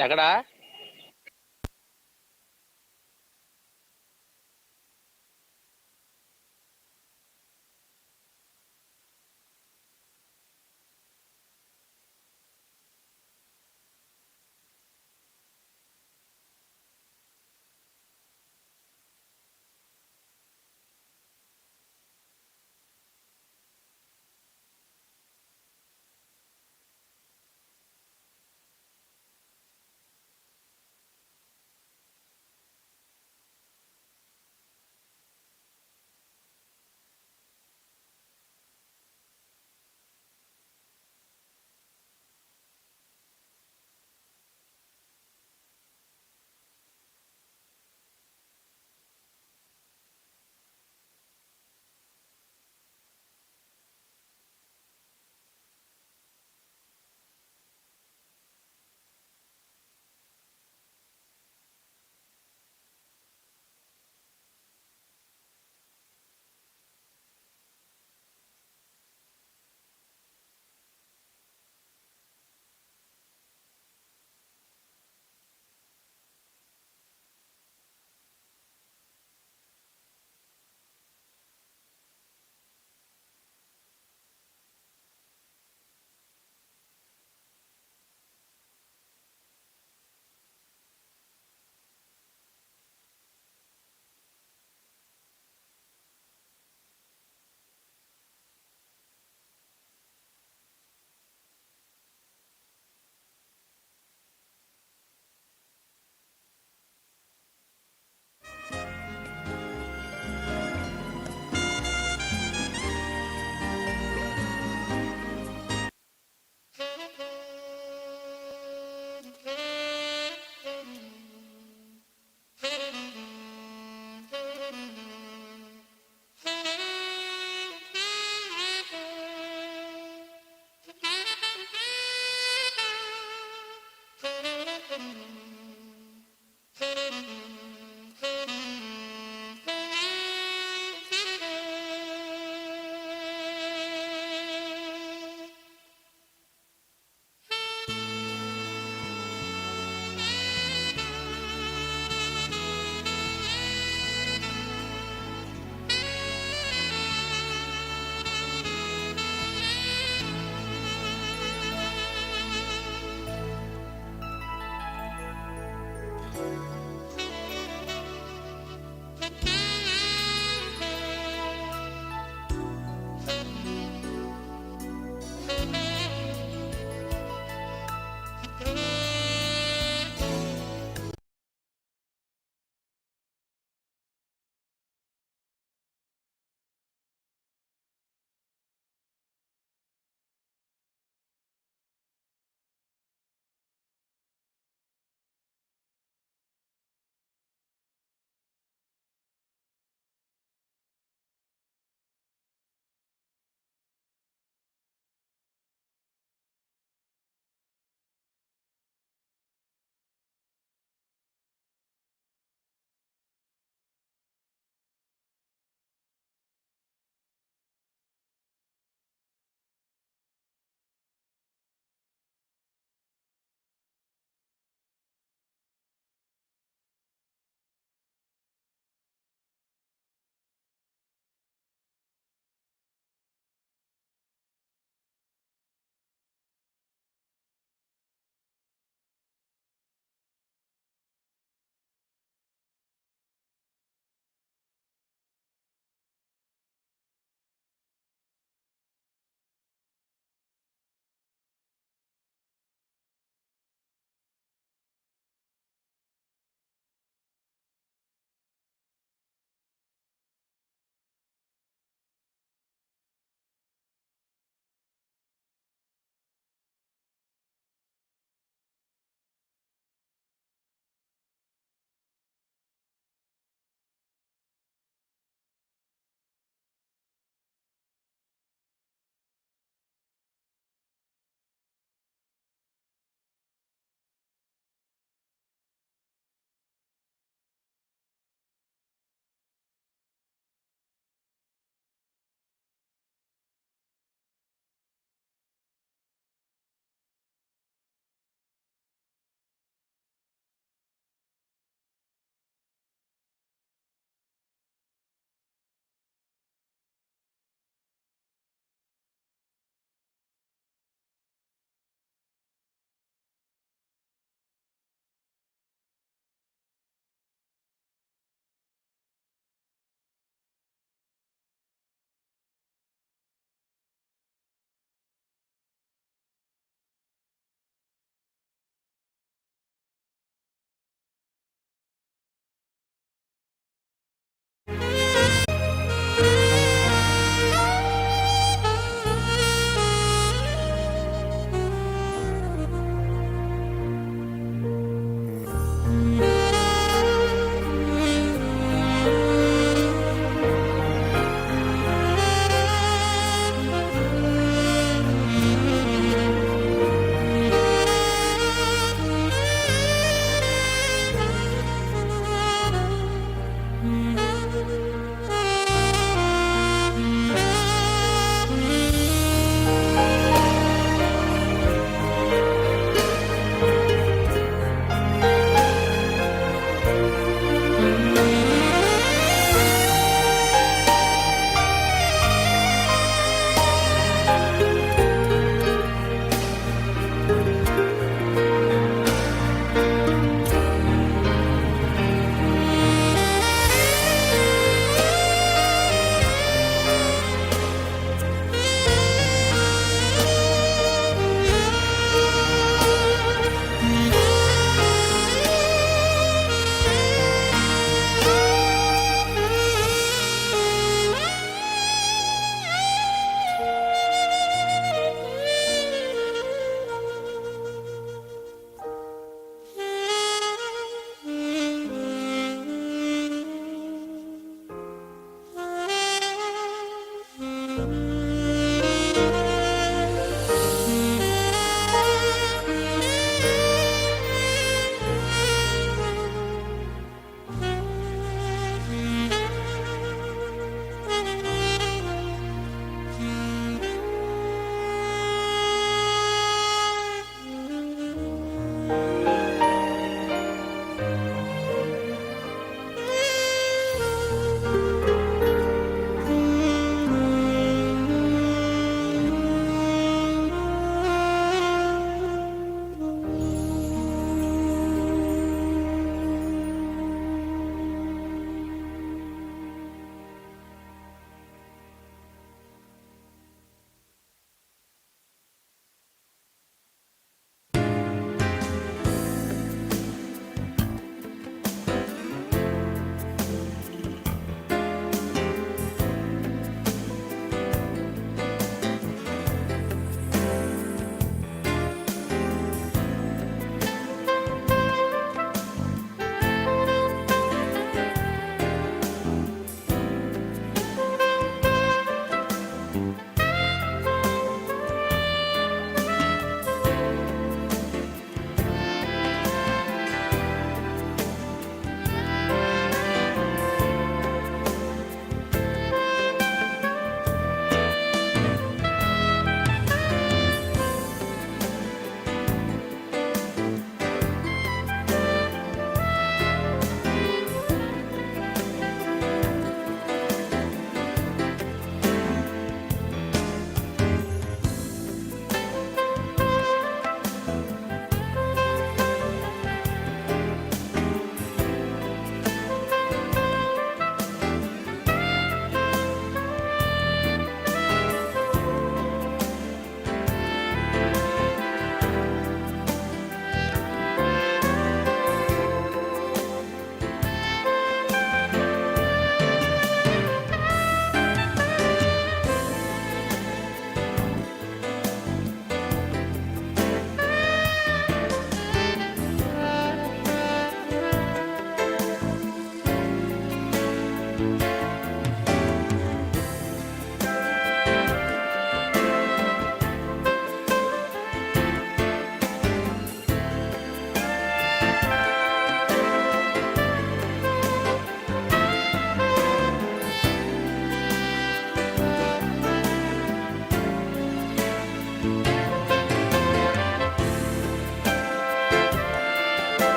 ఎక్కడా?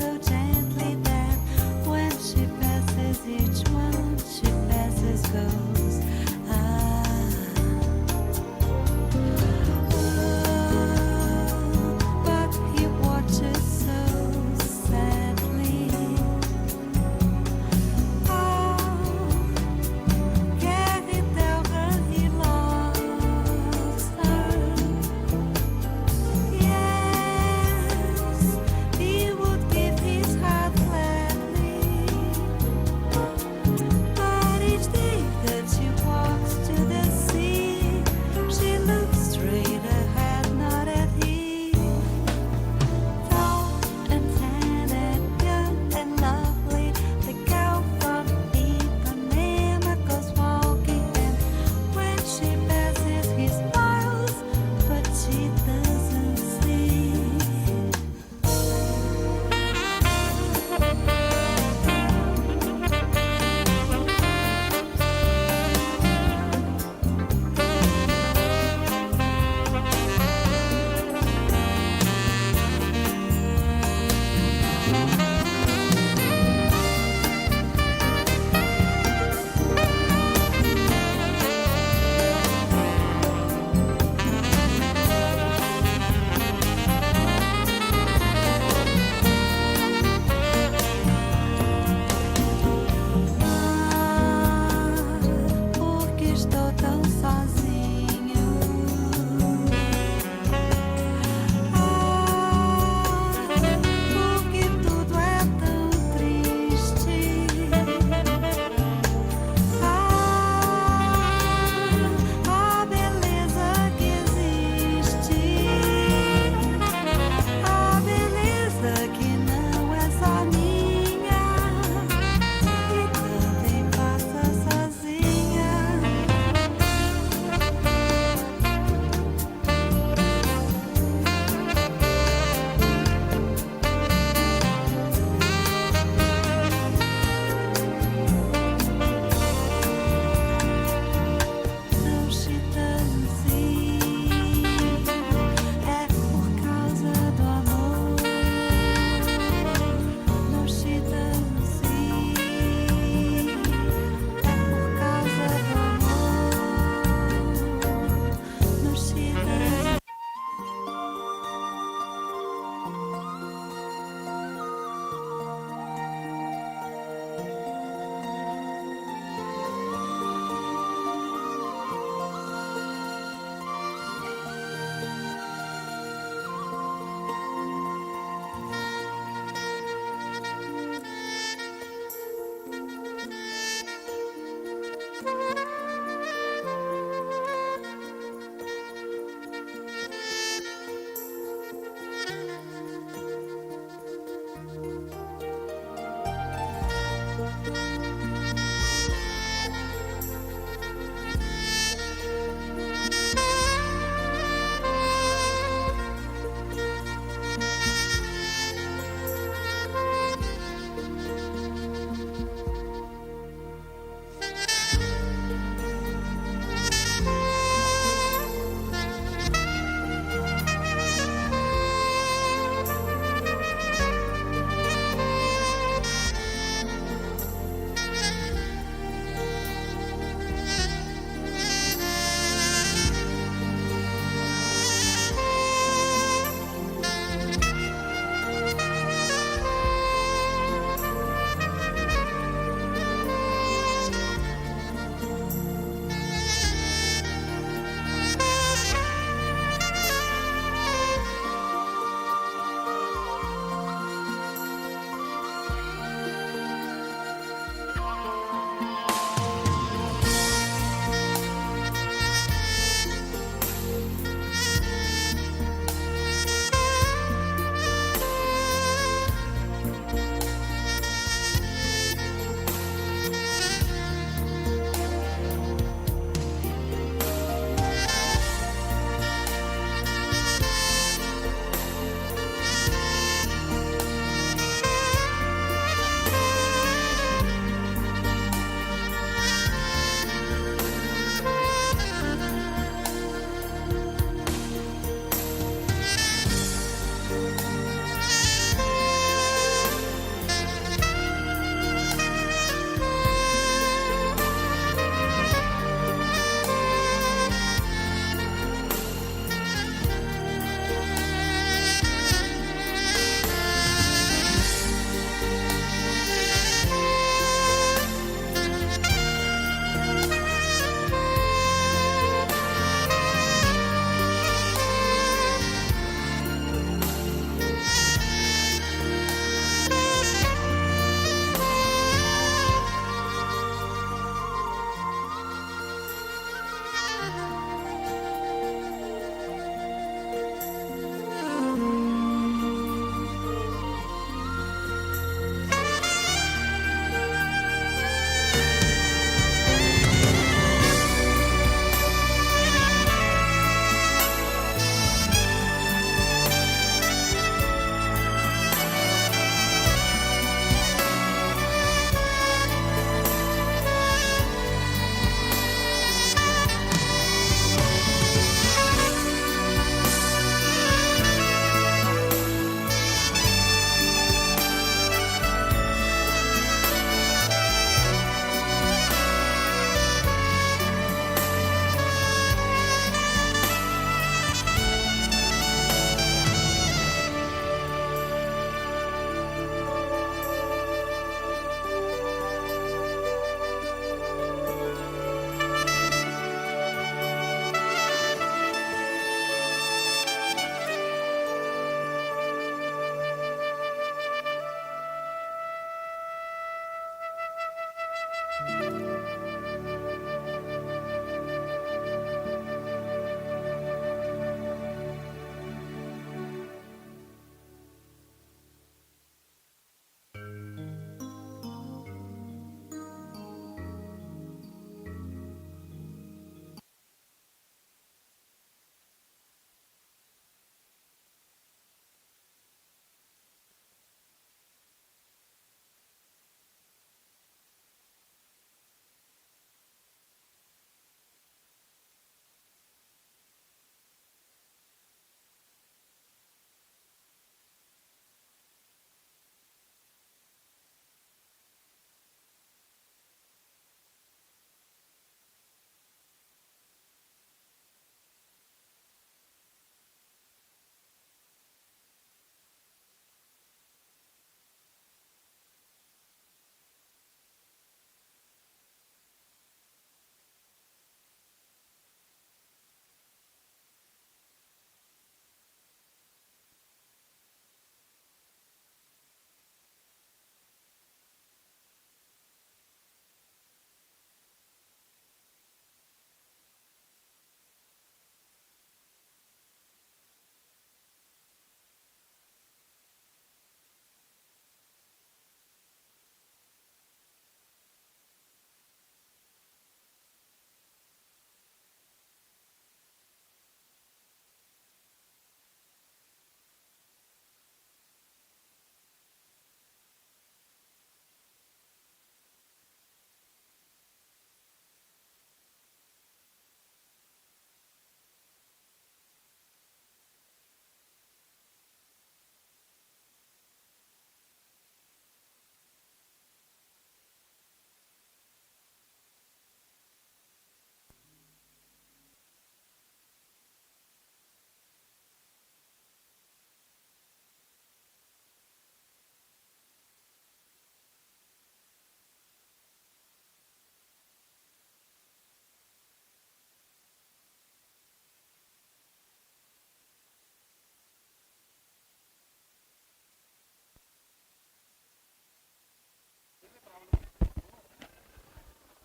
So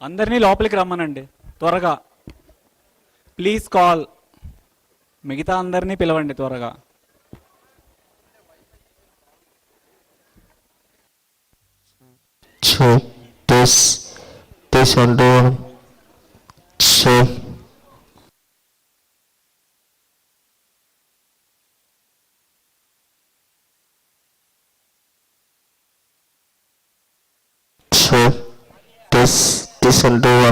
అందరినీ లోపలికి రమ్మనండి త్వరగా. Please call. మిగతా అందరినీ పిలవండి త్వరగా. Check this one door. Check. Check this one door.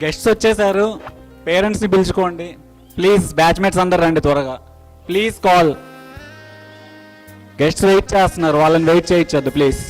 Guests వచ్చేసారు, పేరెంట్స్ని పిలుచుకోండి ప్లీజ్. బ్యాచ్మేట్స్ అందరు రండి త్వరగా. Please call. గెస్ట్స్ వెయిట్ చేస్తున్నారు, వాళ్ళని వెయిట్ చేయించొద్దు please.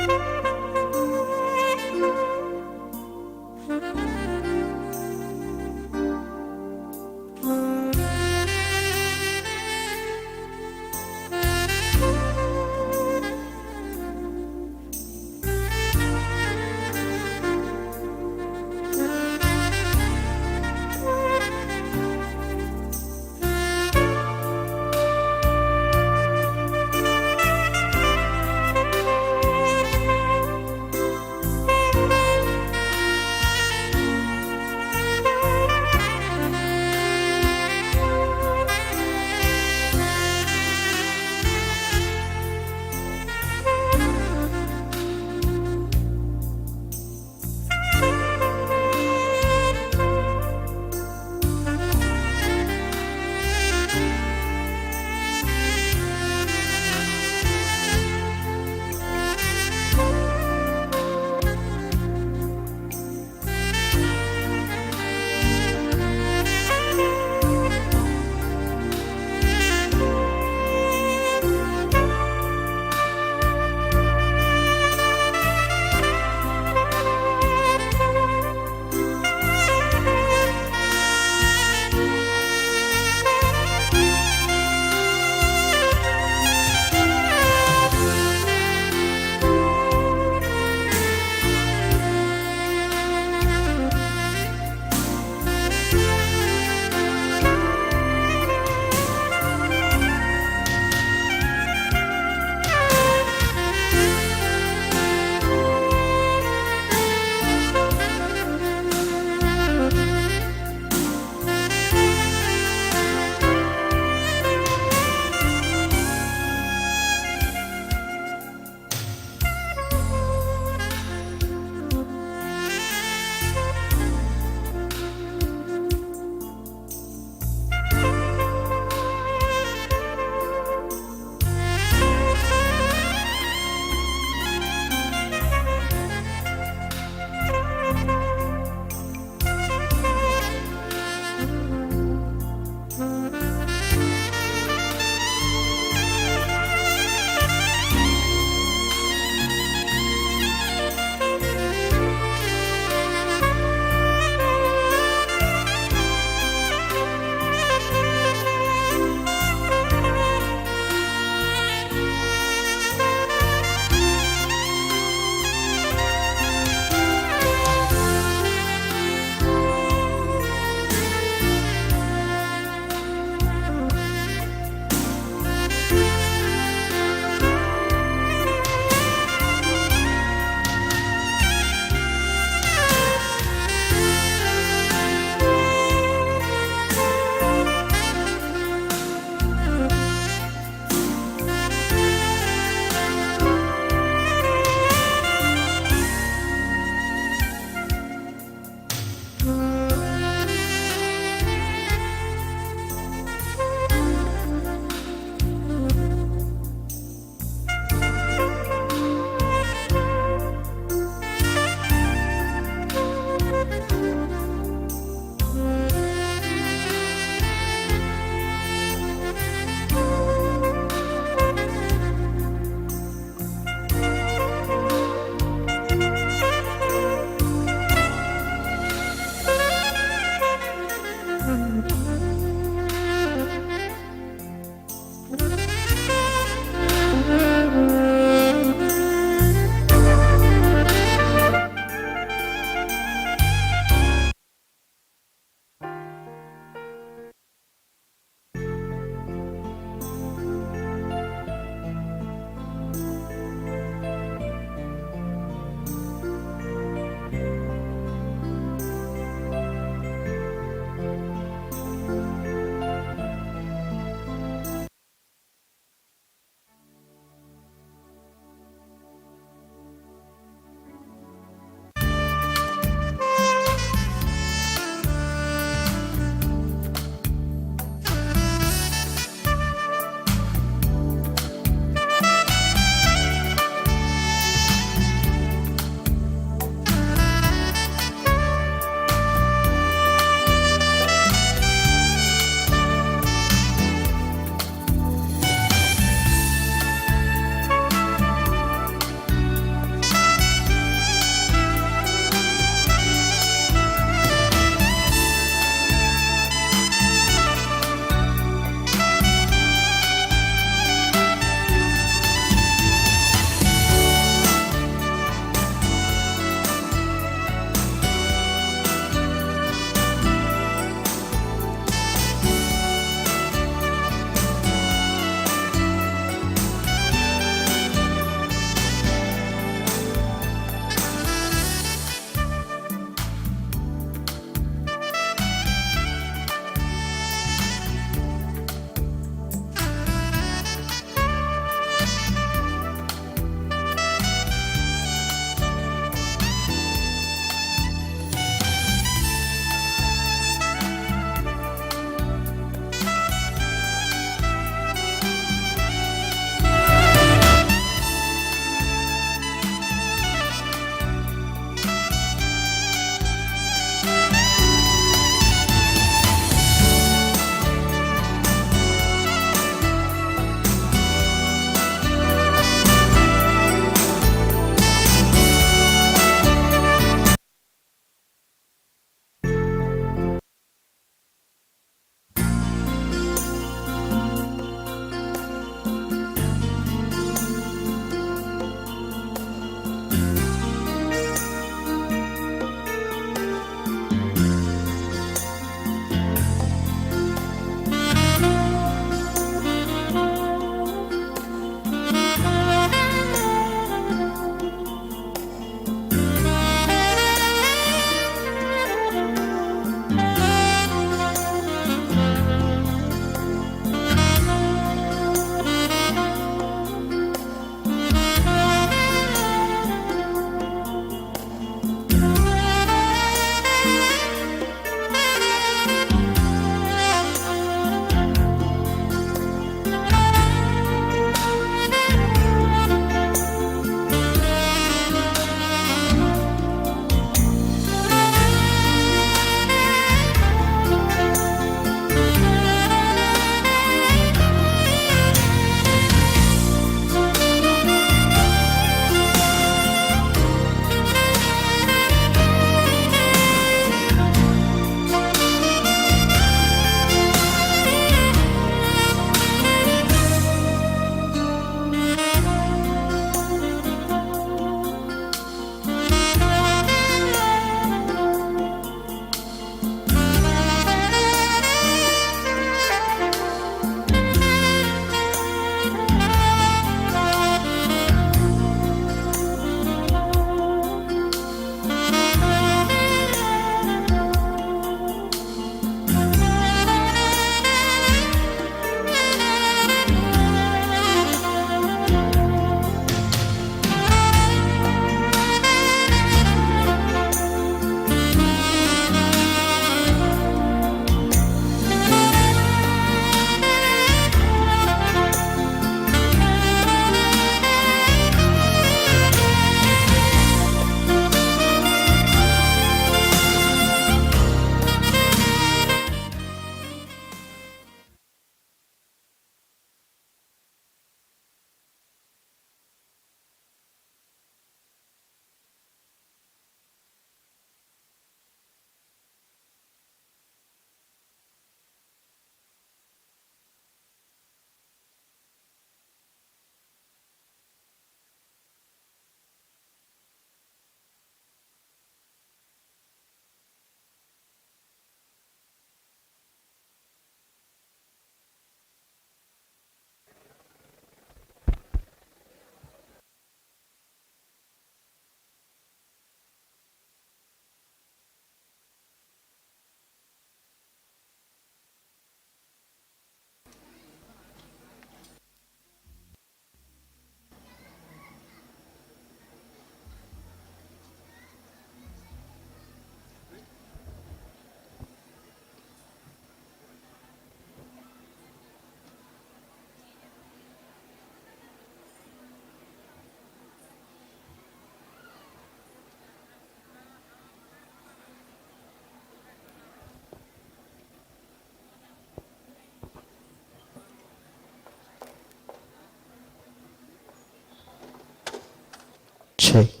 Check.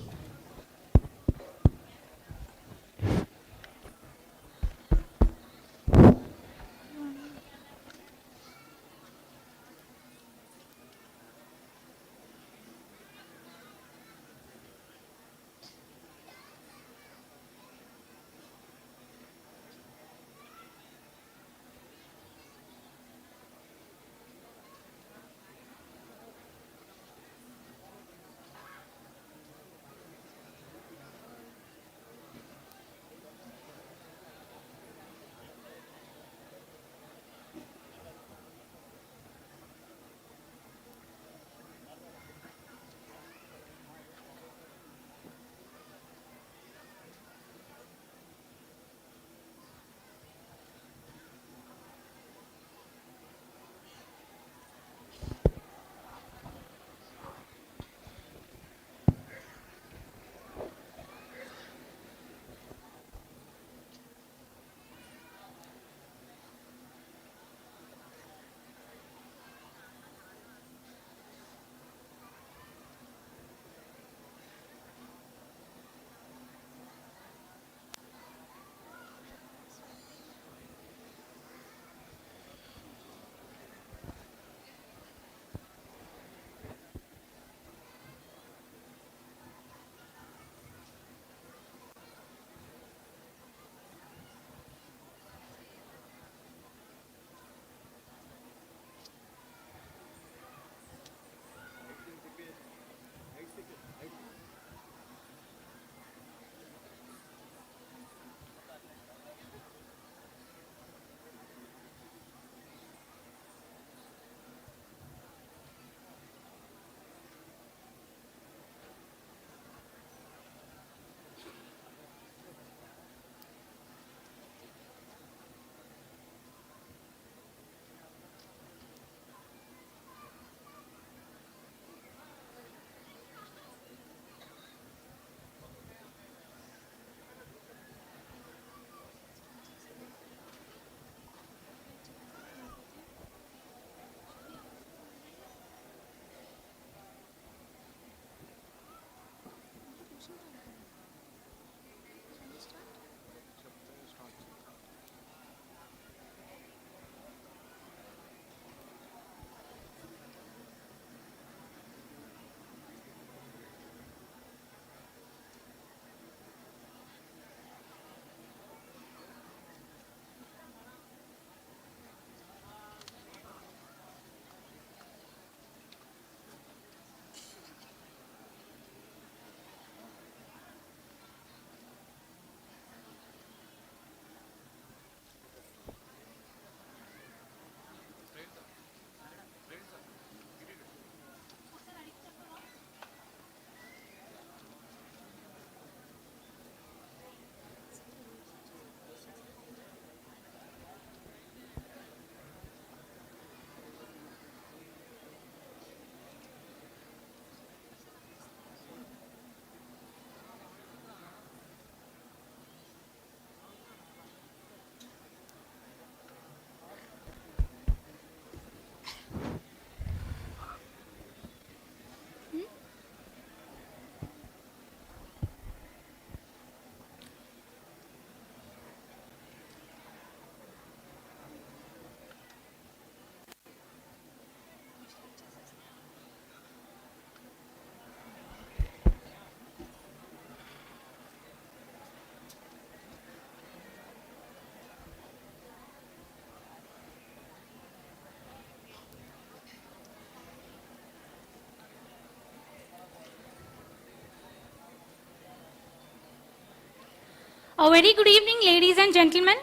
A very good evening, ladies and gentlemen,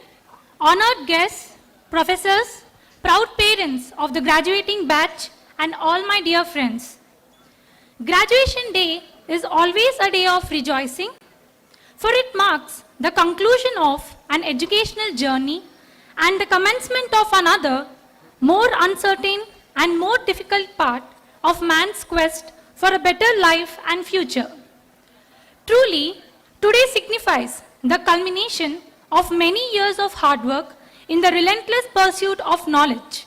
honored guests, professors, proud parents of the graduating batch, and all my dear friends. Graduation day is always a day of rejoicing, for it marks the conclusion of an educational journey and the commencement of another, more uncertain and more difficult part of man's quest for a better life and future. Truly, today signifies the culmination of many years of hard work in the relentless pursuit of knowledge.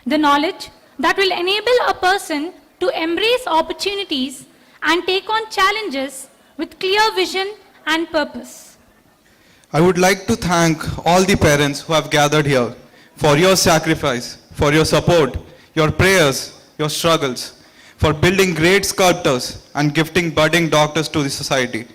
The knowledge that will enable a person to embrace opportunities and take on challenges with clear vision and purpose. I would like to thank all the parents who have gathered here for your sacrifice, for your support, your prayers, your struggles, for building great sculptors and gifting budding doctors to the society.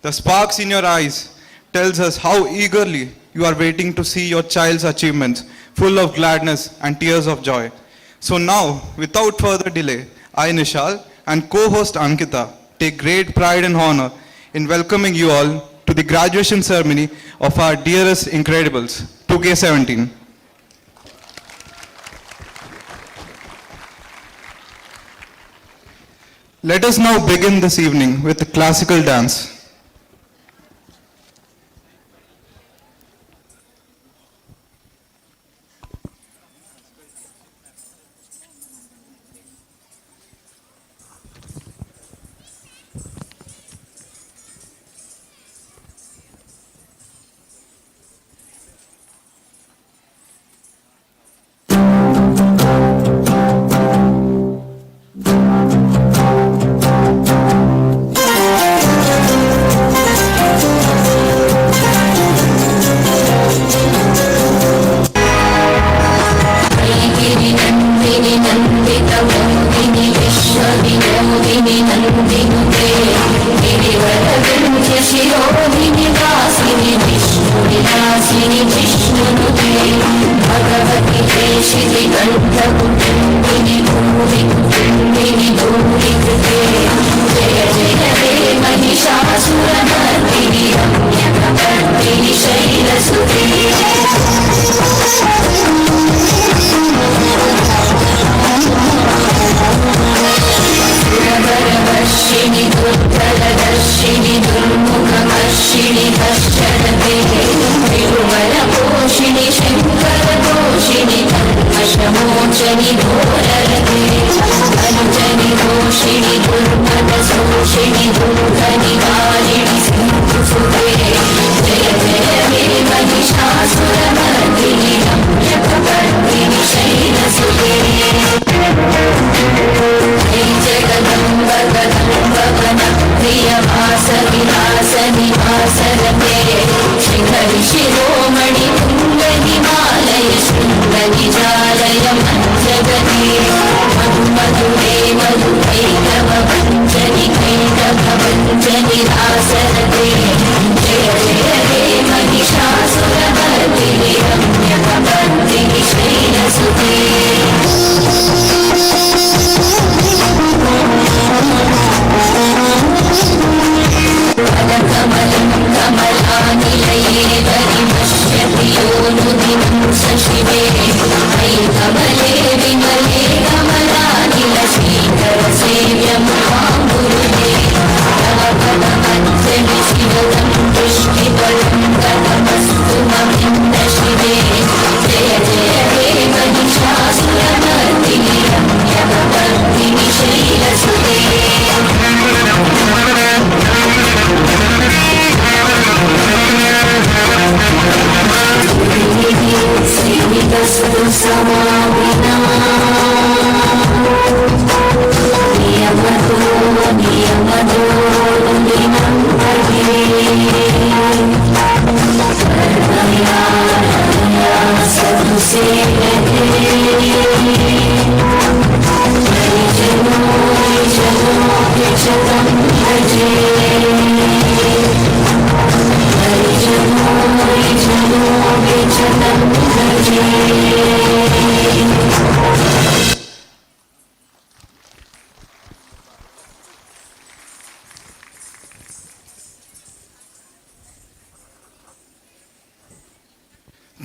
The sparks in your eyes tells us how eagerly you are waiting to see your child's achievements full of gladness and tears of joy. So now, without further delay, I, Nishal, and co-host Ankita take great pride and honor in welcoming you all to the graduation ceremony of our dearest Incredibles, 2K17. Let us now begin this evening with a classical dance.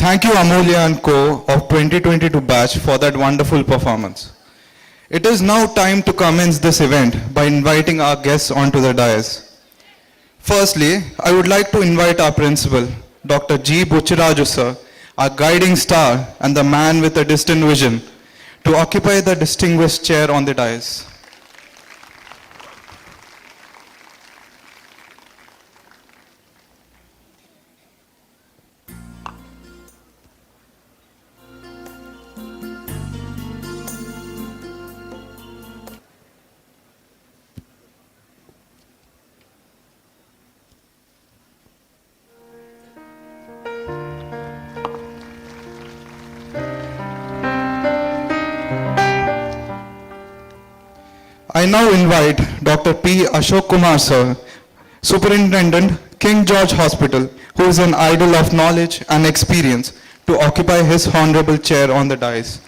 Thank you Amulya and Co of 2022 batch for that wonderful performance. It is now time to commence this event by inviting our guests onto the dais. Firstly, I would like to invite our principal, Dr. G. Buchiraju sir, our guiding star and the man with a distant vision, to occupy the distinguished chair on the dais. I now invite Dr. P. Ashok Kumar sir, Superintendent, King George Hospital, who is an idol of knowledge and experience, to occupy his honorable chair on the dais.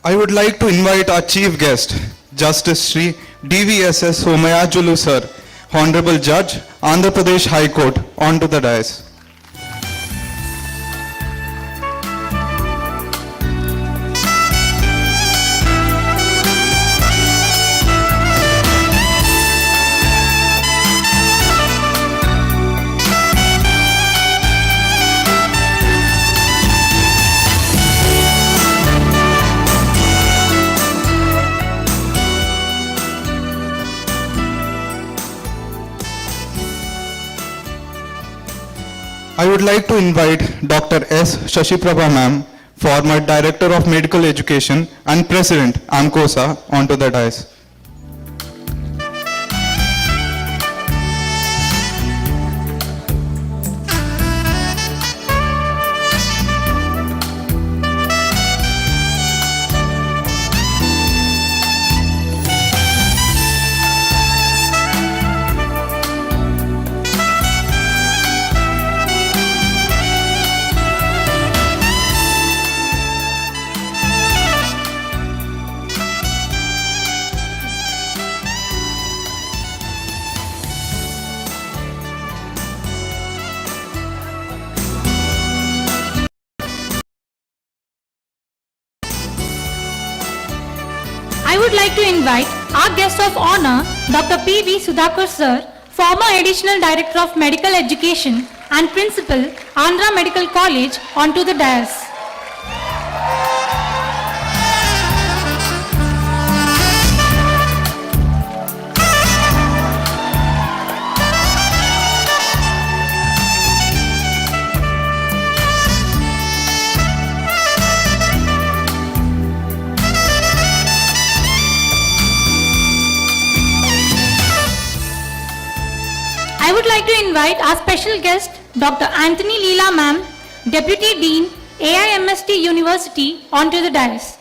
I would like to invite our chief guest, Justice Sri DVSS Somayajulu sir, Honorable Judge, Andhra Pradesh High Court, onto the dais. I would like to invite Dr. S. Shashiprabha ma'am, former Director of Medical Education and President, AMCOSA, onto the dais. I would like to invite our guest of honor, Dr. P.V. Sudhakar sir, former Additional Director of Medical Education and Principal, Andhra Medical College, onto the dais. I would like to invite our special guest, Dr. Anthony Leela ma'am, Deputy Dean, AIMST University, onto the dais.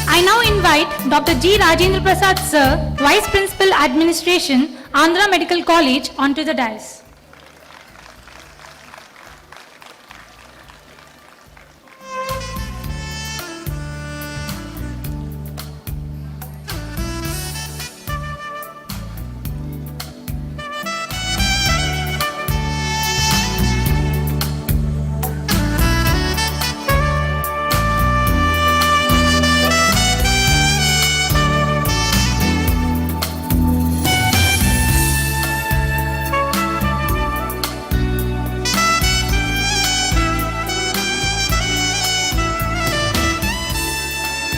I now invite Dr. G. Rajendra Prasad sir, Vice Principal Administration, Andhra Medical College, onto the dais.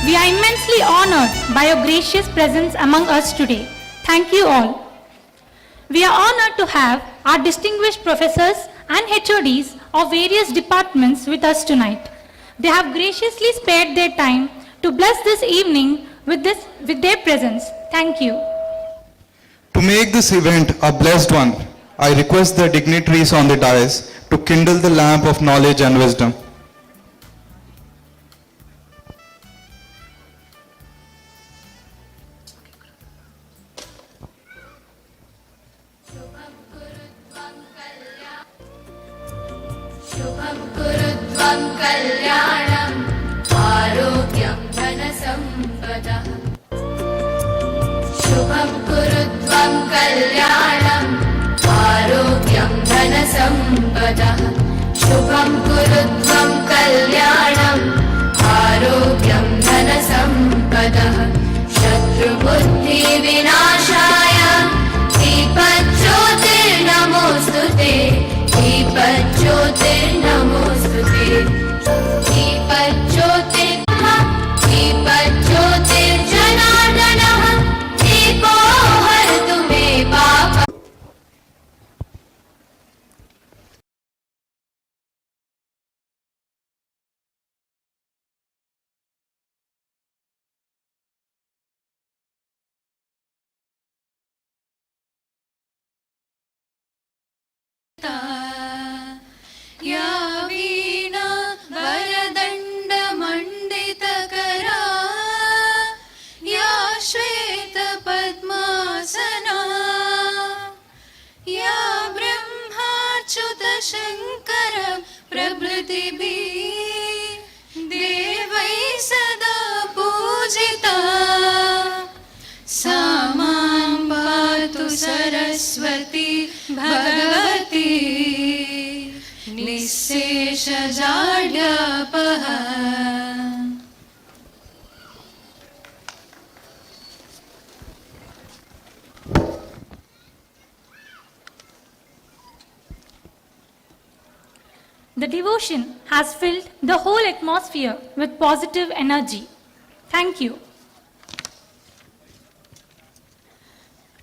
We are immensely honored by your gracious presence among us today. Thank you all. We are honored to have our distinguished professors and HODs of various departments with us tonight. They have graciously spared their time to bless this evening with their presence. Thank you. To make this event a blessed one, I request the dignitaries on the dais to kindle the lamp of knowledge and wisdom. शुभं कुरुत्वं कल्याणम् आरोग्यं धनसम्पदः शुभं कुरुत्वं कल्याणम् आरोग्यं धनसम्पदः शुभं कुरुत्वं कल्याणम् आरोग्यं या वीणा वरदण्डमण्डितकरा या श्वेतपद्मासना या ब्रह्माच्युतशङ्कर प्रभृतिभिः देवैः सदा पूजिता सा मां पातु Saraswati Bhagwati निःशेषजाड्यापः। The devotion has filled the whole atmosphere with positive energy. Thank you.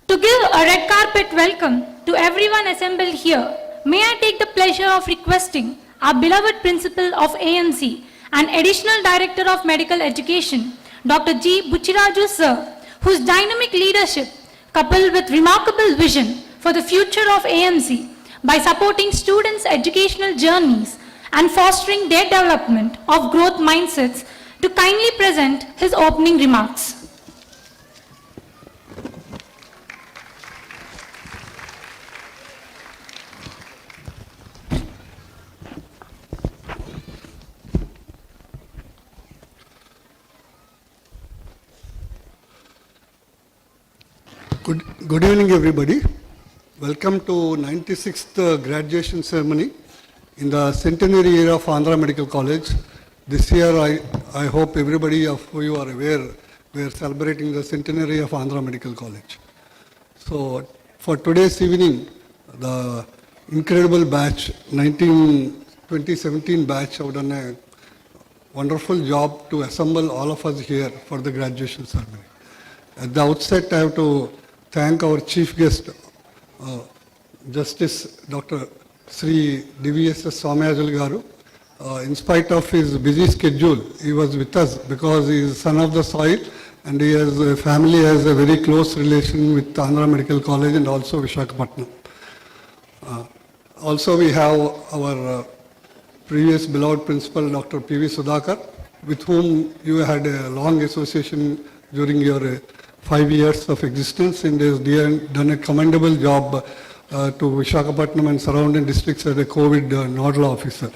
To give a red carpet welcome to everyone assembled here, may I take the pleasure of requesting our beloved Principal of AMC and Additional Director of Medical Education, Dr. G. Buchiraju Sir, whose dynamic leadership, coupled with remarkable vision for the future of AMC, by supporting students' educational journeys and fostering their development of growth mindsets, to kindly present his opening remarks. Good evening, everybody. Welcome to 96th graduation ceremony in the centenary year of Andhra Medical College. This year, I hope everybody of you are aware, we are celebrating the centenary of Andhra Medical College. So, for today's evening, the incredible batch, 2017 batch, have done a wonderful job to assemble all of us here for the graduation ceremony. At the outset, I have to thank our chief guest, Justice Dr. Sri DVSS Swamayajulu Garu. In spite of his busy schedule, he was with us because he is son of the soil and he has a family has a very close relation with Andhra Medical College and also Visakhapatnam. Also we have our previous beloved principal, Dr. P.V. Sudhakar, with whom you had a long association during your 5 years of existence and has done a commendable job to Visakhapatnam and surrounding districts as a COVID nodal officer.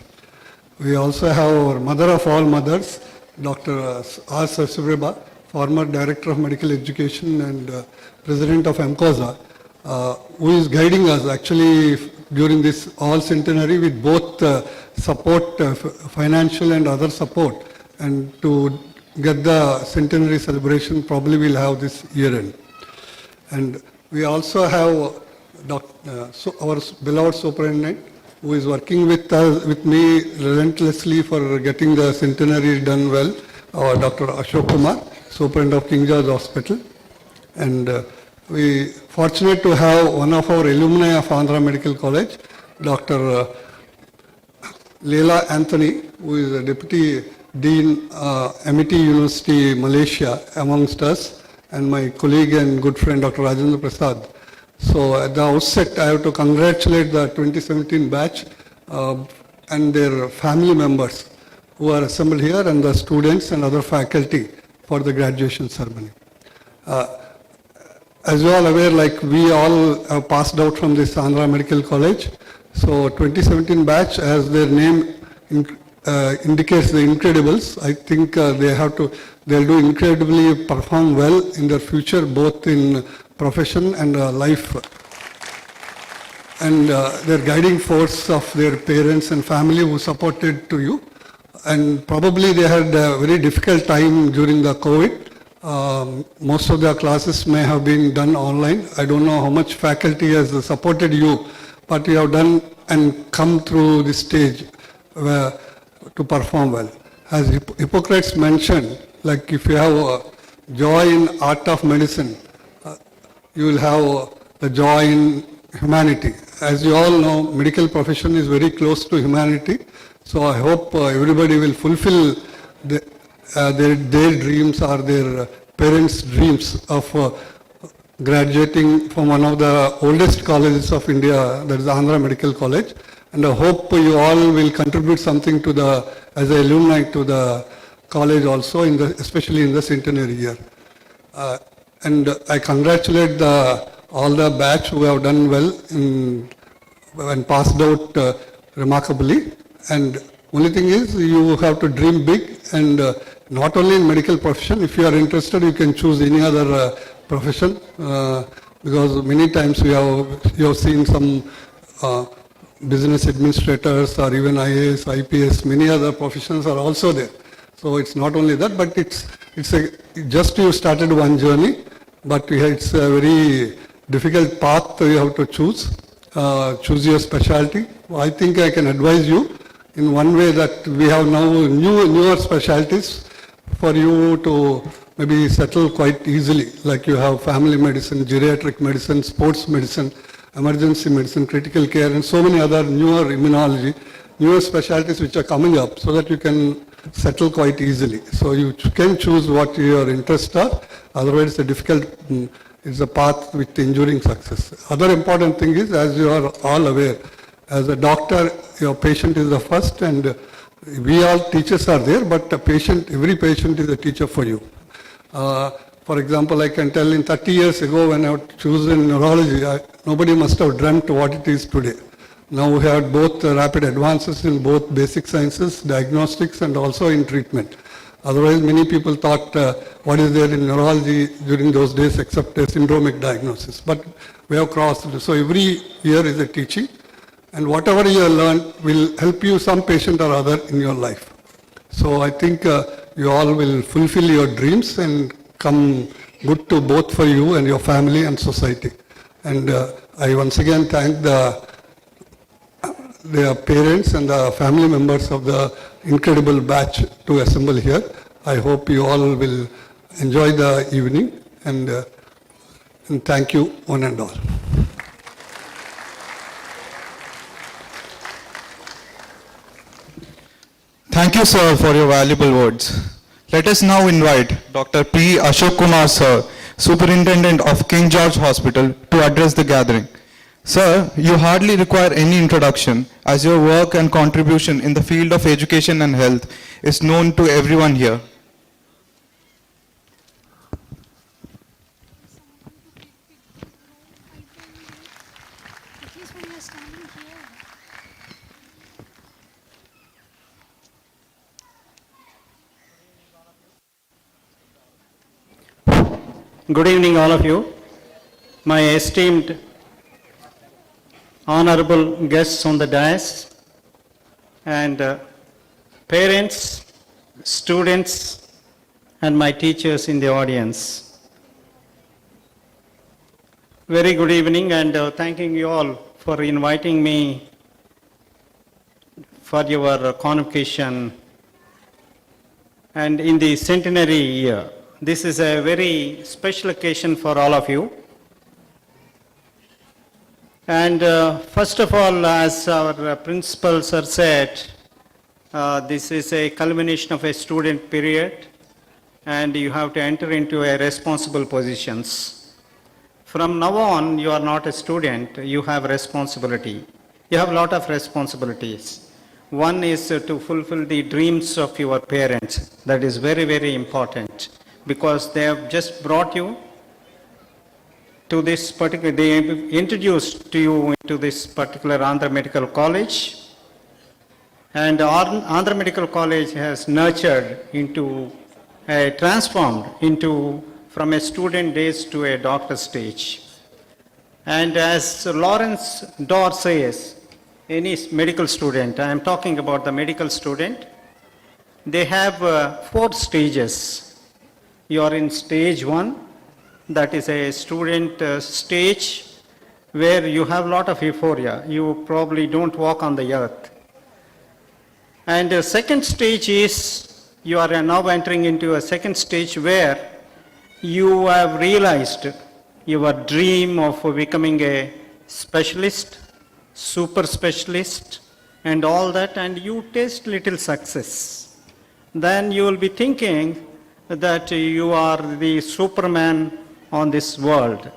We also have our mother of all mothers, Dr. R. Sasibreba, former Director of Medical Education and President of MCOSA, who is guiding us actually during this all centenary with both support, financial and other support, and to get the centenary celebration probably we'll have this year end. And we also have our beloved superintendent who is working with me relentlessly for getting the centenary done well, Dr. Ashok Kumar, Superintendent of King George Hospital. And we fortunate to have one of our alumni of Andhra Medical College, Dr. Leila Anthony, who is a Deputy Dean, MIT University, Malaysia, amongst us, and my colleague and good friend, Dr. Rajendra Prasad. So at the outset, I have to congratulate the 2017 batch and their family members who are assembled here and the students and other faculty for the graduation ceremony. As you all aware, like we all have passed out from this Andhra Medical College. So 2017 batch, as their name indicates the incredibles, I think they'll do incredibly perform well in their future, both in profession and life. And their guiding force of their parents and family who supported to you. And probably they had a very difficult time during the COVID. Most of their classes may have been done online. I don't know how much faculty has supported you, but you have done and come through this stage to perform well. As Hippocrates mentioned, like if you have joy in art of medicine, you will have the joy in humanity. As you all know, medical profession is very close to humanity. So I hope everybody will fulfill their dreams or their parents' dreams of graduating from one of the oldest colleges of India, that is Andhra Medical College. And I hope you all will contribute something to the, as an alumni to the college also, especially in the centenary year. And I congratulate all the batch who have done well and passed out remarkably. And only thing is you have to dream big, and not only in medical profession. If you are interested, you can choose any other profession, because many times you have seen some business administrators or even IAS, IPS, many other professions are also there. So it's not only that, but just you started one journey, but it's a very difficult path you have to choose. Choose your specialty. I think I can advise you in one way that we have now newer specialties for you to maybe settle quite easily, like you have family medicine, geriatric medicine, sports medicine, emergency medicine, critical care, and so many other newer immunology, newer specialties which are coming up, so that you can settle quite easily. So you can choose what your interests are. Otherwise, it's a path with enduring success. Other important thing is, as you are all aware, as a doctor, your patient is the first, and we all teachers are there, but every patient is a teacher for you. For example, I can tell in 30 years ago when I had chosen neurology, nobody must have dreamt what it is today. Now we have both rapid advances in both basic sciences, diagnostics, and also in treatment. Otherwise, many people thought what is there in neurology during those days except a syndromic diagnosis. But we have crossed. So every year is a teaching, and whatever you have learned will help you some patient or other in your life. So I think you all will fulfill your dreams and come good to both for you and your family and society. And I once again thank their parents and the family members of the incredible batch to assemble here. I hope you all will enjoy the evening, and thank you one and all. Thank you, sir, for your valuable words. Let us now invite Dr. P. Ashok Kumar, sir, Superintendent of King George Hospital, to address the gathering. Sir, you hardly require any introduction, as your work and contribution in the field of education and health is known to everyone here. Good evening, all of you. My esteemed honorable guests on the dais, and parents, students, and my teachers in the audience. Very good evening, and thanking you all for inviting me for your convocation and in the centenary year. This is a very special occasion for all of you. And first of all, as our principal sir said, this is a culmination of a student period, and you have to enter into a responsible positions. From now on, you are not a student, you have responsibility. You have a lot of responsibilities. One is to fulfill the dreams of your parents. That is very, very important, because they have just brought you to this particular, they introduced to you into this particular Andhra Medical College. And Andhra Medical College has nurtured into, transformed into from a student days to a doctor stage. And as Lawrence Dorr says, any medical student, I am talking about the medical student, they have 4 stages. You are in stage 1, that is a student stage where you have a lot of euphoria. You probably don't walk on the earth. And the second stage is, you are now entering into a second stage where you have realized your dream of becoming a specialist, super specialist, and all that, and you taste little success. Then you will be thinking that you are the Superman on this world.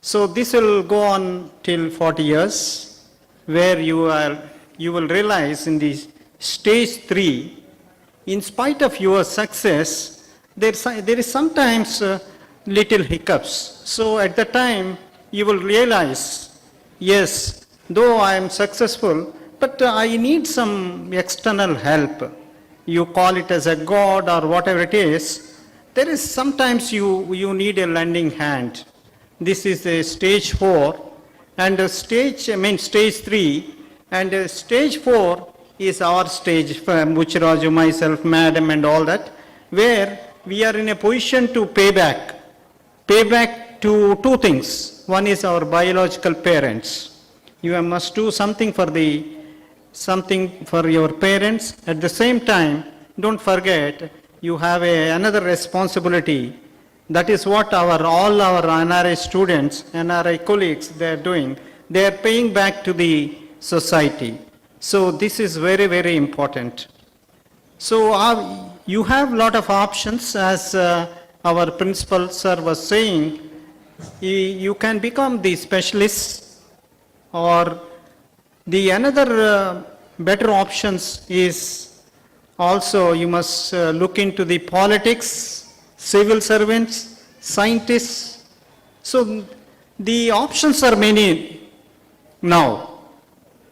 So this will go on till 40 years, where you will realize in the stage 3, in spite of your success, there is sometimes little hiccups. So at the time, you will realize, yes, though I am successful, but I need some external help. You call it as a God or whatever it is. There is sometimes you need a lending hand. This is a stage 4 and stage 3, and stage 4 is our stage, Muchiraju, myself, madam and all that, where we are in a position to pay back to two things. One is our biological parents. You must do something for your parents. At the same time, don't forget, you have another responsibility. That is what all our NRI students, NRI colleagues, they are doing. They are paying back to the society. So this is very, very important. So you have a lot of options, as our principal sir was saying. You can become the specialist, or the another better options is also you must look into the politics, civil servants, scientists. So the options are many now.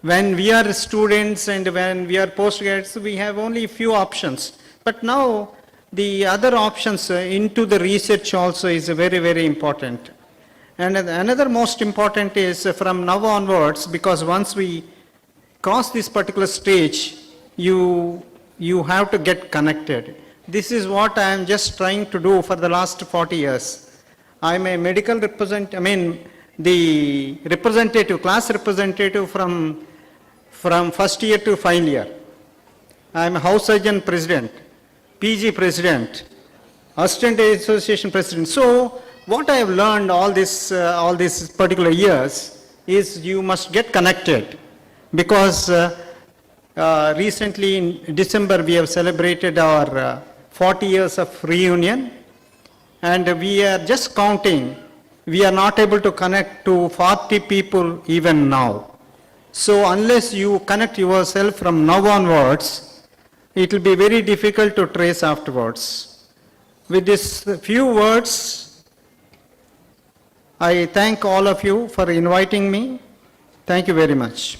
When we are students and when we are postgraduates, we have only few options. But now the other options into the research also is very, very important. And another most important is from now onwards, because once we cross this particular stage, you have to get connected. This is what I am just trying to do for the last 40 years. I am a medical the representative, class representative from first year to final year. I am a house surgeon president, PG president, assistant association president. So what I have learned all these particular years is you must get connected, because recently in December we have celebrated our 40 years of reunion, and we are just counting. We are not able to connect to 40 people even now. So unless you connect yourself from now onwards, it will be very difficult to trace afterwards. With these few words, I thank all of you for inviting me. Thank you very much.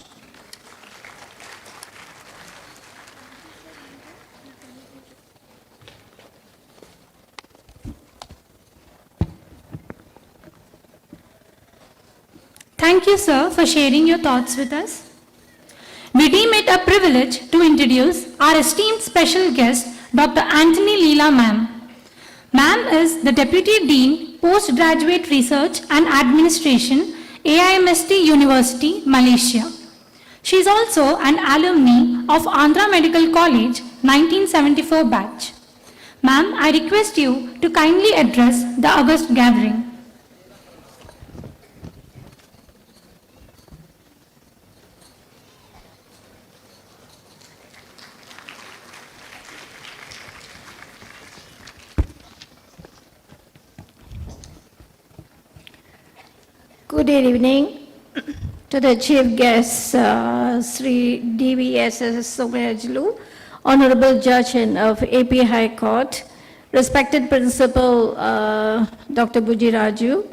Thank you, sir, for sharing your thoughts with us. We deem it a privilege to introduce our esteemed special guest, Dr. Anthony Leela ma'am. Ma'am is the Deputy Dean, Postgraduate Research and Administration, AIMST University, Malaysia. She is also an alumni of Andhra Medical College, 1974 batch. Ma'am, I request you to kindly address the august gathering. Good evening to the chief guests, Sri DVSS Somayajlu, Honorable Judge of AP High Court, respected Principal Dr. Buji Raju,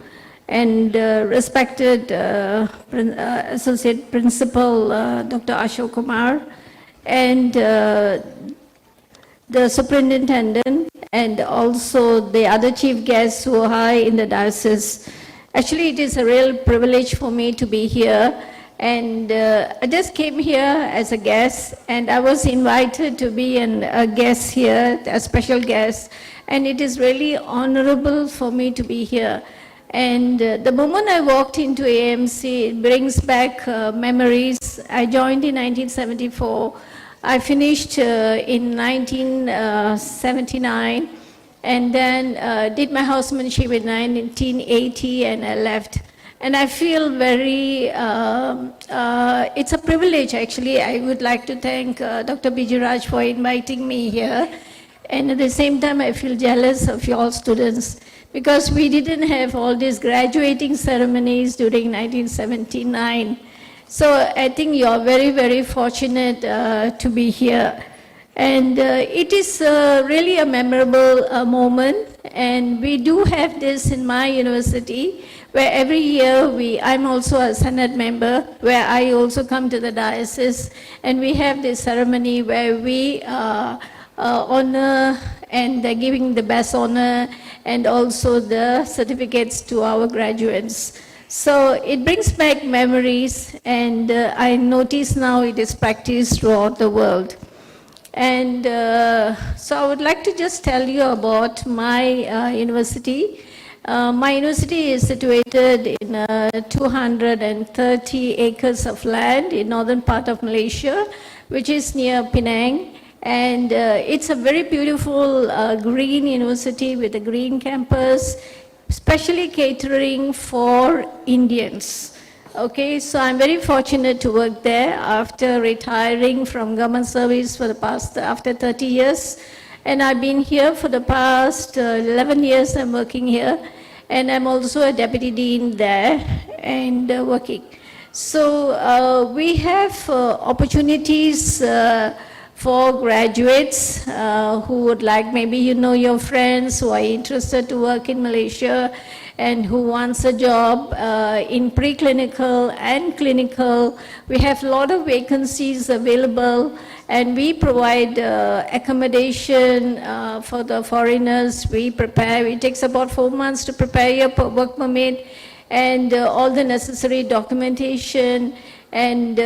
and respected Associate Principal Dr. Ashok Kumar, and the Superintendent, and also the other chief guests who are high in the diocese. Actually, it is a real privilege for me to be here, and I just came here as a guest, and I was invited to be a guest here, a special guest, and it is really honorable for me to be here. And the moment I walked into AMC, it brings back memories. I joined in 1974. I finished in 1979. And then did my housemanship in 1980, and I left. And I feel very, it's a privilege actually. I would like to thank Dr. Bijiraj for inviting me here. And at the same time, I feel jealous of you all students, because we didn't have all these graduating ceremonies during 1979. So I think you are very, very fortunate to be here. And it is really a memorable moment, and we do have this in my university, where every year I'm also a Senate member, where I also come to the diocese, and we have this ceremony where we honor and giving the best honor and also the certificates to our graduates. So it brings back memories, and I notice now it is practiced throughout the world. And so I would like to just tell you about my university. My university is situated in 230 acres of land in northern part of Malaysia, which is near Penang. And it's a very beautiful green university with a green campus, especially catering for Indians. Okay, so I'm very fortunate to work there after retiring from government service for the past, after 30 years. And I've been here for the past 11 years I'm working here. And I'm also a deputy dean there and working. So we have opportunities for graduates who would like, maybe you know your friends who are interested to work in Malaysia and who wants a job in preclinical and clinical. We have a lot of vacancies available, and we provide accommodation for the foreigners. We prepare, it takes about 4 months to prepare your work permit and all the necessary documentation. And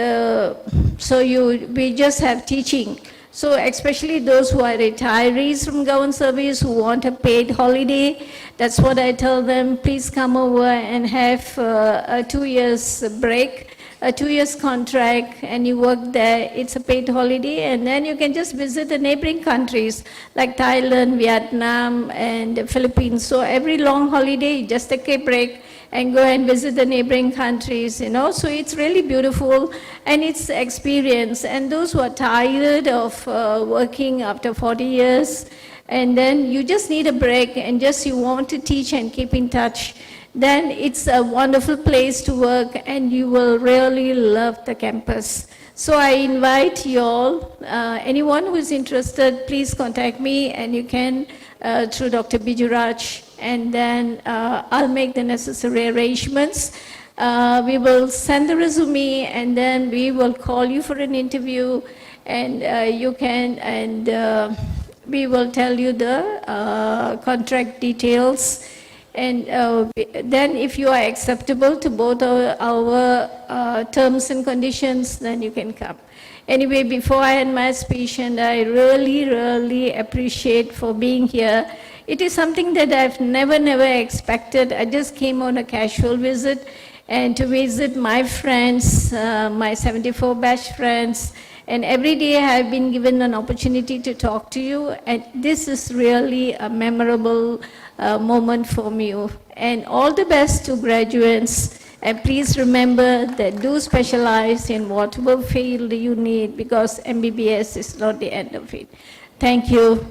so we just have teaching. So especially those who are retirees from government service who want a paid holiday, that's what I tell them, please come over and have a 2 years break, a 2 years contract, and you work there. It's a paid holiday, and then you can just visit the neighboring countries like Thailand, Vietnam, and the Philippines. So every long holiday, you just take a break and go and visit the neighboring countries, you know. So it's really beautiful, and it's experience. And those who are tired of working after 40 years, and then you just need a break and just you want to teach and keep in touch, then it's a wonderful place to work, and you will really love the campus. So I invite you all, anyone who is interested, please contact me, and you can through Dr. Bijuraj, and then I'll make the necessary arrangements. We will send the resume, and then we will call you for an interview, and you can, and we will tell you the contract details. And then if you are acceptable to both our terms and conditions, then you can come. Anyway, before I end my speech, and I really, really appreciate for being here. It is something that I've never expected. I just came on a casual visit, and to visit my friends, my 74 batch friends, and every day I've been given an opportunity to talk to you, and this is really a memorable moment for me. And all the best to graduates, and please remember that do specialize in whatever field you need, because MBBS is not the end of it. Thank you.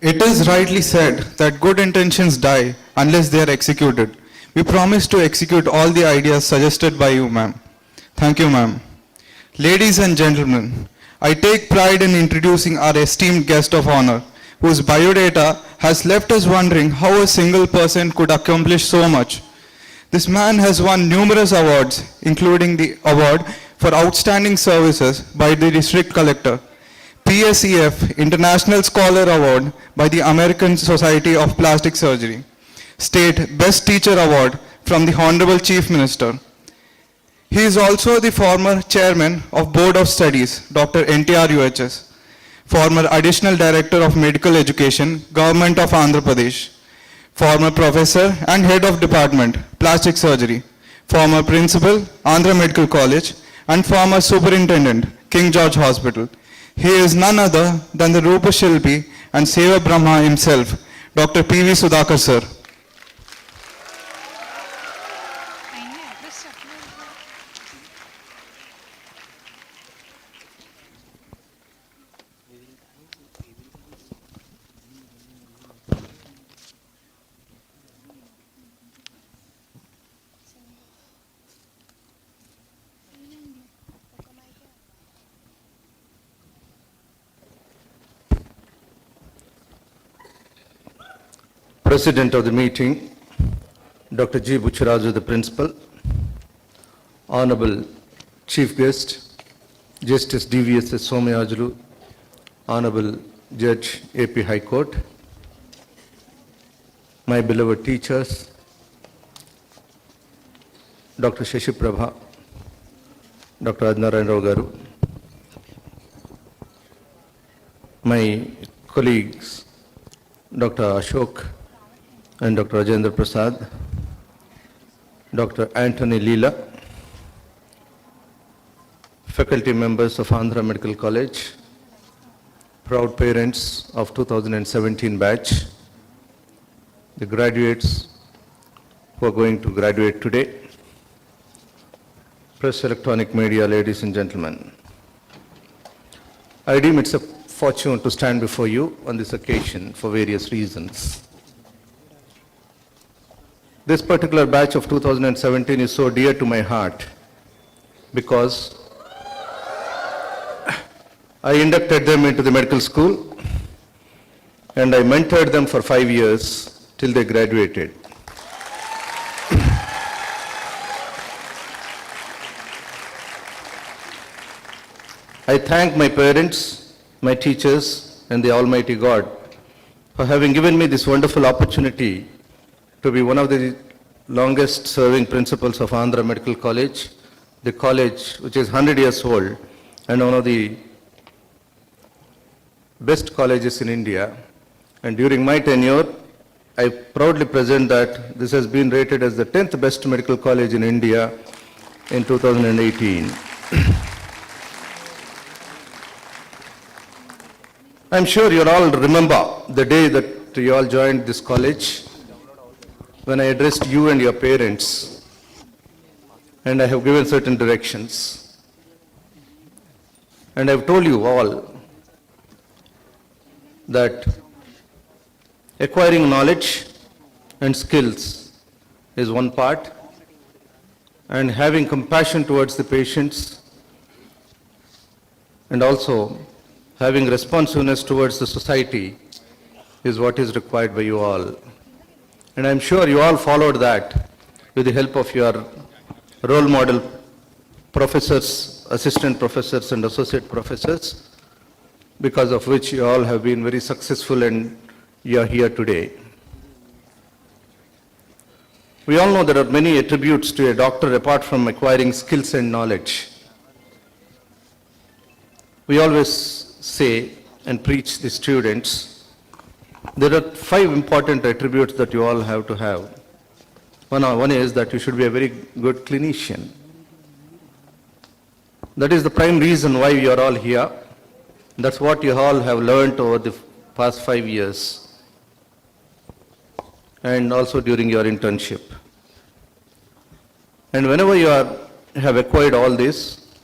It is rightly said that good intentions die unless they are executed. We promise to execute all the ideas suggested by you, ma'am. Thank you, ma'am. Ladies and gentlemen, I take pride in introducing our esteemed guest of honor, whose biodata has left us wondering how a single person could accomplish so much. This man has won numerous awards, including the award for outstanding services by the District Collector, PSEF International Scholar Award by the American Society of Plastic Surgery, State Best Teacher Award from the Honorable Chief Minister. He is also the former Chairman of Board of Studies, Dr. NTR UHS, former Additional Director of Medical Education, Government of Andhra Pradesh, former Professor and Head of Department, Plastic Surgery, former Principal, Andhra Medical College, and former Superintendent, King George Hospital. He is none other than the Rupa Shilpi and Seva Brahma himself, Dr. P.V. Sudhakar sir. President of the meeting, Dr. G. Bucharaju, the Principal, Honorable Chief Guest, Justice D.V.S.S. Somayajulu, Honorable Judge A.P. High Court, my beloved teachers, Dr. Shashi Prabha, Dr. Adnarayan Rao Garu, my colleagues, Dr. Ashok and Dr. Rajendra Prasad, Dr. Anthony Leela, faculty members of Andhra Medical College, proud parents of 2017 batch, the graduates who are going to graduate today, press electronic media, ladies and gentlemen. I deem it's a fortune to stand before you on this occasion for various reasons. This particular batch of 2017 is so dear to my heart because I inducted them into the medical school and I mentored them for 5 years till they graduated. I thank my parents, my teachers, and the Almighty God for having given me this wonderful opportunity to be one of the longest serving principals of Andhra Medical College, the college which is 100 years old and one of the best colleges in India. And during my tenure, I proudly present that this has been rated as the 10th best medical college in India in 2018. I'm sure you all remember the day that you all joined this college when I addressed you and your parents and I have given certain directions. And I've told you all that acquiring knowledge and skills is one part and having compassion towards the patients and also having responsiveness towards the society is what is required by you all. And I'm sure you all followed that with the help of your role model professors, assistant professors and associate professors, because of which you all have been very successful and you are here today. We all know there are many attributes to a doctor apart from acquiring skills and knowledge. We always say and preach the students, there are 5 important attributes that you all have to have. One is that you should be a very good clinician. That is the prime reason why you are all here. That's what you all have learned over the past 5 years and also during your internship. And whenever you have acquired all this,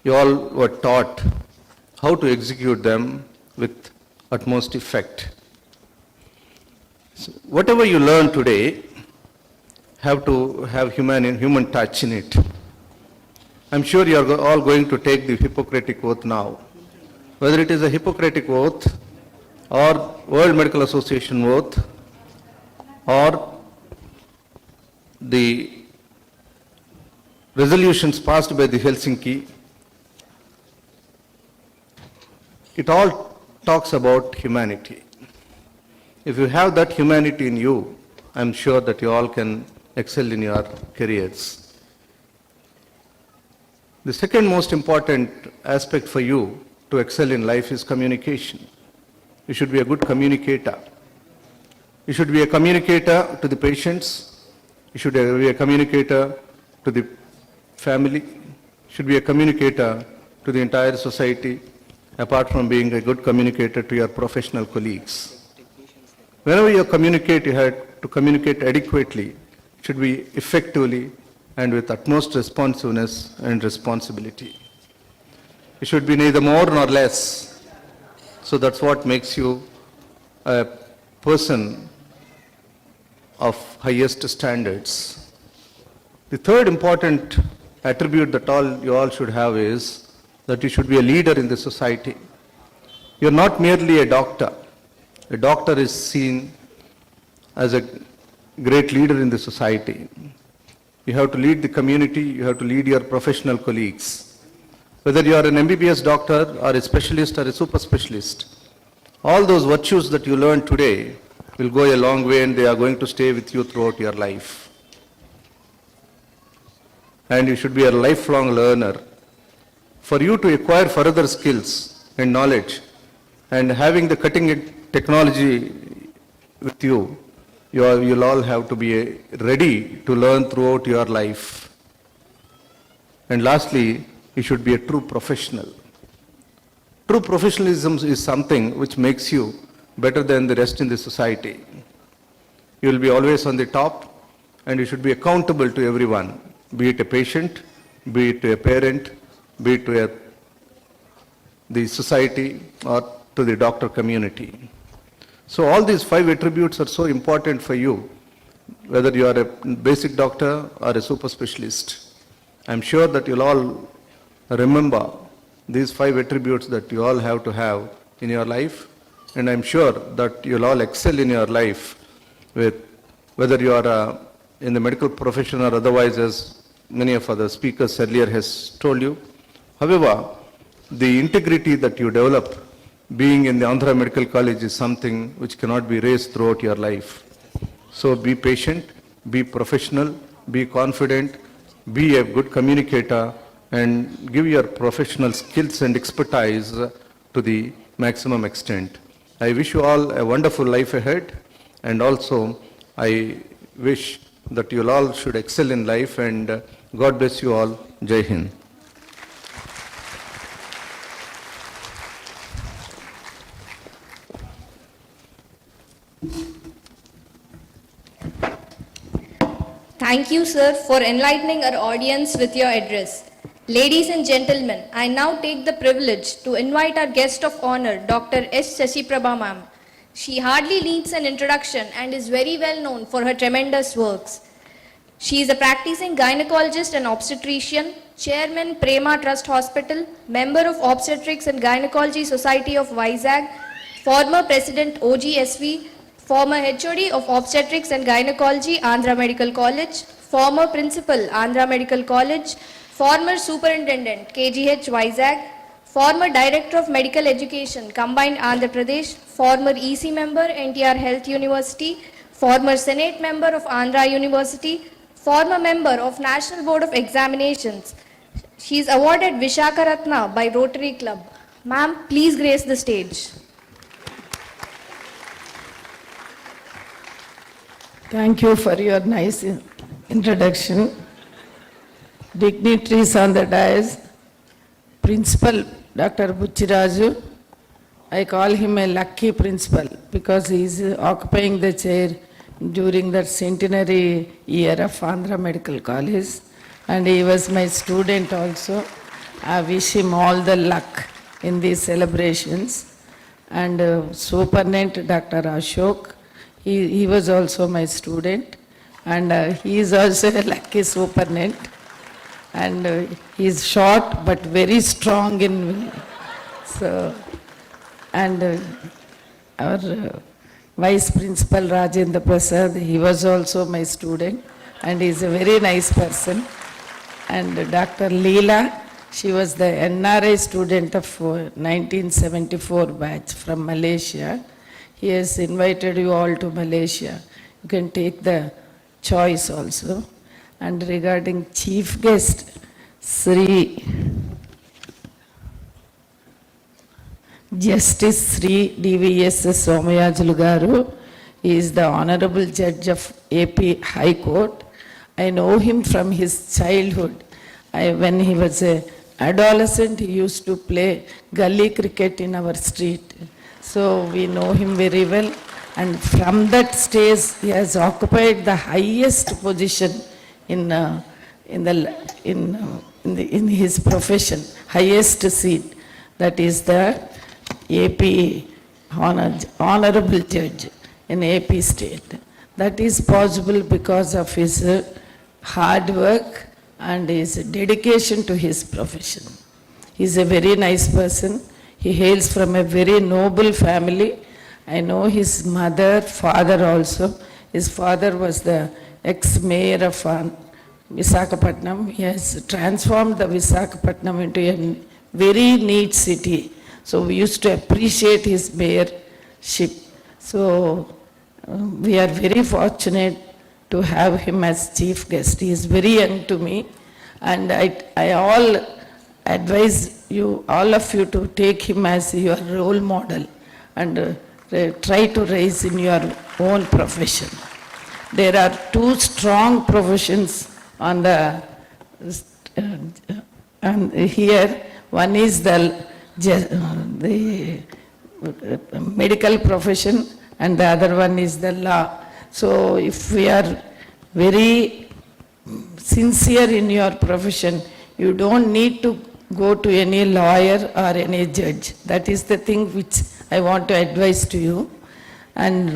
you all were taught how to execute them with utmost effect. So whatever you learn today have to have human touch in it. I'm sure you are all going to take the Hippocratic Oath now. Whether it is a Hippocratic Oath or World Medical Association Oath or the resolutions passed by the Helsinki, it all talks about humanity. If you have that humanity in you, I'm sure that you all can excel in your careers. The second most important aspect for you to excel in life is communication. You should be a good communicator. You should be a communicator to the patients. You should be a communicator to the family. You should be a communicator to the entire society, apart from being a good communicator to your professional colleagues. Whenever you communicate, you have to communicate adequately. It should be effectively and with utmost responsiveness and responsibility. It should be neither more nor less. So that's what makes you a person of highest standards. The third important attribute that you all should have is that you should be a leader in the society. You're not merely a doctor. A doctor is seen as a great leader in the society. You have to lead the community, you have to lead your professional colleagues. Whether you are an MBBS doctor or a specialist or a super specialist, all those virtues that you learn today will go a long way and they are going to stay with you throughout your life. And you should be a lifelong learner. For you to acquire further skills and knowledge and having the cutting edge technology with you, you'll all have to be ready to learn throughout your life. And lastly, you should be a true professional. True professionalism is something which makes you better than the rest in the society. You will be always on the top and you should be accountable to everyone, be it a patient, be it a parent, be it to the society or to the doctor community. So all these 5 attributes are so important for you, whether you are a basic doctor or a super specialist. I'm sure that you'll all remember these 5 attributes that you all have to have in your life, and I'm sure that you'll all excel in your life with whether you are in the medical profession or otherwise, as many of other speakers earlier has told you. However, the integrity that you develop being in the Andhra Medical College is something which cannot be raised throughout your life. So be patient, be professional, be confident, be a good communicator, and give your professional skills and expertise to the maximum extent. I wish you all a wonderful life ahead, and also I wish that you all should excel in life, and God bless you all. Jai Hind. Thank you, sir, for enlightening our audience with your address. Ladies and gentlemen, I now take the privilege to invite our guest of honor, Dr. S. Sasiprabha ma'am. She hardly needs an introduction and is very well known for her tremendous works. She is a practicing gynecologist and obstetrician, chairman Prema Trust Hospital, member of Obstetrics and Gynecology Society of Vizag, former president OGSV, former HOD of Obstetrics and Gynecology, Andhra Medical College, former principal, Andhra Medical College, former superintendent, KGH Vizag, former director of medical education, Combined Andhra Pradesh, former EC member, NTR Health University, former Senate member of Andhra University, former member of National Board of Examinations. She is awarded Visakhapatnam by Rotary Club. Ma'am, please grace the stage. Thank you for your nice introduction. Dignitaries on the dais, Principal Dr. Buchiraju, I call him a lucky principal because he is occupying the chair during that centenary year of Andhra Medical College, and he was my student also. I wish him all the luck in these celebrations. And Superintendent Dr. Ashok, he was also my student, and he is also a lucky superintendent. And he is short but very strong in will. So, and our Vice Principal Rajendra Prasad, he was also my student, and he is a very nice person. And Dr. Leela, she was the NRI student of 1974 batch from Malaysia. He has invited you all to Malaysia. You can take the choice also. And regarding chief guest, Sri Justice Sri DVS Somayajulu Garu, he is the Honorable Judge of AP High Court. I know him from his childhood. When he was an adolescent, he used to play gully cricket in our street. So we know him very well. And from that stage, he has occupied the highest position in his profession, highest seat. That is the AP Honorable Judge in AP State. That is possible because of his hard work and his dedication to his profession. He is a very nice person. He hails from a very noble family. I know his mother, father also His father was the ex-mayor of Visakhapatnam. He has transformed the Visakhapatnam into a very neat city. So we used to appreciate his mayorship. So we are very fortunate to have him as chief guest. He is very young to me, and I all advise you, all of you, to take him as your role model and try to rise in your own profession. There are two strong professions on the and here. One is the medical profession, and the other one is the law. So if we are very sincere in your profession, you don't need to go to any lawyer or any judge. That is the thing which I want to advise to you. And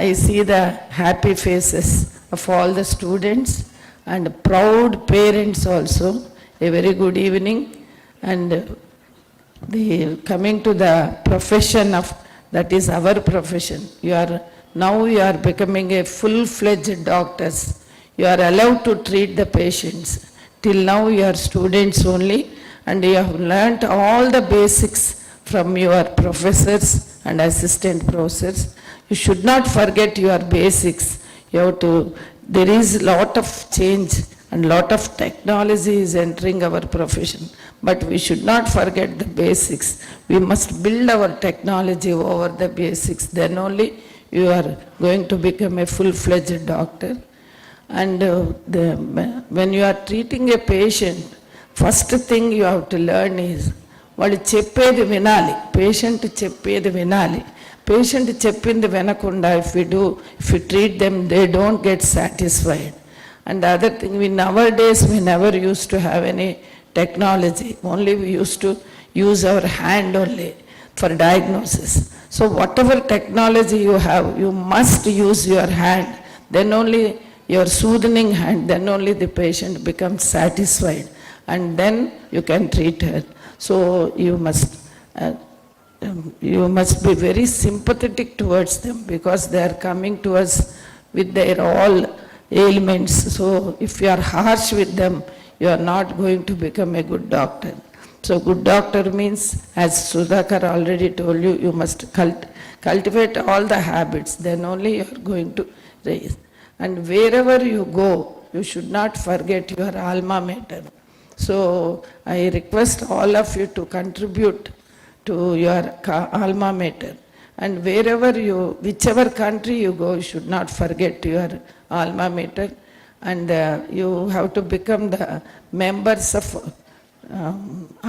I see the happy faces of all the students and proud parents also. A very good evening. And coming to the profession of, that is our profession. Now you are becoming a full-fledged doctors. You are allowed to treat the patients. Till now you are students only, and you have learnt all the basics from your professors and assistant professors. You should not forget your basics. You have to, there is a lot of change and lot of technology is entering our profession, but we should not forget the basics. We must build our technology over the basics. Then only you are going to become a full-fledged doctor. And when you are treating a patient, first thing you have to learn is, వాళ్ళు చెప్పేది వినాలి. Patient చెప్పేది వినాలి. Patient చెప్పింది వినకుండా if you treat them, they don't get satisfied. And the other thing, nowadays we never used to have any technology. Only we used to use our hand only for diagnosis. So whatever technology you have, you must use your hand. Then only your soothing hand, then only the patient becomes satisfied. And then you can treat her. So you must be very sympathetic towards them, because they are coming to us with their all ailments. So if you are harsh with them, you are not going to become a good doctor. So good doctor means, as Sudhakar already told you, you must cultivate all the habits. Then only you are going to raise. And wherever you go, you should not forget your alma mater. So I request all of you to contribute to your alma mater. And wherever whichever country you go, you should not forget your alma mater. And you have to become the members of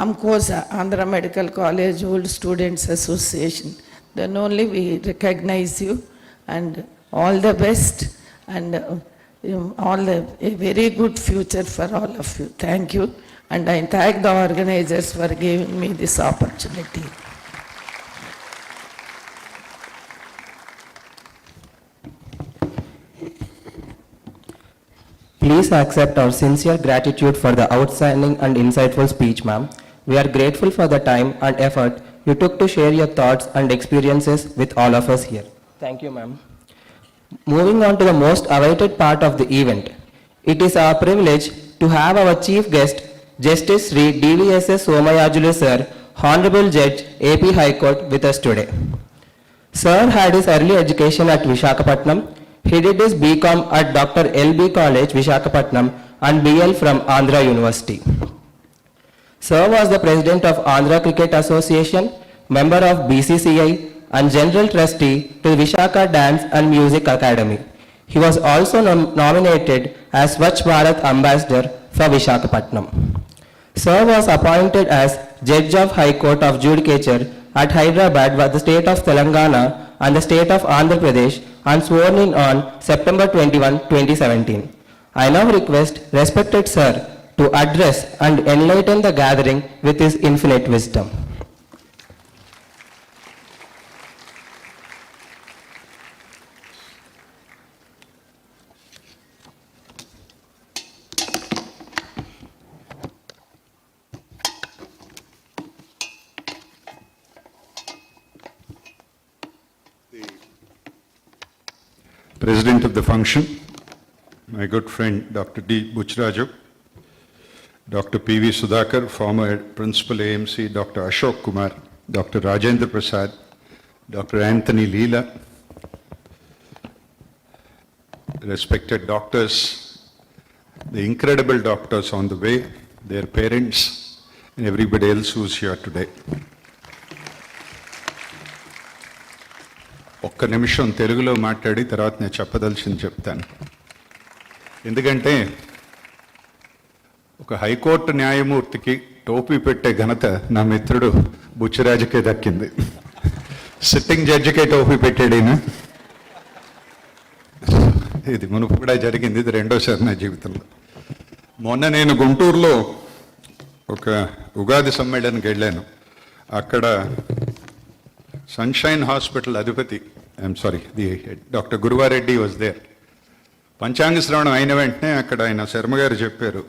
AMCOSA, Andhra Medical College Old Students Association. Then only we recognize you. And all the best. And a very good future for all of you. Thank you. And I thank the organizers for giving me this opportunity. Please accept our sincere gratitude for the outstanding and insightful speech, ma'am. We are grateful for the time and effort you took to share your thoughts and experiences with all of us here. Thank you, ma'am. Moving on to the most awaited part of the event. It is our privilege to have our chief guest, Justice Sri DVSS Somayajulu Sir, Honorable Judge AP High Court, with us today. Sir had his early education at Visakhapatnam. He did his BCom at Dr. LB College, Visakhapatnam, and BL from Andhra University. Sir was the president of Andhra Cricket Association, member of BCCI, and general trustee to the Vishaka Dance and Music Academy. He was also nominated as Swachh Bharat Ambassador for Visakhapatnam. Sir was appointed as Judge of High Court of Judicature at Hyderabad by the state of Telangana and the state of Andhra Pradesh, and sworn in on September 21, 2017. I now request respected Sir to address and enlighten the gathering with his infinite wisdom. President of the function, my good friend Dr. D. Buchiraju, Dr. P.V. Sudhakar, former Principal AMC, Dr. Ashok Kumar, Dr. Rajendra Prasad, Dr. Anthony Leela, respected doctors, the incredible doctors on the way, their parents, and everybody else who's here today. ఒక్క నిమిషం తెలుగులో మాట్లాడి తర్వాత నేను చెప్పదలిచింది చెప్తాను. ఎందుకంటే ఒక high court న్యాయమూర్తికి టోపీ పెట్టే ఘనత నా మిత్రుడు బుచ్చిరాజుకే దక్కింది. సిట్టింగ్ జడ్జికే టోపీ పెట్టాడు ఈయన. ఇది మునుపు కూడా జరిగింది, ఇది రెండోసారి నా జీవితంలో. మొన్న నేను గుంటూరులో ఒక ఉగాది సమ్మేళనకి వెళ్ళాను. అక్కడ సన్షైన్ హాస్పిటల్ అధిపతి, డాక్టర్ గురువారెడ్డి వాజ్ దేర్. పంచాంగ శ్రవణం అయిన వెంటనే అక్కడ ఆయన శర్మ గారు చెప్పారు,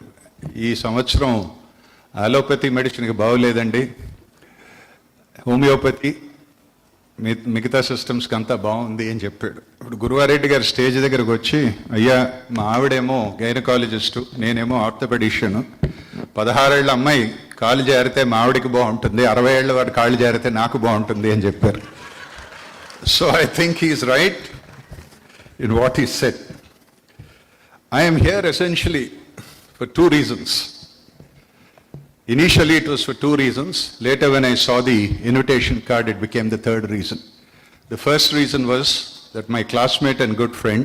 ఈ సంవత్సరం అలోపతి మెడిసిన్కి బాగోలేదండి, హోమియోపతి మిగతా సిస్టమ్స్కి అంతా బాగుంది అని చెప్పాడు. ఇప్పుడు గురువారెడ్డి గారు స్టేజ్ దగ్గరకు వచ్చి, అయ్యా మా ఆవిడేమో గైనకాలజిస్టు, నేనేమో ఆర్థోపెడిషియను, 16 ఏళ్ళ అమ్మాయి కాలు జారితే మా ఆవిడికి బాగుంటుంది, 60 ఏళ్ళ వాడు కాళ్ళు జారితే నాకు బాగుంటుంది అని చెప్పారు. So I think he is right in what he said. I am here essentially for 2 reasons. Initially it was for 2 reasons. Later when I saw the invitation card, it became the 3rd reason. The first reason was that my classmate and good friend,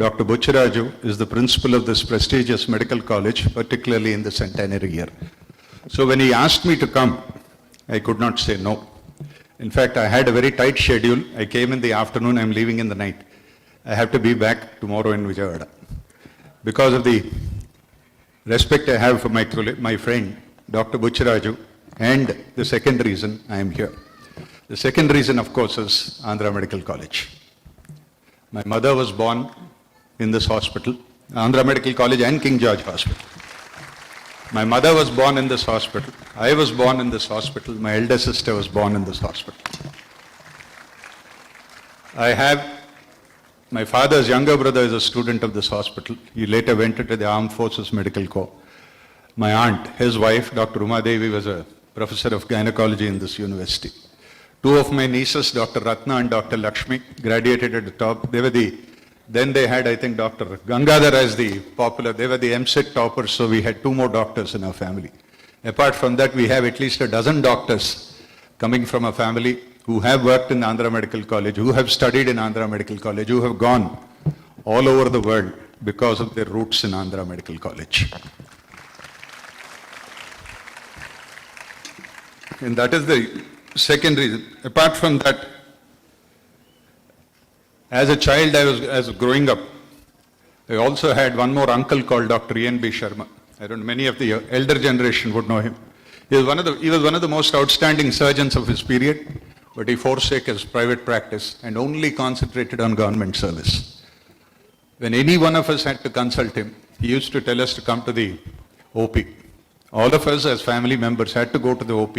Dr. Buchiraju, is the principal of this prestigious medical college, particularly in the centenary year. So when he asked me to come, I could not say no. In fact, I had a very tight schedule. I came in the afternoon, I'm leaving in the night. I have to be back tomorrow in Vijayawada. Because of the respect I have for my friend, Dr. Buchiraju, and the second reason I am here. The second reason, of course, is Andhra Medical College. My mother was born in this hospital, Andhra Medical College and King George Hospital. My mother was born in this hospital. I was born in this hospital. My elder sister was born in this hospital. My father's younger brother is a student of this hospital. He later went into the Armed Forces Medical Corps. My aunt, his wife, Dr. Uma Devi, was a professor of gynecology in this university. 2 of my nieces, Dr. Ratna and Dr. Lakshmi, graduated at the top. Then they had, I think, Dr. Gangadhar as the popular, they were the MSET toppers, so we had 2 more doctors in our family. Apart from that, we have at least a dozen doctors coming from a family who have worked in Andhra Medical College, who have studied in Andhra Medical College, who have gone all over the world because of their roots in Andhra Medical College. And that is the second reason. Apart from that, as a child, as growing up, I also had one more uncle called Dr. E.N.B. Sharma. I don't know, many of the elder generation would know him. He was one of the most outstanding surgeons of his period, but he forsake his private practice and only concentrated on government service. When any one of us had to consult him, he used to tell us to come to the OP. All of us as family members had to go to the OP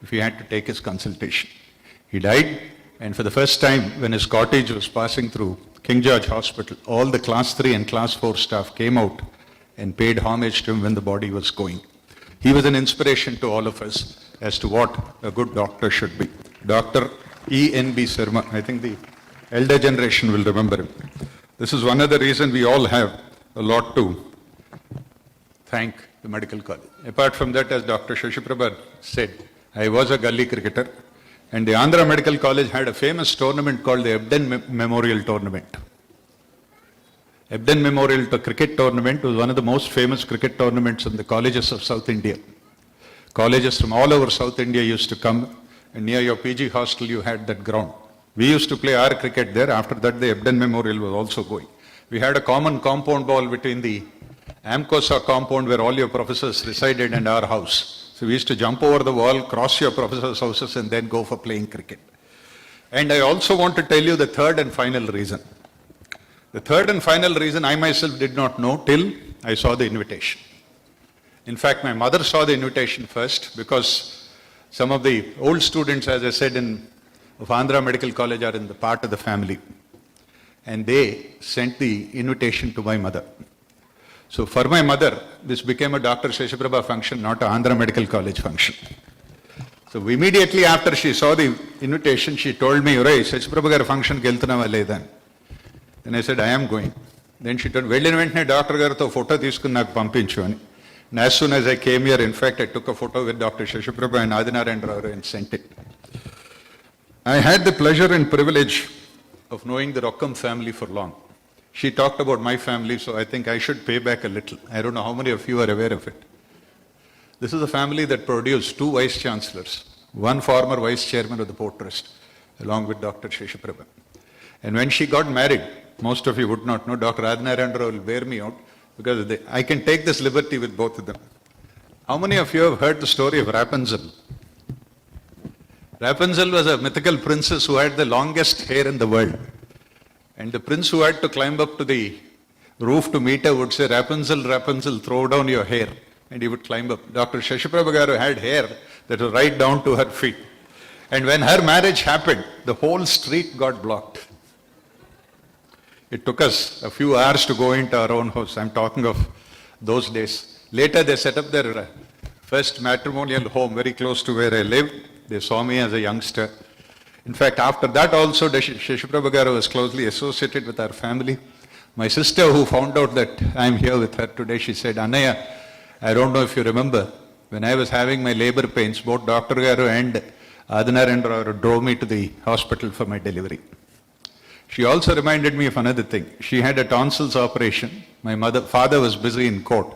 if we had to take his consultation. He died, and for the first time, when his cottage was passing through King George Hospital, all the class 3 and class 4 staff came out and paid homage to him when the body was going. He was an inspiration to all of us as to what a good doctor should be. Dr. E.N.B. Sharma, I think the elder generation will remember him. This is one of the reasons we all have a lot to thank the medical college. Apart from that, as Dr. Shashi Prabha said, I was a gully cricketer, and the Andhra Medical College had a famous tournament called the Ebden Memorial Tournament. Ebden Memorial Cricket Tournament was one of the most famous cricket tournaments in the colleges of South India. Colleges from all over South India used to come, and near your PG hostel you had that ground. We used to play our cricket there. After that, the Ebden Memorial was also going. We had a common compound wall between the AMCOSA compound where all your professors resided and our house. So we used to jump over the wall, cross your professors' houses, and then go for playing cricket. And I also want to tell you the third and final reason. The third and final reason I myself did not know till I saw the invitation. In fact, my mother saw the invitation first because some of the old students, as I said, of Andhra Medical College are in the part of the family. and they sent the invitation to my mother. So for my mother, this became a Dr. Sheshiprabha function, not an Andhra Medical College function. So immediately after she saw the invitation, she told me, "Uray, Sheshiprabha garu function ki veltunava ledha?" Then I said, "I am going." Then she told, "Vellina ventane Dr. garuto photo teesukoni naaku pampinchu ani." And as soon as I came here, in fact, I took a photo with Dr. Sheshiprabha and Adinarayan Rao and sent it. I had the pleasure and privilege of knowing the Rockam family for long. She talked about my family, so I think I should pay back a little. I don't know how many of you are aware of it. This is a family that produced 2 vice chancellors, one former vice chairman of the Port Trust, along with Dr. Sheshiprabha. And when she got married, most of you would not know, Dr. Adinarayan Rao will bear me out, because I can take this liberty with both of them. How many of you have heard the story of Rapunzel? Rapunzel was a mythical princess who had the longest hair in the world. And the prince who had to climb up to the roof to meet her would say, "Rapunzel, Rapunzel, throw down your hair." And he would climb up. Dr. Sheshiprabha garu had hair that was right down to her feet. And when her marriage happened, the whole street got blocked. It took us a few hours to go into our own house. I'm talking of those days. Later they set up their first matrimonial home very close to where I lived. They saw me as a youngster. In fact, after that also, Sheshiprabha garu was closely associated with our family. My sister, who found out that I'm here with her today, she said, "Annaya, I don't know if you remember, when I was having my labor pains, both Dr. garu and Adinarayan Rao drove me to the hospital for my delivery." She also reminded me of another thing. She had a tonsils operation. My father was busy in court.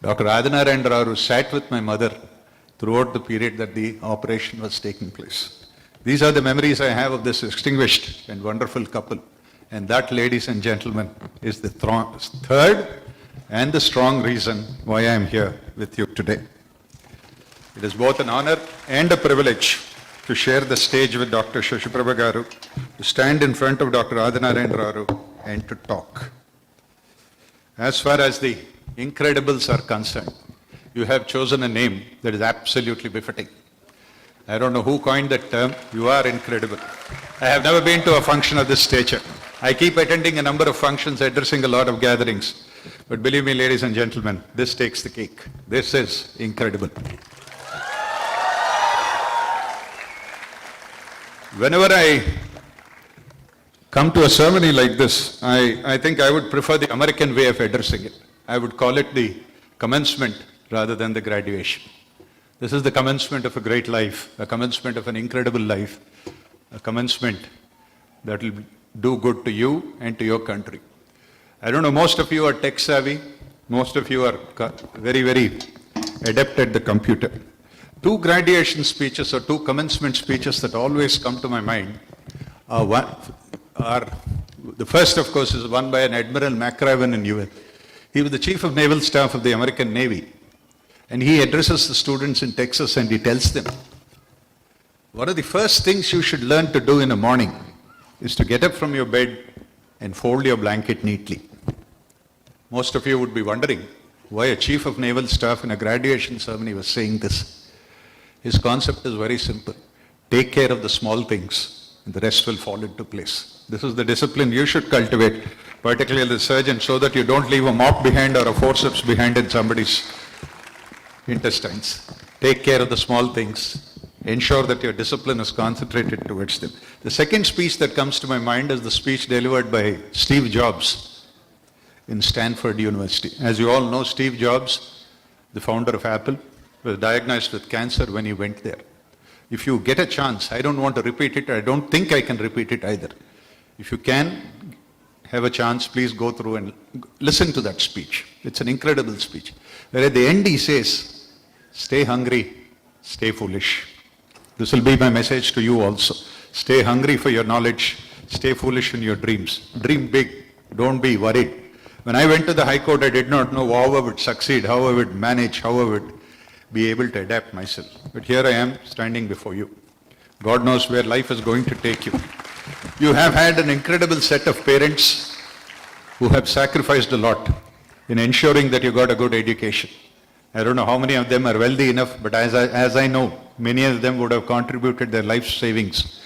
Dr. Adinarayan Rao sat with my mother throughout the period that the operation was taking place. These are the memories I have of this distinguished and wonderful couple. And that, ladies and gentlemen, is the third and the strong reason why I am here with you today. It is both an honor and a privilege to share the stage with Dr. Sheshiprabha garu, to stand in front of Dr. Adinarayan Rao and to talk. As far as the incredibles are concerned, you have chosen a name that is absolutely befitting. I don't know who coined that term. You are incredible. I have never been to a function of this stature. I keep attending a number of functions, addressing a lot of gatherings. But believe me, ladies and gentlemen, this takes the cake. This is incredible. Whenever I come to a ceremony like this, I think I would prefer the American way of addressing it. I would call it the commencement rather than the graduation. This is the commencement of a great life, a commencement of an incredible life, a commencement that will do good to you and to your country. I don't know, most of you are tech savvy, most of you are very, very adept at the computer. 2 graduation speeches or 2 commencement speeches that always come to my mind are the first, of course, is one by an Admiral McRaven in US. He was the Chief of Naval Staff of the American Navy. And he addresses the students in Texas and he tells them, one of the first things you should learn to do in the morning is to get up from your bed and fold your blanket neatly. Most of you would be wondering why a Chief of Naval Staff in a graduation ceremony was saying this. His concept is very simple. Take care of the small things and the rest will fall into place. This is the discipline you should cultivate, particularly as a surgeon, so that you don't leave a mop behind or a forceps behind in somebody's intestines. Take care of the small things. Ensure that your discipline is concentrated towards them. The second speech that comes to my mind is the speech delivered by Steve Jobs in Stanford University. As you all know, Steve Jobs, the founder of Apple, was diagnosed with cancer when he went there. If you get a chance, I don't want to repeat it, I don't think I can repeat it either. If you can have a chance, please go through and listen to that speech. It's an incredible speech. Where at the end he says, stay hungry, stay foolish. This will be my message to you also. Stay hungry for your knowledge, stay foolish in your dreams. Dream big, don't be worried. When I went to the High Court, I did not know how I would succeed, how I would manage, how I would be able to adapt myself. But here I am standing before you. God knows where life is going to take you. You have had an incredible set of parents who have sacrificed a lot in ensuring that you got a good education. I don't know how many of them are wealthy enough, but as I know, many of them would have contributed their life savings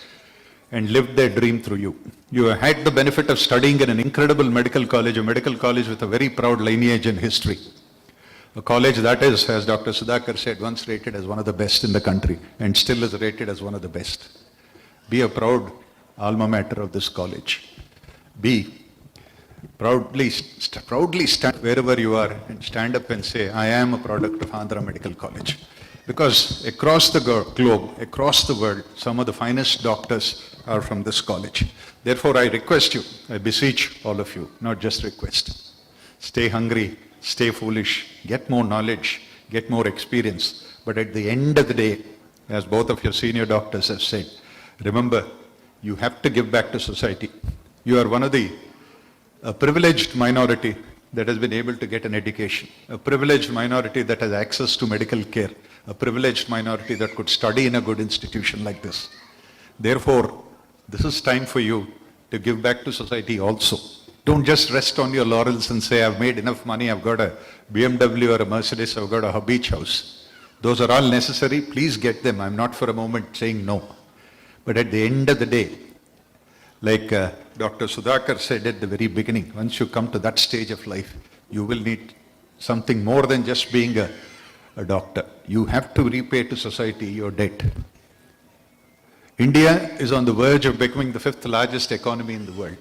and lived their dream through you. You have had the benefit of studying in an incredible medical college, a medical college with a very proud lineage and history. A college that is, as Dr. Sudhakar said, once rated as one of the best in the country and still is rated as one of the best. Be a proud alma mater of this college. Proudly stand wherever you are and stand up and say, I am a product of Andhra Medical College. Because across the globe, across the world, some of the finest doctors are from this college. Therefore, I request you, I beseech all of you, not just request. Stay hungry, stay foolish, get more knowledge, get more experience. But at the end of the day, as both of your senior doctors have said, remember, you have to give back to society. You are one of a privileged minority that has been able to get an education, a privileged minority that has access to medical care, a privileged minority that could study in a good institution like this. Therefore, this is time for you to give back to society also. Don't just rest on your laurels and say, I've made enough money, I've got a BMW or a Mercedes, I've got a beach house. Those are all necessary, please get them. I'm not for a moment saying no. But at the end of the day, like Dr. Sudhakar said at the very beginning, once you come to that stage of life, you will need something more than just being a doctor. You have to repay to society your debt. India is on the verge of becoming the 5th largest economy in the world.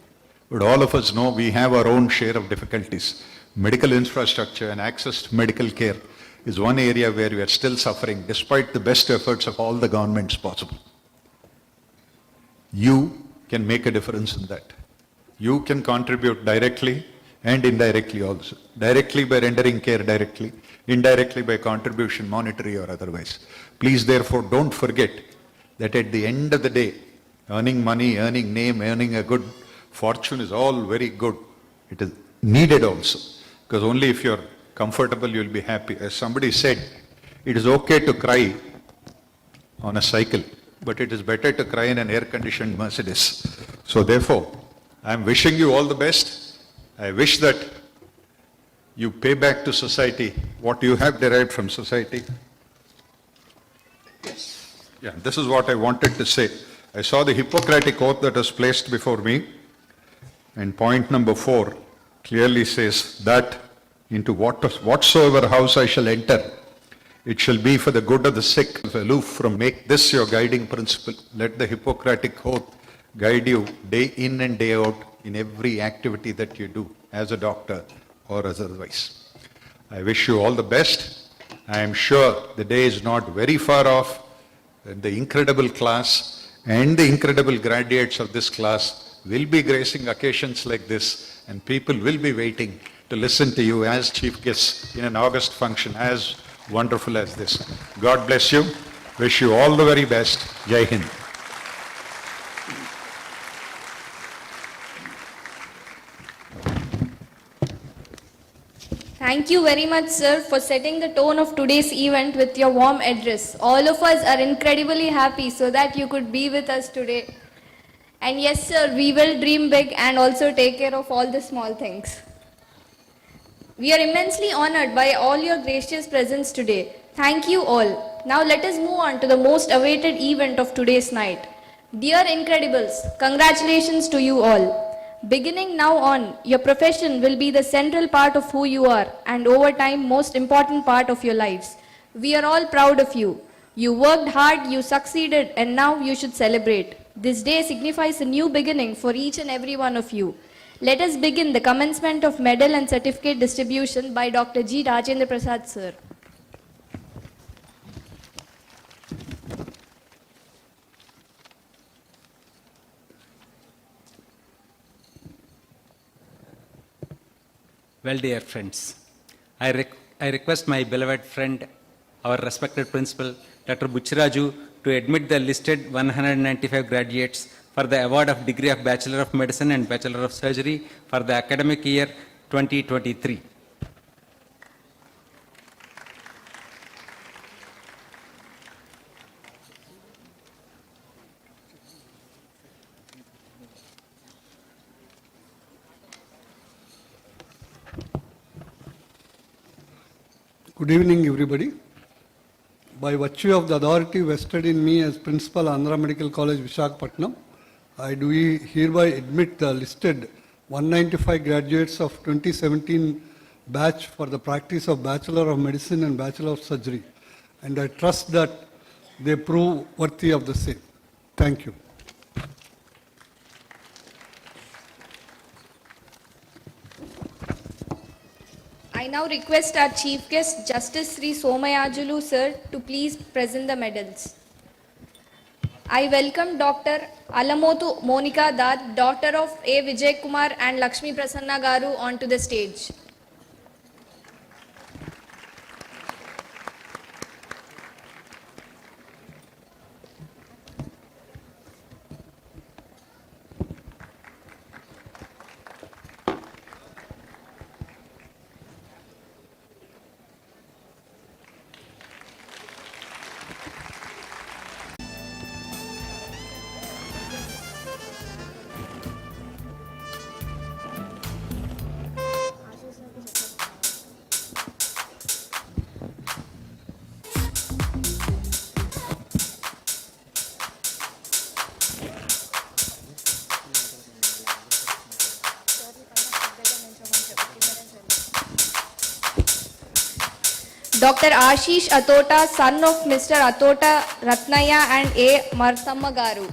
But all of us know we have our own share of difficulties. Medical infrastructure and access to medical care is one area where we are still suffering despite the best efforts of all the governments possible. You can make a difference in that. You can contribute directly and indirectly also. Directly by rendering care directly, indirectly by contribution, monetary or otherwise. Please therefore don't forget that at the end of the day, earning money, earning name, earning a good fortune is all very good. It is needed also. Because only if you're comfortable, you'll be happy. As somebody said, it is okay to cry on a cycle, but it is better to cry in an air-conditioned Mercedes. So therefore, I'm wishing you all the best. I wish that you pay back to society what you have derived from society. Yeah, this is what I wanted to say. I saw the Hippocratic oath that was placed before me, and point number 4 clearly says that into whatsoever house I shall enter, it shall be for the good of the sick, aloof from. Make this your guiding principle. Let the Hippocratic oath guide you day in and day out in every activity that you do as a doctor or as otherwise. I wish you all the best. I am sure the day is not very far off when the incredible class and the incredible graduates of this class will be gracing occasions like this, and people will be waiting to listen to you as chief guests in an August function as wonderful as this. God bless you. Wish you all the very best. Jai Hind. Thank you very much, sir, for setting the tone of today's event with your warm address. All of us are incredibly happy so that you could be with us today. And yes, sir, we will dream big and also take care of all the small things. We are immensely honored by all your gracious presence today. Thank you all. Now let us move on to the most awaited event of today's night. Dear Incredibles, congratulations to you all. Beginning now on, your profession will be the central part of who you are and over time most important part of your lives. We are all proud of you. You worked hard, you succeeded, and now you should celebrate. This day signifies a new beginning for each and every one of you. Let us begin the commencement of medal and certificate distribution by Dr. G. Rajendra Prasad, sir. Well, dear friends, I request my beloved friend, our respected principal, Dr. Buchiraju, to admit the listed 195 graduates for the award of degree of Bachelor of Medicine and Bachelor of Surgery for the academic year 2023. Good evening, everybody. By virtue of the authority vested in me as Principal, Andhra Medical College, Visakhapatnam, I do hereby admit the listed 195 graduates of 2017 batch for the practice of Bachelor of Medicine and Bachelor of Surgery, and I trust that they prove worthy of the same. Thank you. I now request our Chief Guest, Justice Sri Somayajulu sir, to please present the medals. I welcome Dr. Alamotu Monica Datt, daughter of A. Vijay Kumar and Lakshmi Prasanna Garu, onto the stage. Dr. Ashish Atota, son of Mr. Atota Ratnaya and A. Marthamma Garu.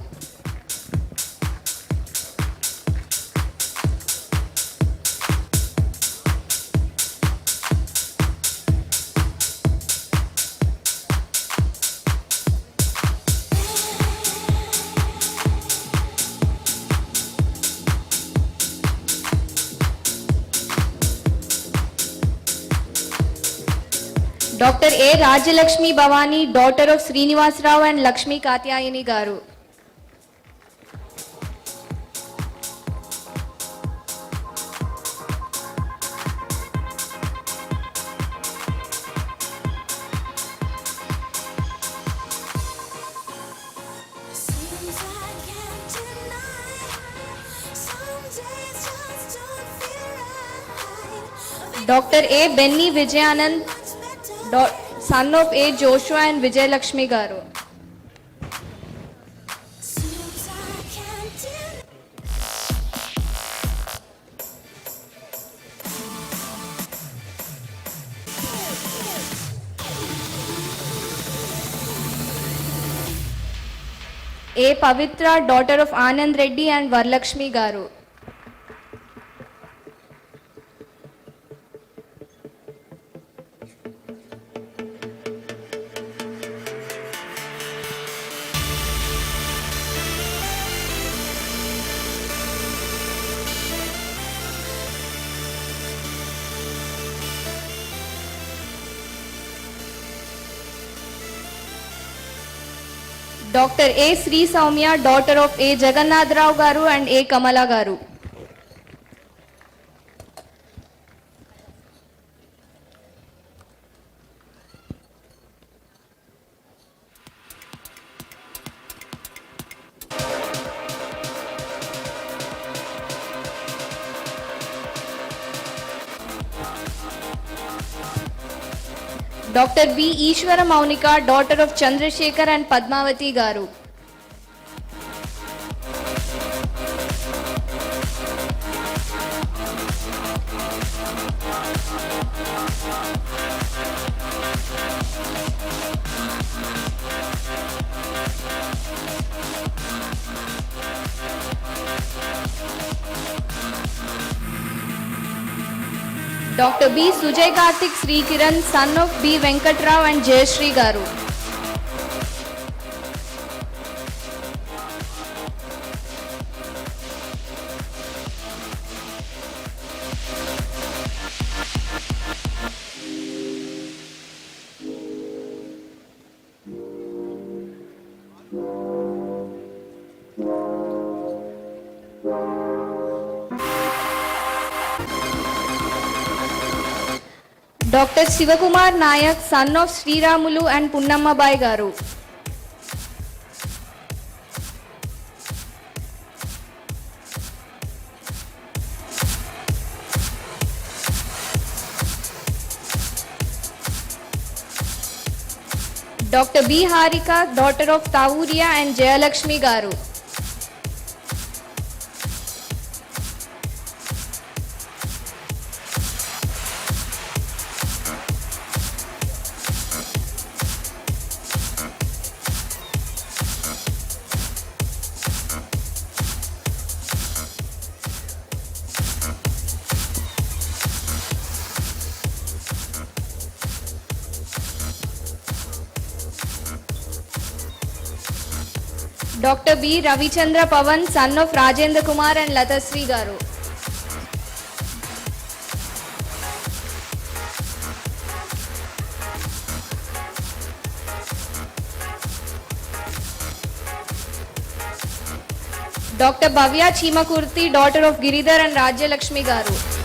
Dr. A. Rajalakshmi Bhavani, daughter of Srinivas Rao and Lakshmi Katyayani Garu. Dr. A. Benny Vijayanand, son of A. Joshua and Vijay Lakshmi Garu. A. Pavitra, daughter of Anand Reddy and Varlakshmi Garu. Dr. A. Sri Saumya, daughter of A. Jagannath Rao Garu and A. Kamala Garu. Dr. B. Ishwara Maunika, daughter of Chandrasekhar and Padmavati Garu. Dr. B. Sujay Karthik Sri Kiran, son of B. Venkatrao and Jayashree Garu. Dr. Sivakumar Nayak, son of Sri Ramulu and Punnammabai Garu. Dr. B. Harika, daughter of Tavuria and Jayalakshmi Garu. Dr. B. Ravichandra Pavan, son of Rajendra Kumar and Latasri Garu. Dr. Bhavya Chimakurti, daughter of Giridhar and Rajya Lakshmi Garu.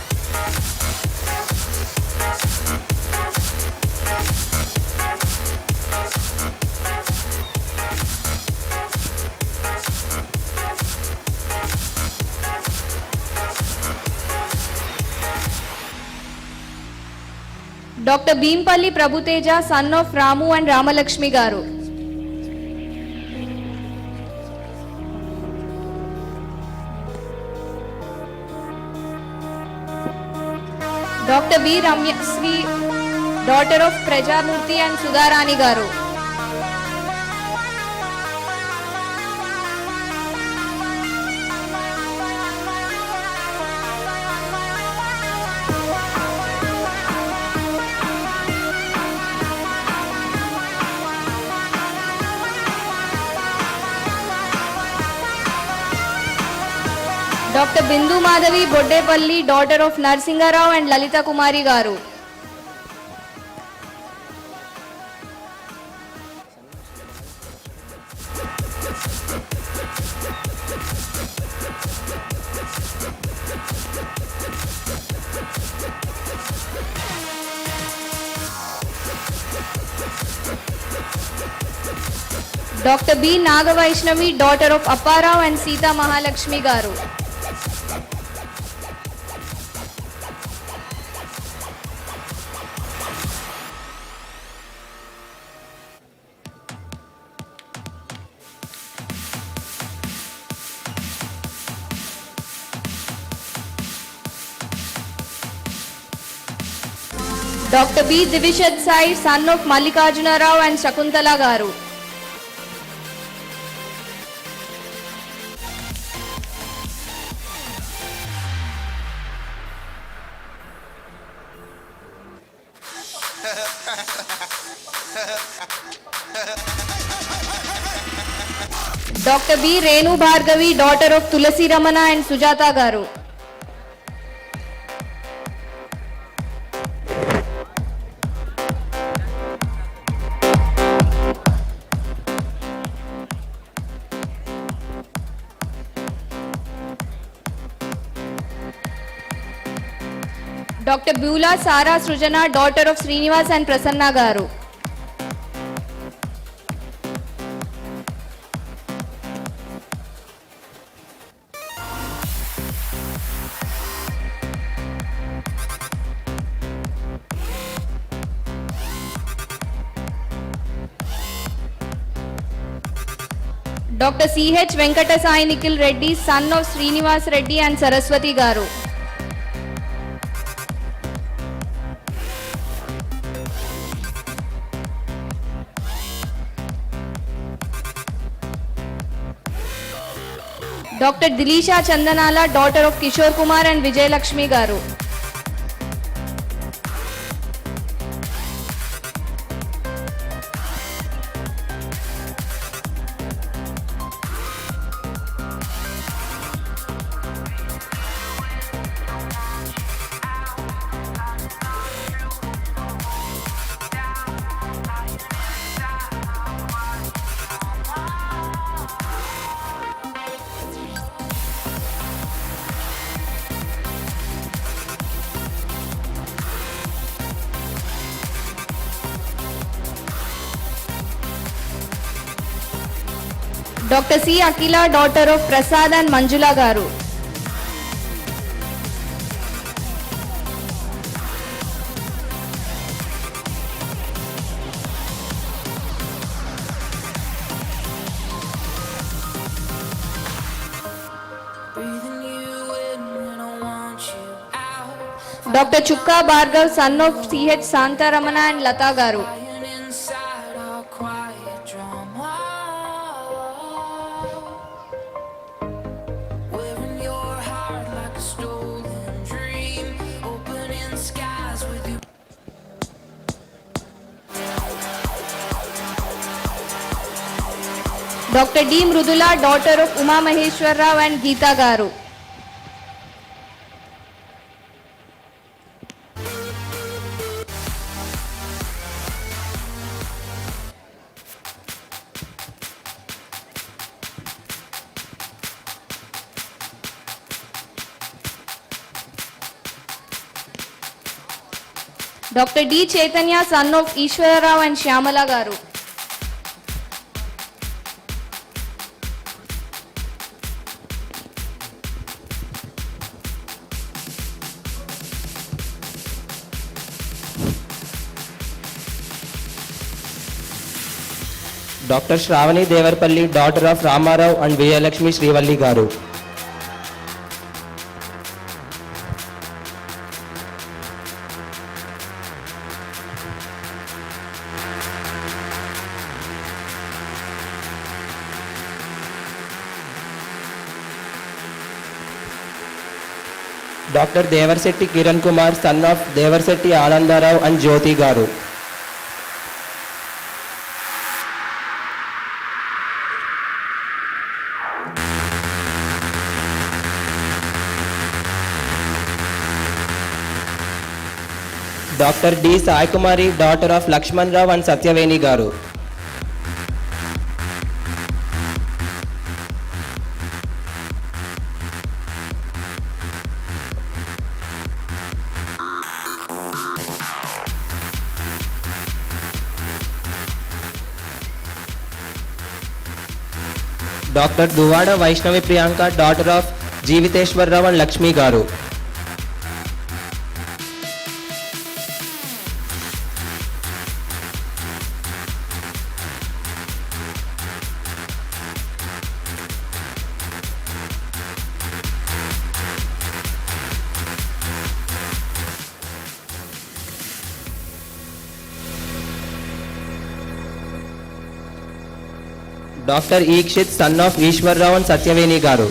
Dr. Beempalli Prabhuteja, son of Ramu and Ramalakshmi Garu. Dr. B. Ramyasri, daughter of Prajamurti and Sudharani Garu. Dr. Bindu Madhavi Boddepalli, daughter of Narsinga Rao and Lalita Kumari Garu. Dr. B. Nagavaishnavi, daughter of Apparao and Sita Mahalakshmi Garu. Dr. B. Divishad Sai, son of Mallikarjuna Rao and Shakuntala Garu. Dr. B. Renu Bhargavi, daughter of Tulasi Ramana and Sujata Garu. Dr. Beulah Sara Srujana, daughter of Srinivas and Prasanna Garu. Dr. C.H. Venkatasai Nikhil Reddy, son of Srinivas Reddy and Saraswati Garu. Dr. Dilisha Chandanala, daughter of Kishore Kumar and Vijay Lakshmi Garu. Dr. C. Akila, daughter of Prasad and Manjula Garu. Dr. Chukka Bhargav, son of C.H. Santa Ramana and Lata Garu. Dr. D. Mrudula, daughter of Uma Maheshwar Rao and Geeta Garu. Dr. D. Chaitanya, son of Ishwara Rao and Shyamala Garu. Dr. Shravani Devarpalli, daughter of Ramarao and Vijayalakshmi Srivalli Garu. Dr. Devarsetti Kiran Kumar, son of Devarsetti Anandarao and Jyoti Garu. Dr. D. Sai Kumari, daughter of Lakshman Rao and Satyaveni Garu. Dr. Duvada Vaishnavi Priyanka, daughter of Jeeviteshwar Rao and Lakshmi Garu. Dr. Ikshit, son of Ishwar Rao and Satyaveni Garu.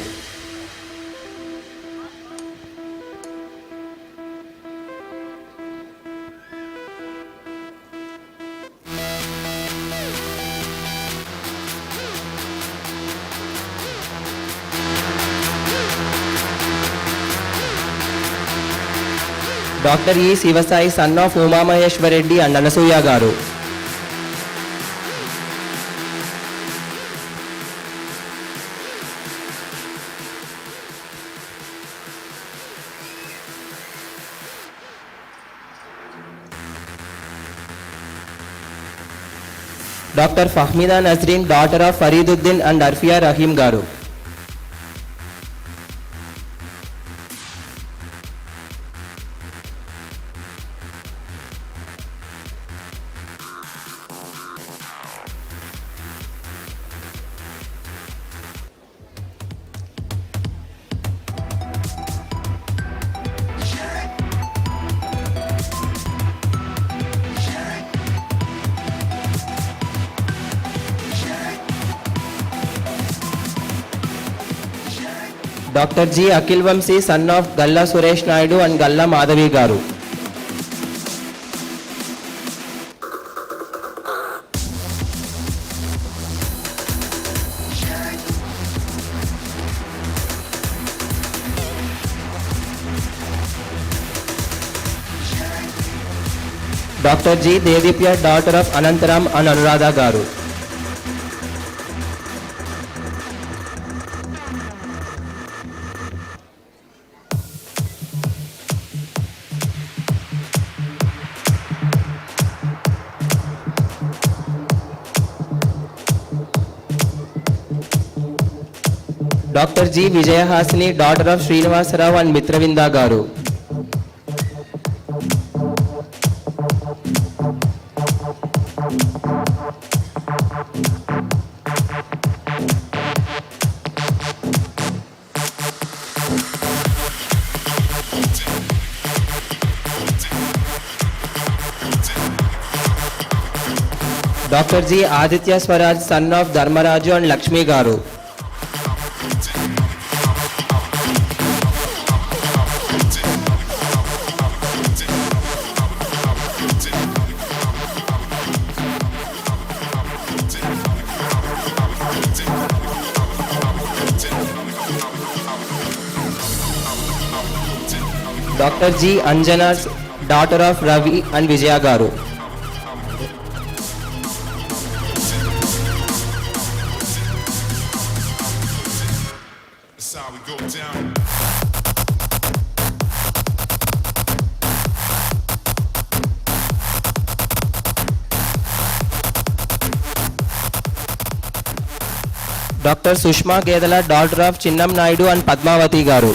Dr. E. Sivasai, son of Uma Maheshwar Reddy and Anasuya Garu. Dr. Fahmida Nazreen, daughter of Fariduddin and Arfia Rahim Garu. Dr. G. Akhil Vamsi, son of Galla Suresh Naidu and Galla Madhavi Garu. Dr. G. Devdipya, daughter of Anantaram and Anuradha Garu. Dr. G. Vijayahasini, daughter of Srinivasa Rao and Mitravinda Garu. Dr. G. Aditya Swaraj, son of Dharmaraju and Lakshmi Garu. Dr. G. Anjana, daughter of Ravi and Vijaya Garu. Dr. Sushma Gedala, daughter of Chinnam Naidu and Padmavati Garu.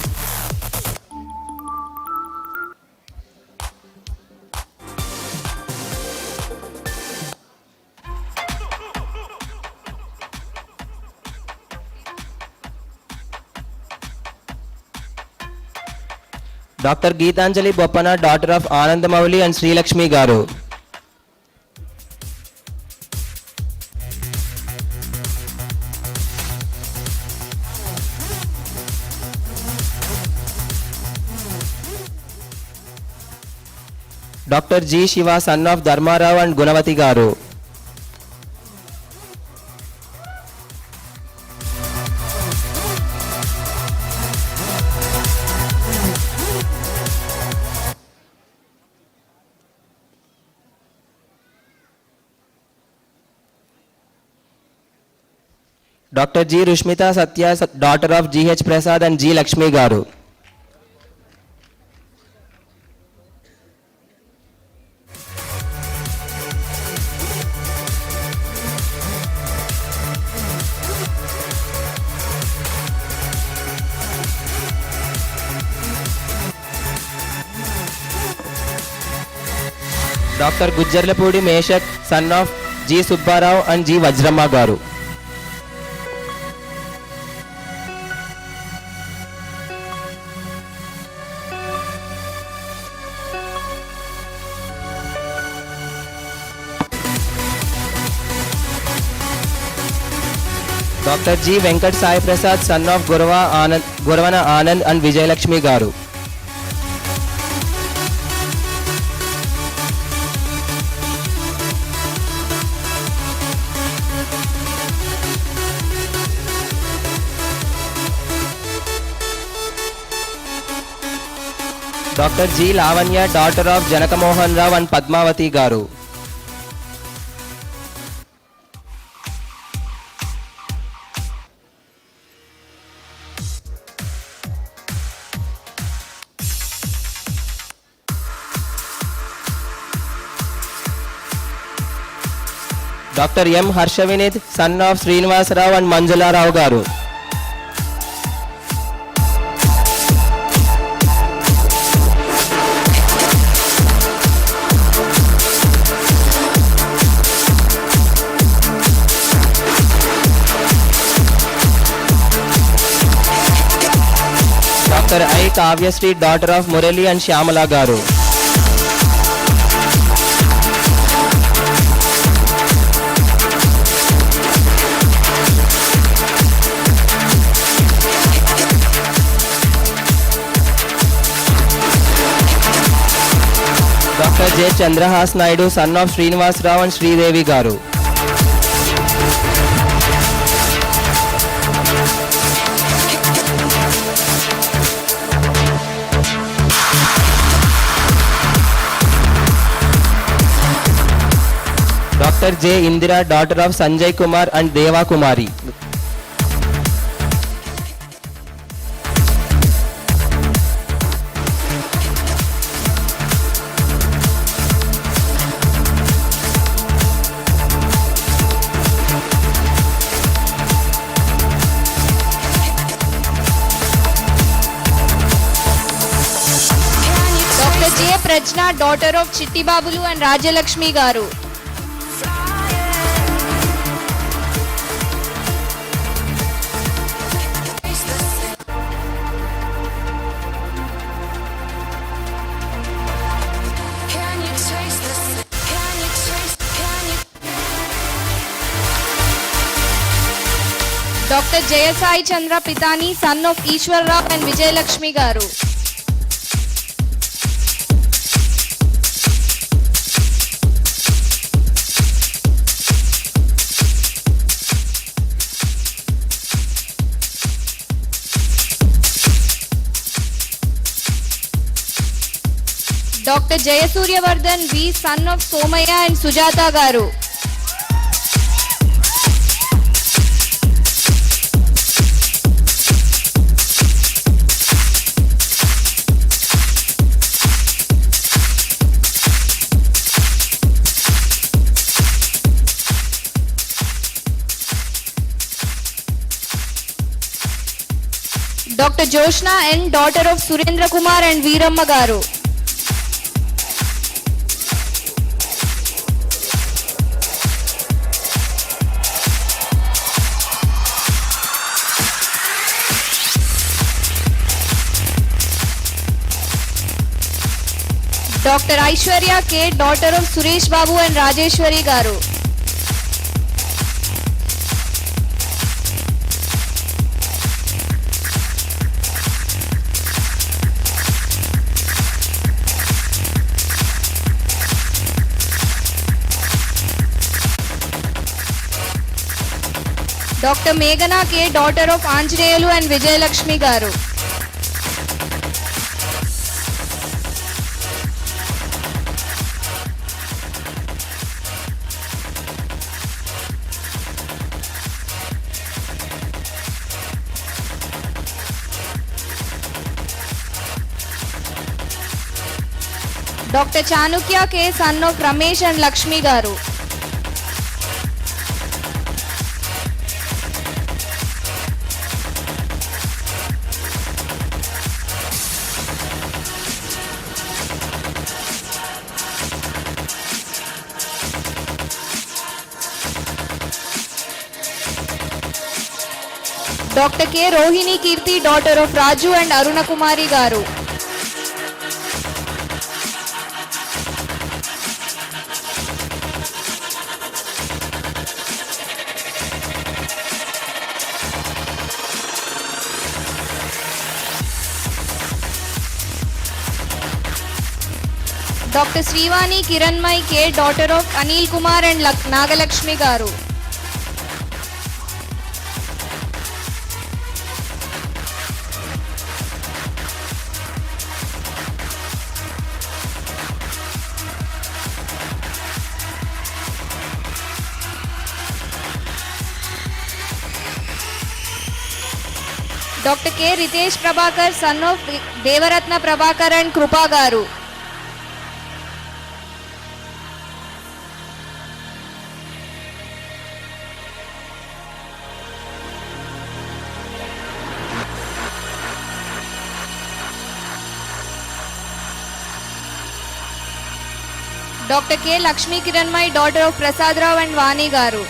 Dr. Geetanjali Boppana, daughter of Anandamauli and Sri Lakshmi Garu. Dr. G. Shiva, son of Dharmarao and Gunavati Garu. Dr. G. Rushmita Satya, daughter of G. H. Prasad and G. Lakshmi Garu. Dr. Gujjarlapudi Meshak, son of G. Subbarao and G. Vajramma Garu. Dr. G. Venkat Sai Prasad, son of Guravana Anand and Vijay Lakshmi Garu. Dr. G. Lavanya, daughter of Janaka Mohan Rao and Padmavati Garu. Dr. M. Harshavinith, son of Srinivas Rao and Manjula Rao Garu. Dr. I. Kavyasri, daughter of Murali and Shyamala Garu. Dr. J. Chandrahas Naidu, son of Srinivas Rao and Sridevi Garu. Dr. J. Indira, daughter of Sanjay Kumar and Deva Kumari. Dr. J. Prajna, daughter of Chitti Babulu and Rajalakshmi Garu. Dr. Jayasai Chandra Pitani, son of Ishwar Rao and Vijay Lakshmi Garu. Dr. Jayasuryavardhan V, son of Somaya and Sujata Garu. Dr. Joshna N, daughter of Surendra Kumar and Veeramma Garu. Dr. Aishwarya K, daughter of Suresh Babu and Rajeshwari Garu. Dr. Meghana K, daughter of Anjaneyulu and Vijayalakshmi Garu. Dr. Chanukya K, son of Ramesh and Lakshmi Garu. Dr. K. Rohini Kirti, daughter of Raju and Aruna Kumari Garu. Dr. Srivani Kiranmai K, daughter of Anil Kumar and Nagalakshmi Garu. Dr. K. Ritesh Prabhakar, son of Devaratna Prabhakar and Krupa Garu. Dr. K. Lakshmi Kiranmai, daughter of Prasad Rao and Vani Garu.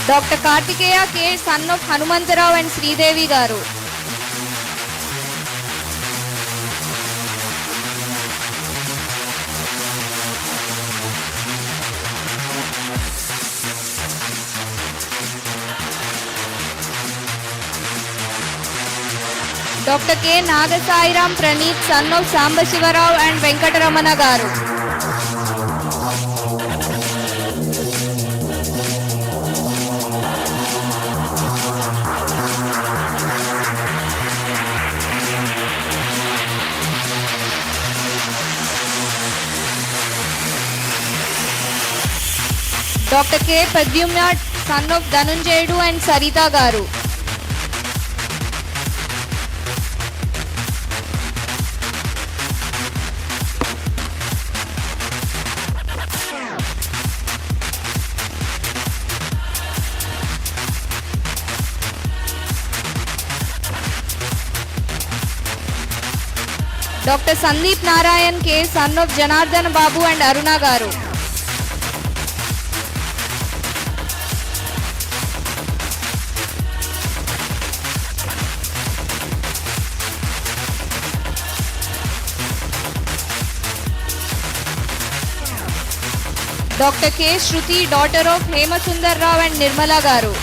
Dr. Kartikeya K, son of Hanumantarao and Sridevi Garu. Dr. K. Nagasairam Praneeth, son of Sambashiva Rao and Venkataramana Garu. Dr. K. Padyumna, son of Dhananjayadu and Sarita Garu. Dr. Sandeep Narayan K, son of Janardhan Babu and Aruna Garu. Dr. K. Shruti, daughter of Hemasundar Rao and Nirmala Garu.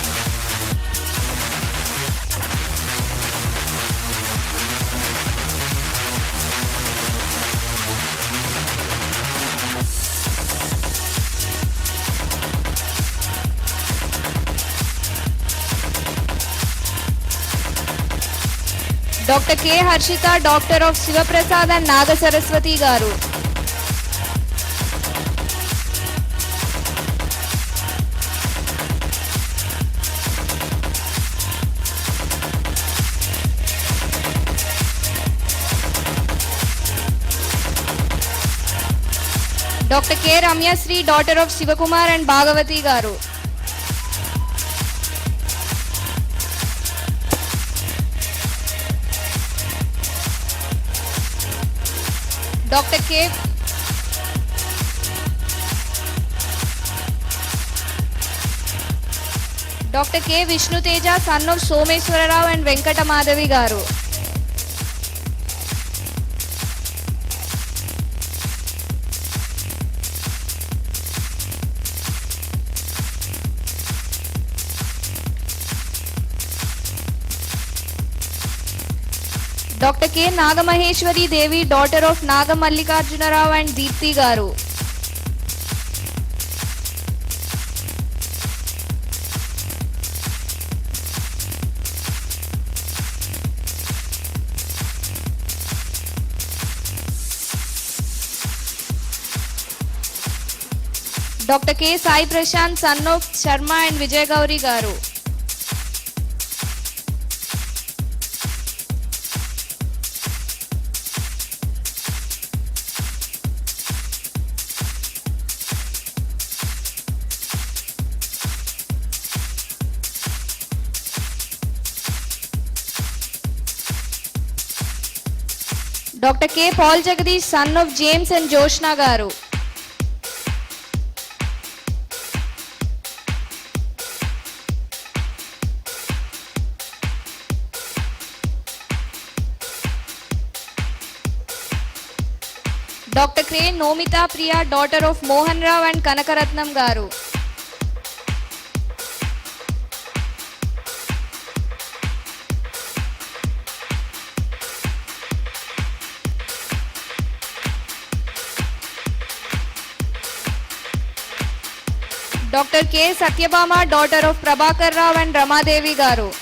Dr. K. Harshita, Doctor of Sivaprasad and Naga Saraswati Garu. Dr. K. Ramya Sri, daughter of Sivakumar and Bhagavati Garu. Dr. K. Dr. K. Vishnu Teja, son of Someswara Rao and Venkata Madhavi Garu. Dr. K. Nagamaheshwari Devi, daughter of Naga Mallikarjuna Rao and Deepthi Garu. Dr. K. Sai Prashant, son of Sharma and Vijay Gauri Garu. Dr. K. Paul Jagadish, son of James and Joshna Garu. Dr. K. Nomita Priya, daughter of Mohan Rao and Kanakaratnam Garu. Dr. K. Satyabama, daughter of Prabhakar Rao and Ramadevi Garu.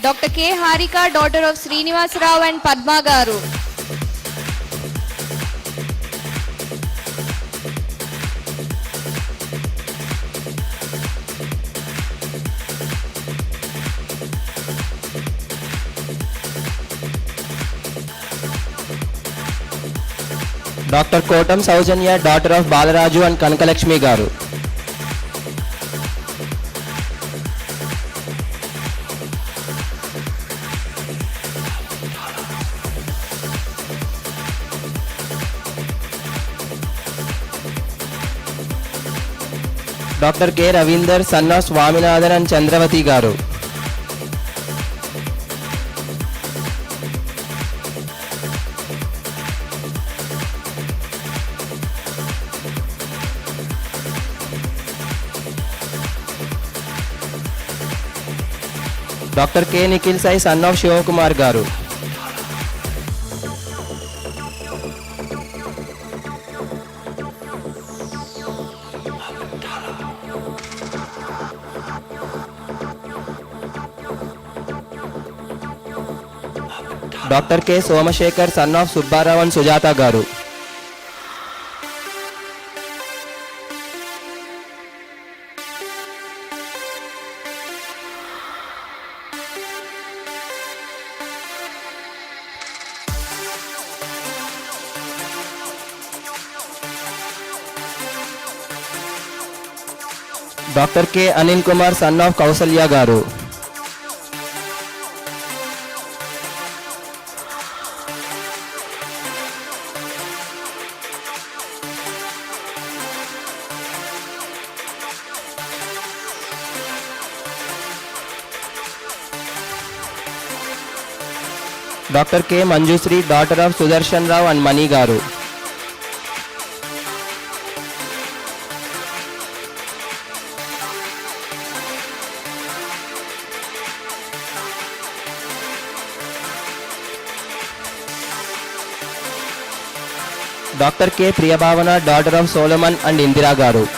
Dr. K. Harika, daughter of Srinivas Rao and Padma Garu. Dr. Kotam Saujanya, daughter of Balaraju and Kanakalakshmi Garu. Dr. K. Ravinder, son of Swaminathan and Chandravati Garu. Dr. K. Nikhil Sai, son of Shivakumar Garu. Dr. K. Somashekar, son of Subbarao and Sujata Garu. Dr. K. Anil Kumar, son of Kausalya Garu. Dr. K. Manjusri, daughter of Sudarshan Rao and Mani Garu. Dr. K. Priyabhavana, daughter of Solomon and Indira Garu.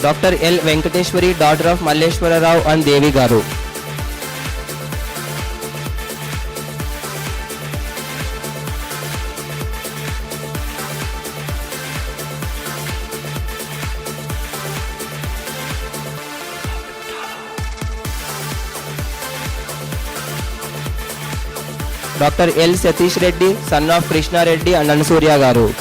Dr. L. Venkateshwari, daughter of Malleshwara Rao and Devi Garu. Dr. L. Satish Reddy, son of Krishna Reddy and Ansurya Garu.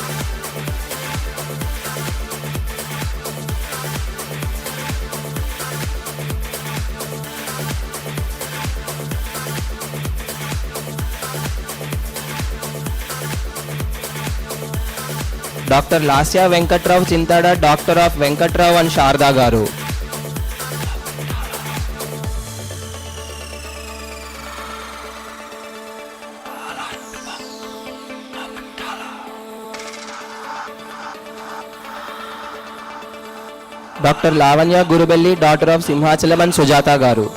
Dr. Lasya Venkatrao Chintada, daughter of Venkatrao and Sharda Garu. Dr. Lavanya Gurubelli, daughter of Simhachalam and Sujata Garu.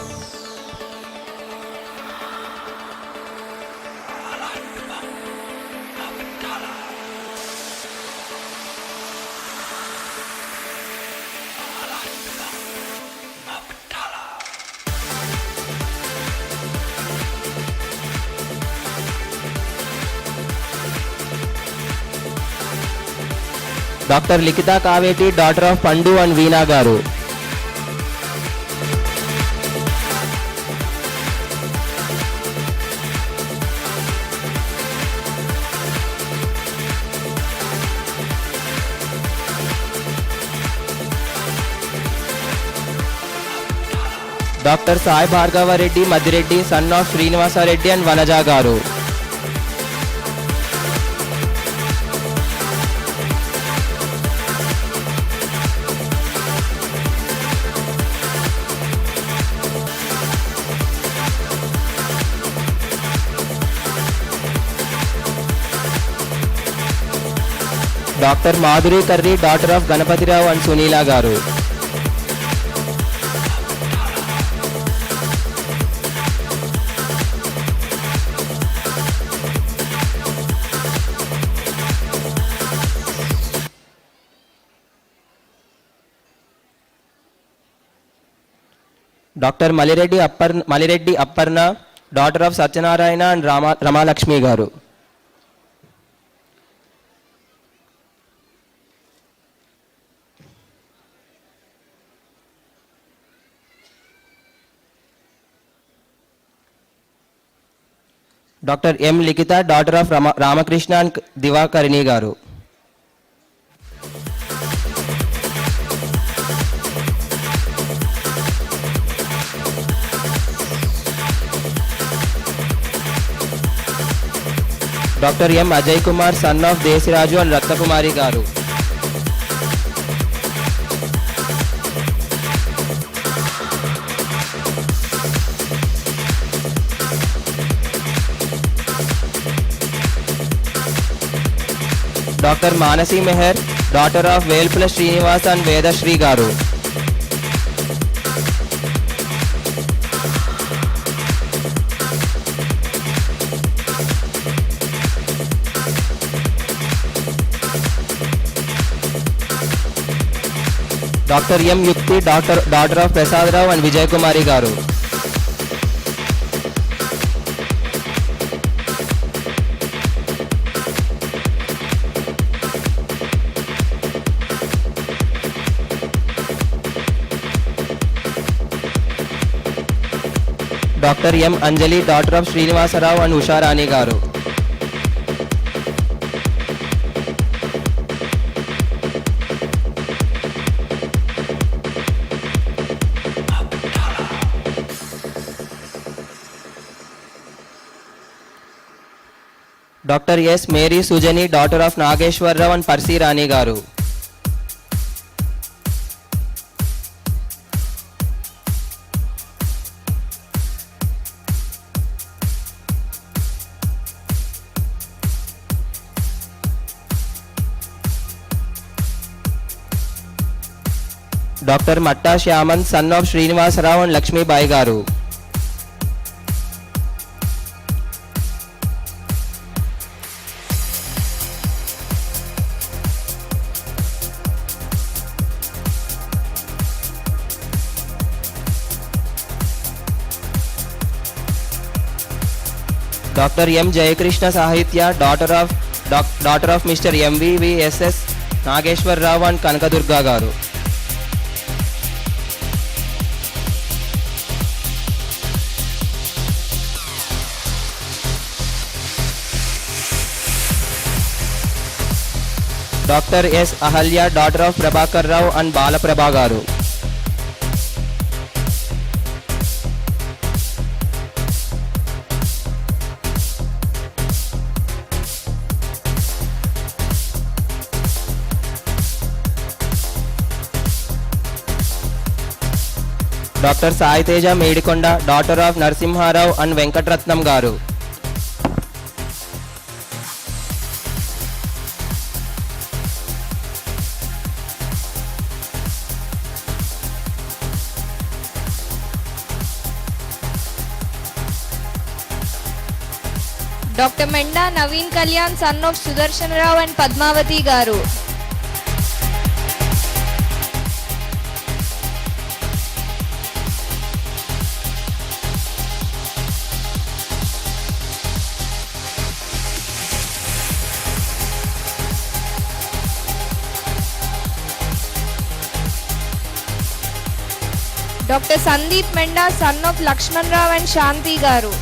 Dr. Likita Kaveti, daughter of Pandu and Veena Garu. Dr. Sai Bhargava Reddy Madireddy, son of Srinivasa Reddy and Vanaja Garu. Dr. Madhuri Karri, daughter of Ganapati Rao and Sunila Garu. Dr. Malireddy Apparna, daughter of Satyanarayana and Rama Lakshmi Garu. Dr. M. Likita, daughter of Ramakrishna and Divakarini Garu. Dr. M. Ajay Kumar, son of Desiraju and Ratnakumari Garu. Dr. Manasi Meher, daughter of Velpula Srinivas and Vedashri Garu. Dr. M. Yukti, daughter of Prasad Rao and Vijay Kumari Garu. Dr. M. Anjali, daughter of Srinivasa Rao and Usha Rani Garu. Dr. S. Mary Sujani, daughter of Nageshwar Rao and Parsi Rani Garu. Dr. Matta Shyaman, son of Srinivas Rao and Lakshmi Bai Garu. Dr. M. Jayakrishna Sahitya, daughter of Mr. MVVSS Nageshwar Rao and Kanakadurga Garu. Dr. S. Ahalya, daughter of Prabhakar Rao and Bala Prabha Garu. Dr. Sai Teja Medikonda, daughter of Narsimha Rao and Venkatratnam Garu. Dr. Menda Naveen Kalyan, son of Sudarshan Rao and Padmavati Garu. Dr. Sandeep Menda, son of Lakshman Rao and Shanti Garu.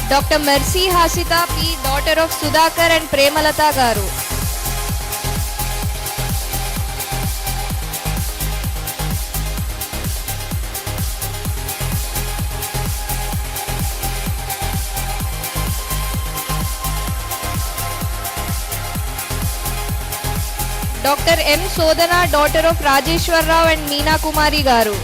Dr. Mercy Hasita P, daughter of Sudhakar and Premalata Garu. Dr. M. Sodana, daughter of Rajeshwar Rao and Meena Kumari Garu.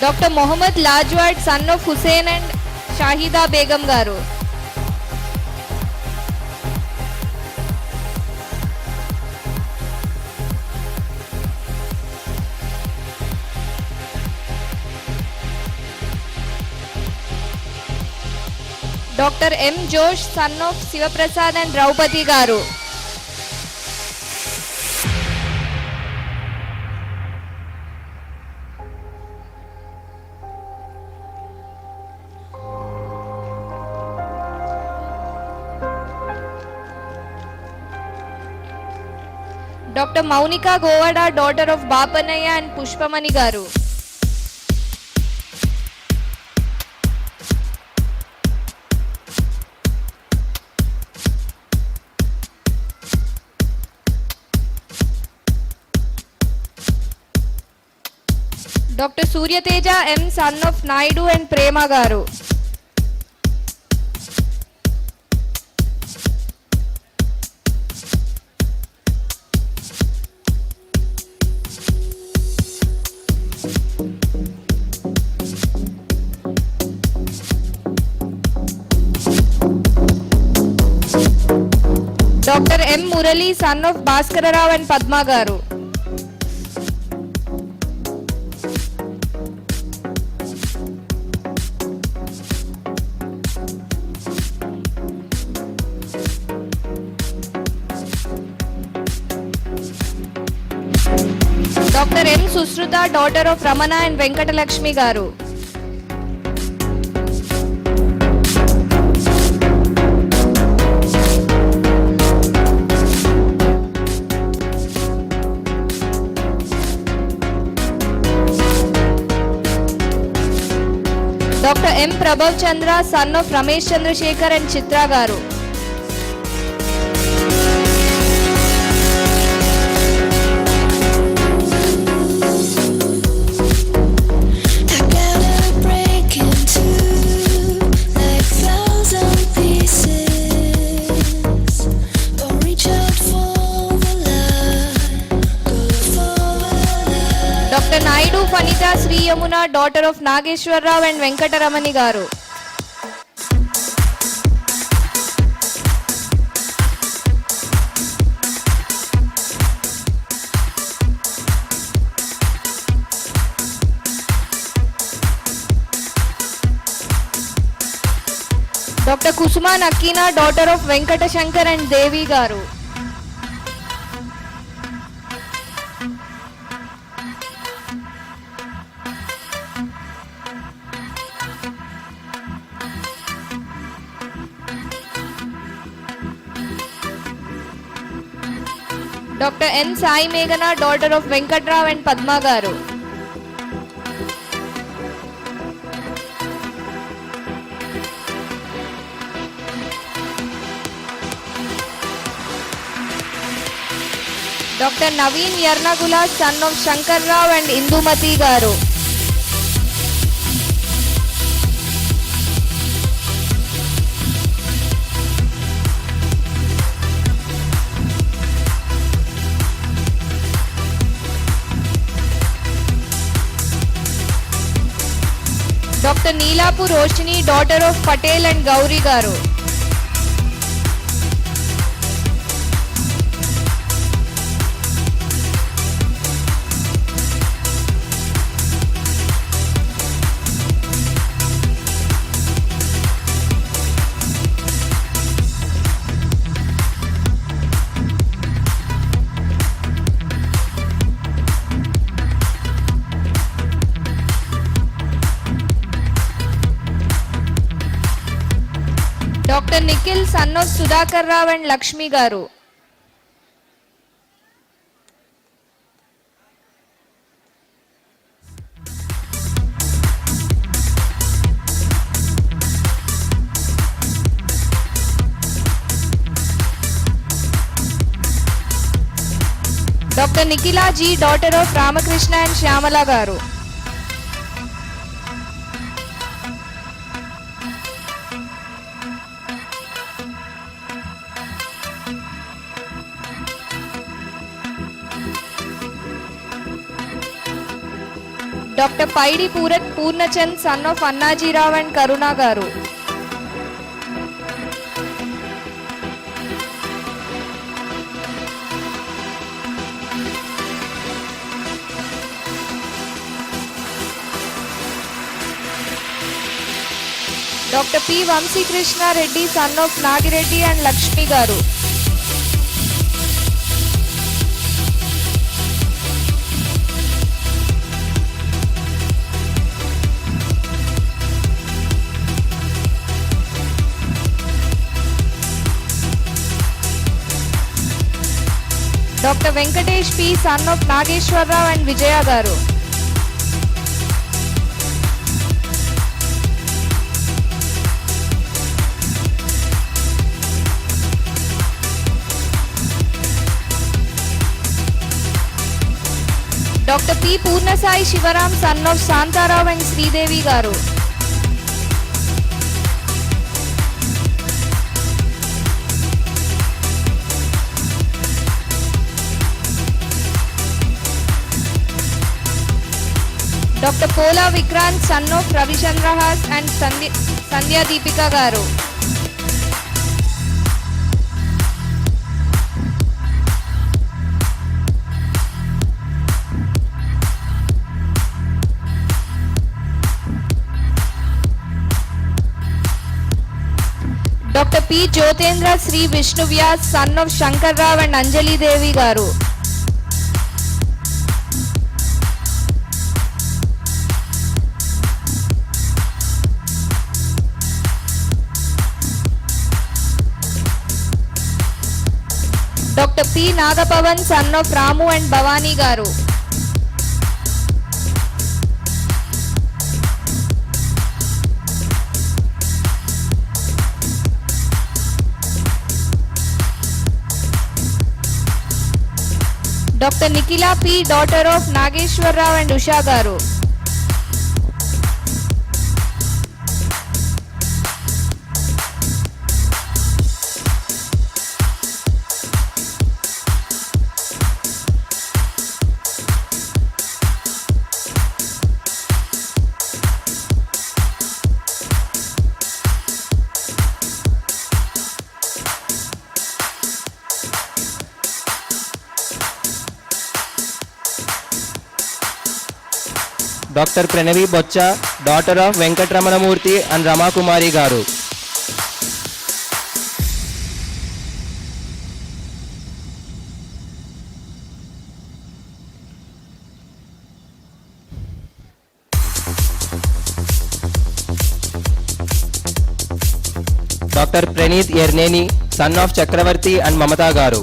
Dr. Mohammad Lajwad, son of Hussain and Shahida Begum Garu. Dr. M. Josh, son of Sivaprasad and Draupadi Garu. Dr. Maunika Govada, daughter of Bapanaya and Pushpamani Garu. Dr. Surya Teja M, son of Naidu and Prema Garu. Dr. M. Murali, son of Bhaskara Rao and Padma Garu. Dr. M. Susruta, daughter of Ramana and Venkatalakshmi Garu. Dr. M. Prabhav Chandra, son of Ramesh Chandrasekhar and Chitra Garu. Yamuna, daughter of Nageshwar Rao and Venkataramani garu. Dr. Kusuma Nakina, daughter of Venkata Shankar and Devi garu. Dr. N. Sai Meghana, daughter of Venkatrao and Padma garu. Dr. Naveen Yarnagula, son of Shankar Rao and Indumati garu. Dr. Neelapu Roshini, daughter of Patel and Gauri garu. Dr. Nikhil, son of Sudhakar Rao and Lakshmi garu. Dr. Nikhila G, daughter of Ramakrishna and Shyamala garu. Dr. Paidi Purat Purnachand, son of Annaji Rao and Karuna garu. Dr. P. Vamsi Krishna Reddy, son of Nagireddy and Lakshmi garu. Dr. Venkatesh P, son of Nageshwar Rao and Vijaya garu. Dr. P. Purnasai Shivaram, son of Santa Rao and Sridevi garu. Dr. Pola Vikrant, son of Ravichandra Has and Sandhya Deepika garu. Dr. P. Jyotendra Sri Vishnuvyas, son of Shankar Rao and Anjali Devi garu. Dr. P. Nagapavan, son of Ramu and Bhavani garu. Dr. Nikhila P, daughter of Nageshwar Rao and Usha garu. Dr. Pranavi Bocha, daughter of Venkatramanamurthy and Rama Kumari Garu. Dr. Praneeth Yerneni, son of Chakravarti and Mamata Garu.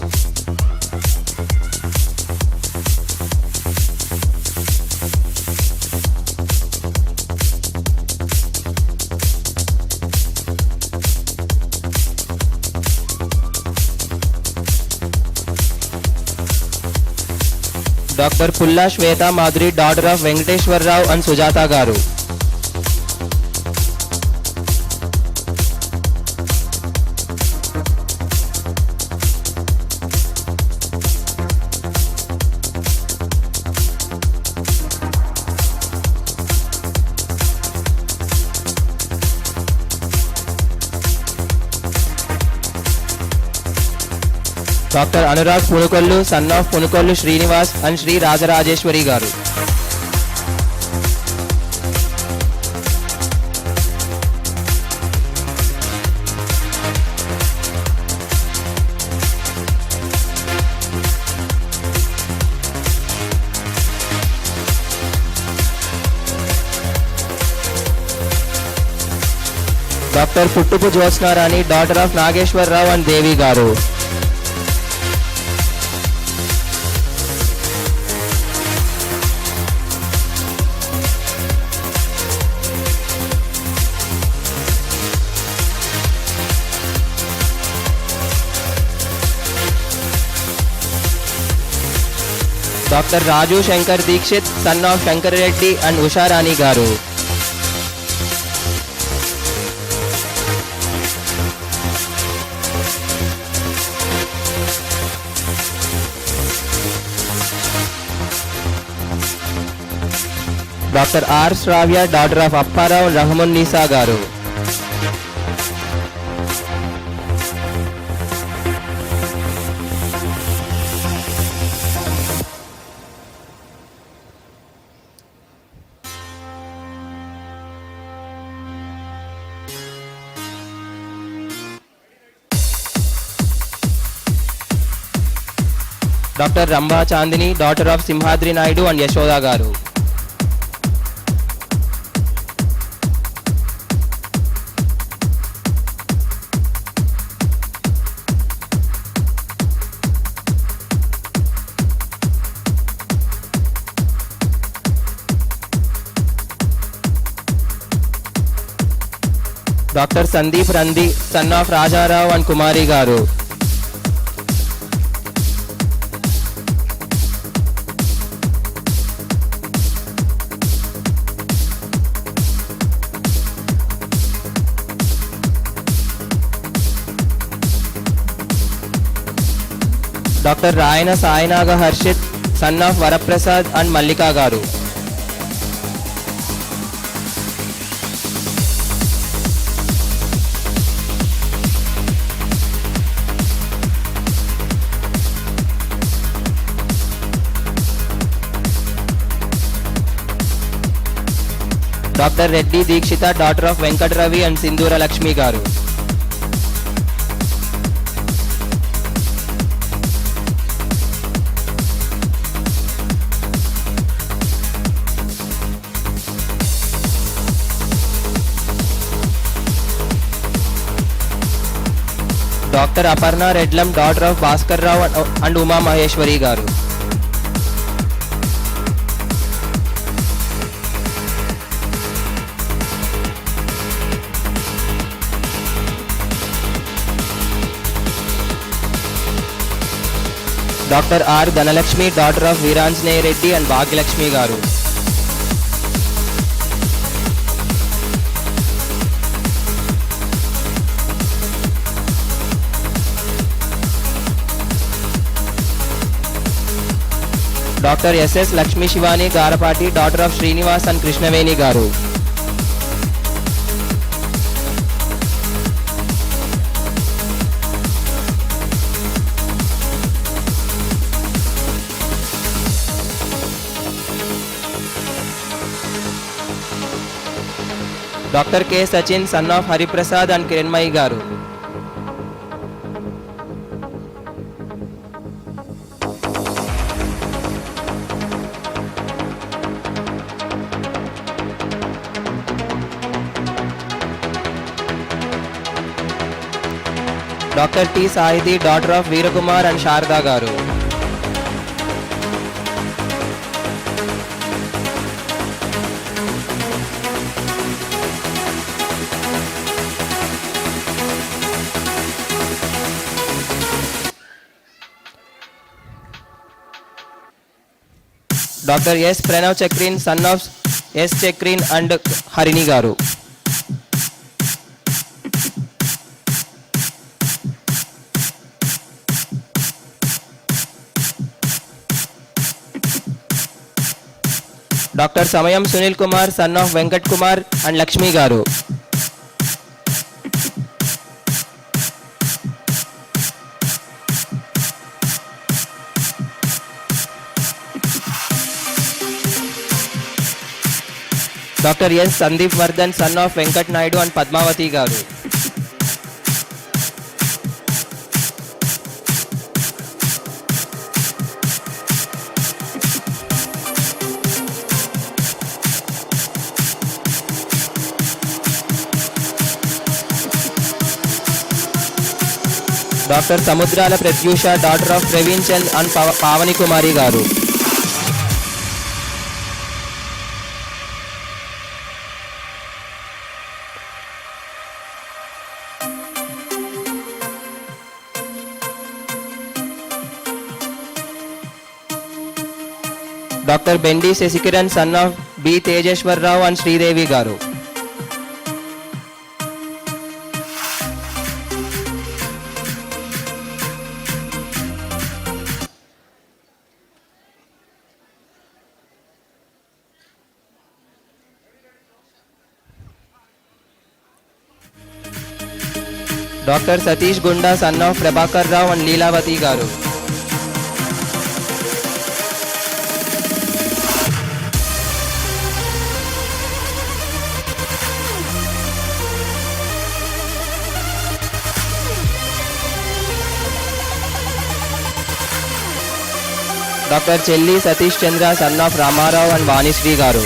Dr. Pulla Shweta Madhuri, daughter of Venkateshwar Rao and Sujata Garu. Dr. Anurag Punukollu, son of Punukollu Srinivas and Sri Rajarajeshwari Garu. Dr. Puttupu Jyotsna Rani, daughter of Nageshwar Rao and Devi Garu. Dr. Raju Shankar Dikshit, son of Shankar Reddy and Usha Rani Garu. Dr. R. Shravya, daughter of Apparao and Rahman Nisa Garu. Dr. Ramba Chandini, daughter of Simhadri Naidu and Yashoda Garu. Dr. Sandeep Randi, son of Raja Rao and Kumari Garu. Dr. Rayana Sainaga Harshit, son of Varaprasad and Mallika Garu. Dr. Reddy Dikshita, daughter of Venkat Ravi and Sindhura Lakshmi Garu. Dr. Aparna Redlam, daughter of Bhaskar Rao and Uma Maheshwari Garu. Dr. R. Dhanalakshmi, daughter of Veeranjaney Reddy and Bhagyalakshmi Garu. Dr. S.S. Lakshmi Shivani Garapati, daughter of Srinivas and Krishnaveni Garu. Dr. K. Sachin, son of Hariprasad and Kiranmai Garu. Dr. T. Sahidi, daughter of Veerakumar and Sharda Garu. Dr. S. Pranav Chakrin, son of S. Chakrin and Harini Garu. Dr. Samayam Sunil Kumar, son of Venkat Kumar and Lakshmi Garu. Dr. S. Sandeep Vardhan, son of Venkat Naidu and Padmavati Garu. Dr. Samudrala Pratyusha, daughter of Praveen Chand and Pavani Kumari Garu. Dr. Bendi Sesikiran, son of B. Tejeshwar Rao and Sridevi Garu. Dr. Satish Gunda, son of Prabhakar Rao and Leelavati Garu. Dr. Chelli Satish Chandra, son of Ramarao and Vanishree Garu.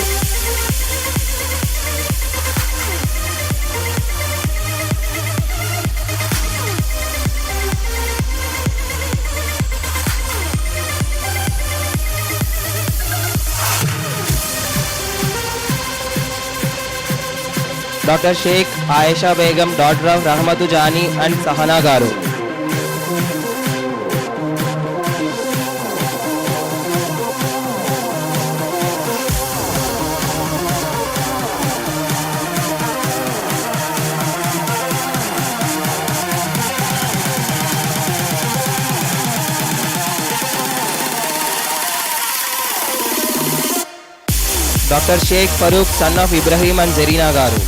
Dr. Sheikh Aisha Begum, daughter of Rahmatu Jani and Sahana Garu. Dr. Sheikh Farooq, son of Ibrahim and Zarina Garu.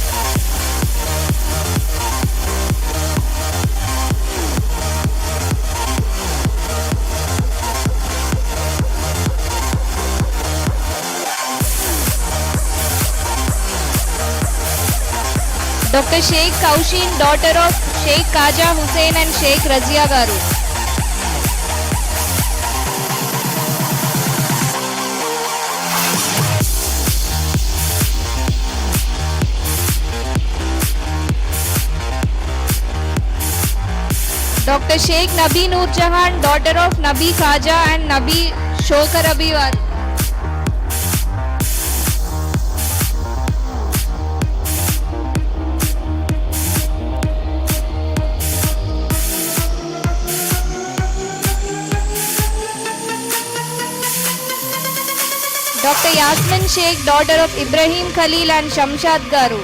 Dr. Sheikh Kaushin, daughter of Sheikh Kaja Hussain and Sheikh Razia Garu. Dr. Sheikh Nabi Noor Jahan, daughter of Nabi Khaja and Nabi Shokar Abiwal. Dr. Yasmin Sheikh, daughter of Ibrahim Khalil and Shamshad Garu.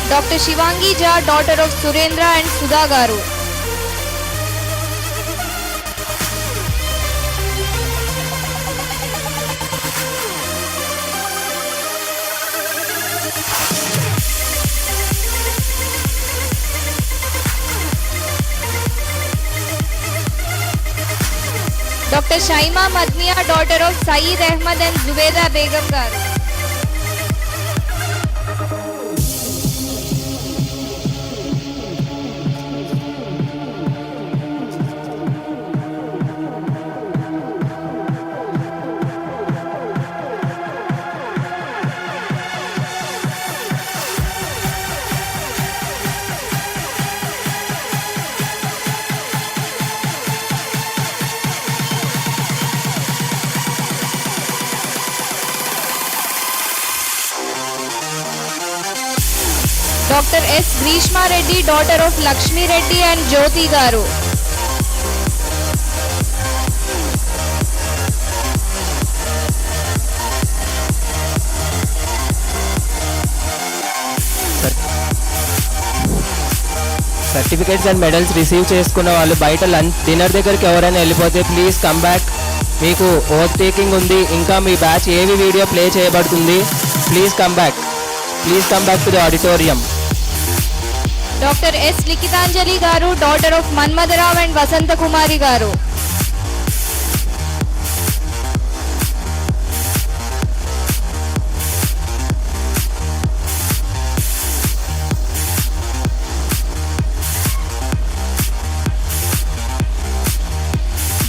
Dr. Shivangi Jha, daughter of Surendra and Sudha Garu. Dr. Shaima Madniya, daughter of Saeed Ahmad and Zubeda Begum garu. Dr. S. Grishma Reddy, daughter of Lakshmi Reddy and Jyoti garu. Certificates and medals receive చేసుకున్న వాళ్ళు బయట dinner దగ్గరికి ఎవరైనా వెళ్ళిపోతే please come back. మీకు oath taking ఉంది, ఇంకా మీ batch ఏవి వీడియో ప్లే చేయబడుతుంది. Please come back to the auditorium. Dr. S. Likitanjali garu, daughter of Manmadarao and Vasanta Kumari garu.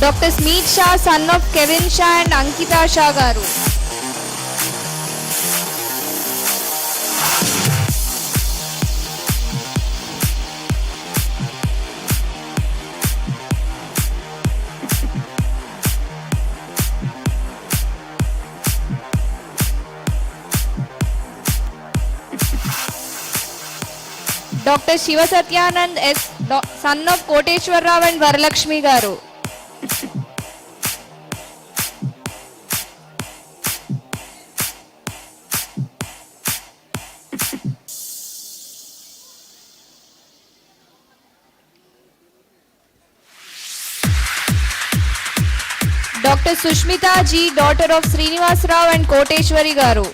Dr. Smeet Shah, son of Kevin Shah and Ankita Shah garu. Dr. Shiva Satyanand S, son of Koteshwar Rao and Varalakshmi garu. Dr. Sushmita G, daughter of Srinivas Rao and Koteshwari garu.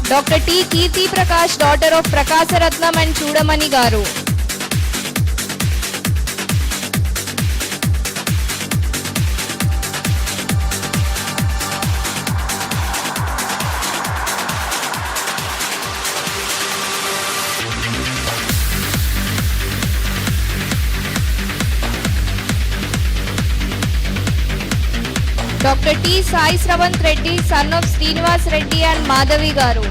Dr. T. Kirti Prakash, daughter of Prakasa Ratnam and Chudamani garu. Dr. T. Sai Sravant Reddy, son of Srinivas Reddy and Madhavi garu.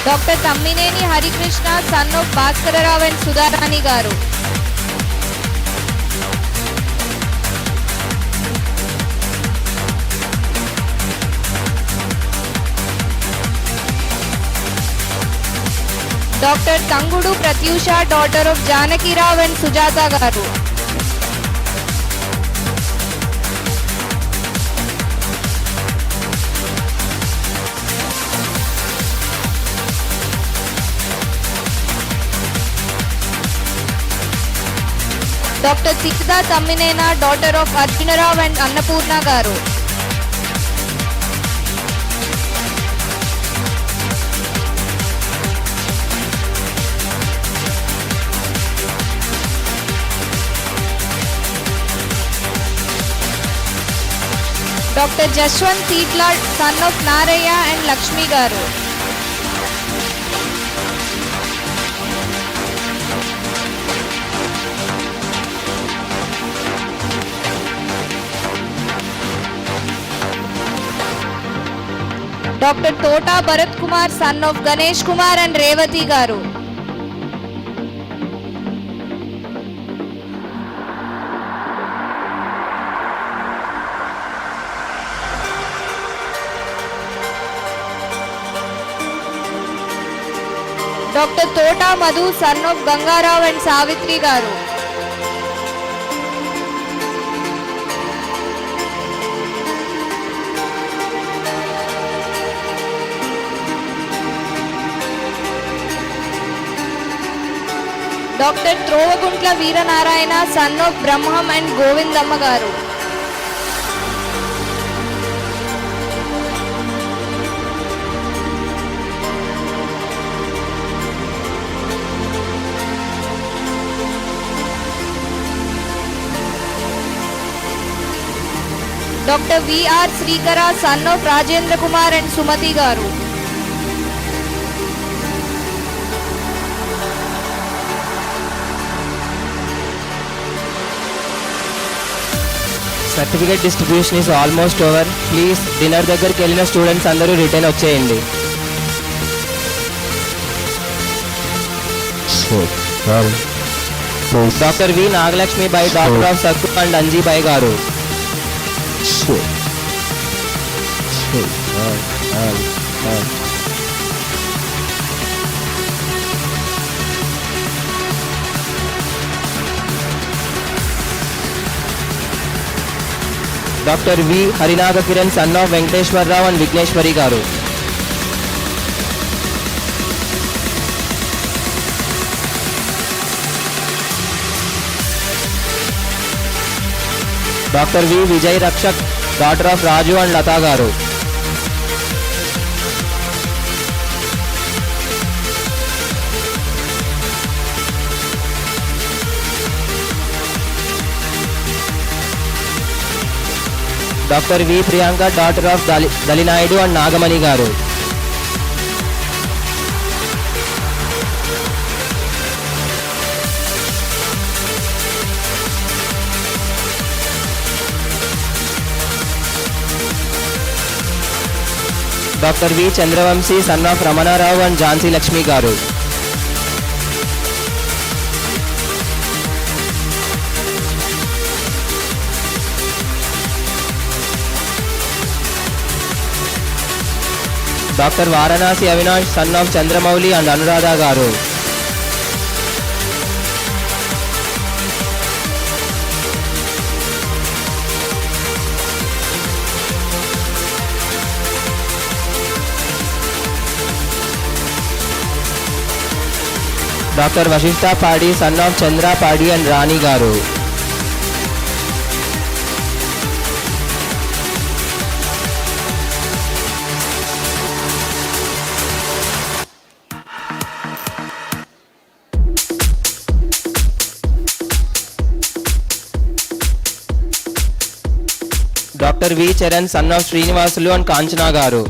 Dr. Tammineni Hari Krishna, son of Bhaskara Rao and Sudharani garu. Dr. Tangudu Pratyusha, daughter of Janaki Rao and Sujata garu. Dr. Tikda Tamminena, daughter of Arjuna Rao and Annapurna garu. Dr. Jashwant Seetla, son of Naraya and Lakshmi garu. Dr. Tota Bharat Kumar, son of Ganesh Kumar and Revati garu. Dr. Tota Madhu, son of Gangarao and Savitri Garu. Dr. Trovaguntla Veeranarayana, son of Brahmam and Govindamma Garu. Dr. V.R. Srikara, son of Rajendra Kumar and Sumati Garu. Certificate distribution is almost over. Please dinner దగ్గరికి వెళ్ళిన students అందరూ return వచ్చేయండి. Doctor V Nagalakshmi by doctor of Sakku and Anjibai garu. Doctor V Harinaga Kiran, son of Venkateswararao and Vighneswari garu. Doctor V Vijay Rakshak, daughter of Raju and Latha garu. Doctor V Priyanka, daughter of Dalinaidu and Nagamani garu. Doctor V Chandravamshi, son of Ramanarao and Jhansi Lakshmi garu. Doctor Varanasi Avinash, son of Chandramouli and Anuradha గారు. Doctor Vashishtha పాడి, son of చంద్ర పాడి and Rani garu. Doctor V Charan, son of Srinivasulu and Kanchana garu.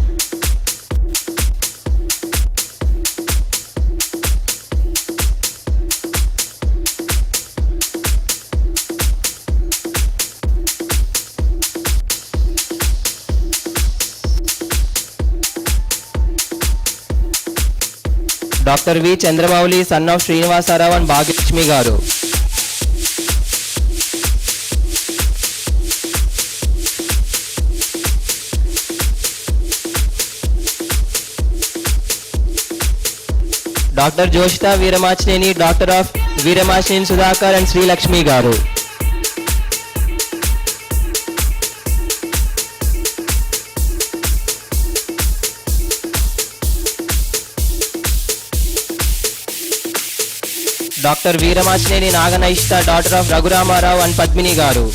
Doctor V Chandramouli, son of Srinivasarao and Bhagyalakshmi garu. Doctor Joshitha Veeramachineni, doctor of Veeramachineni Sudhakar and Srilakshmi garu. Doctor Veeramachineni Naganaishta, daughter of Raghuramarao and Padmini garu.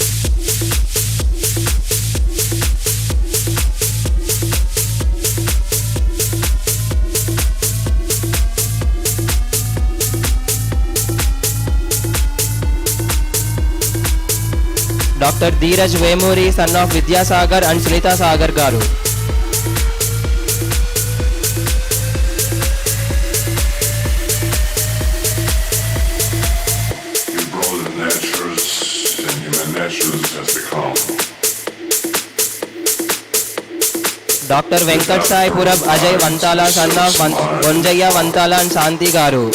Doctor Dheeraj Vemuri, son of Vidyasagar and Sunitha Sagar garu. Doctor Venkat Sai Purab Ajay Vanthala, son of Vanjayya Vanthala and Shanthi garu.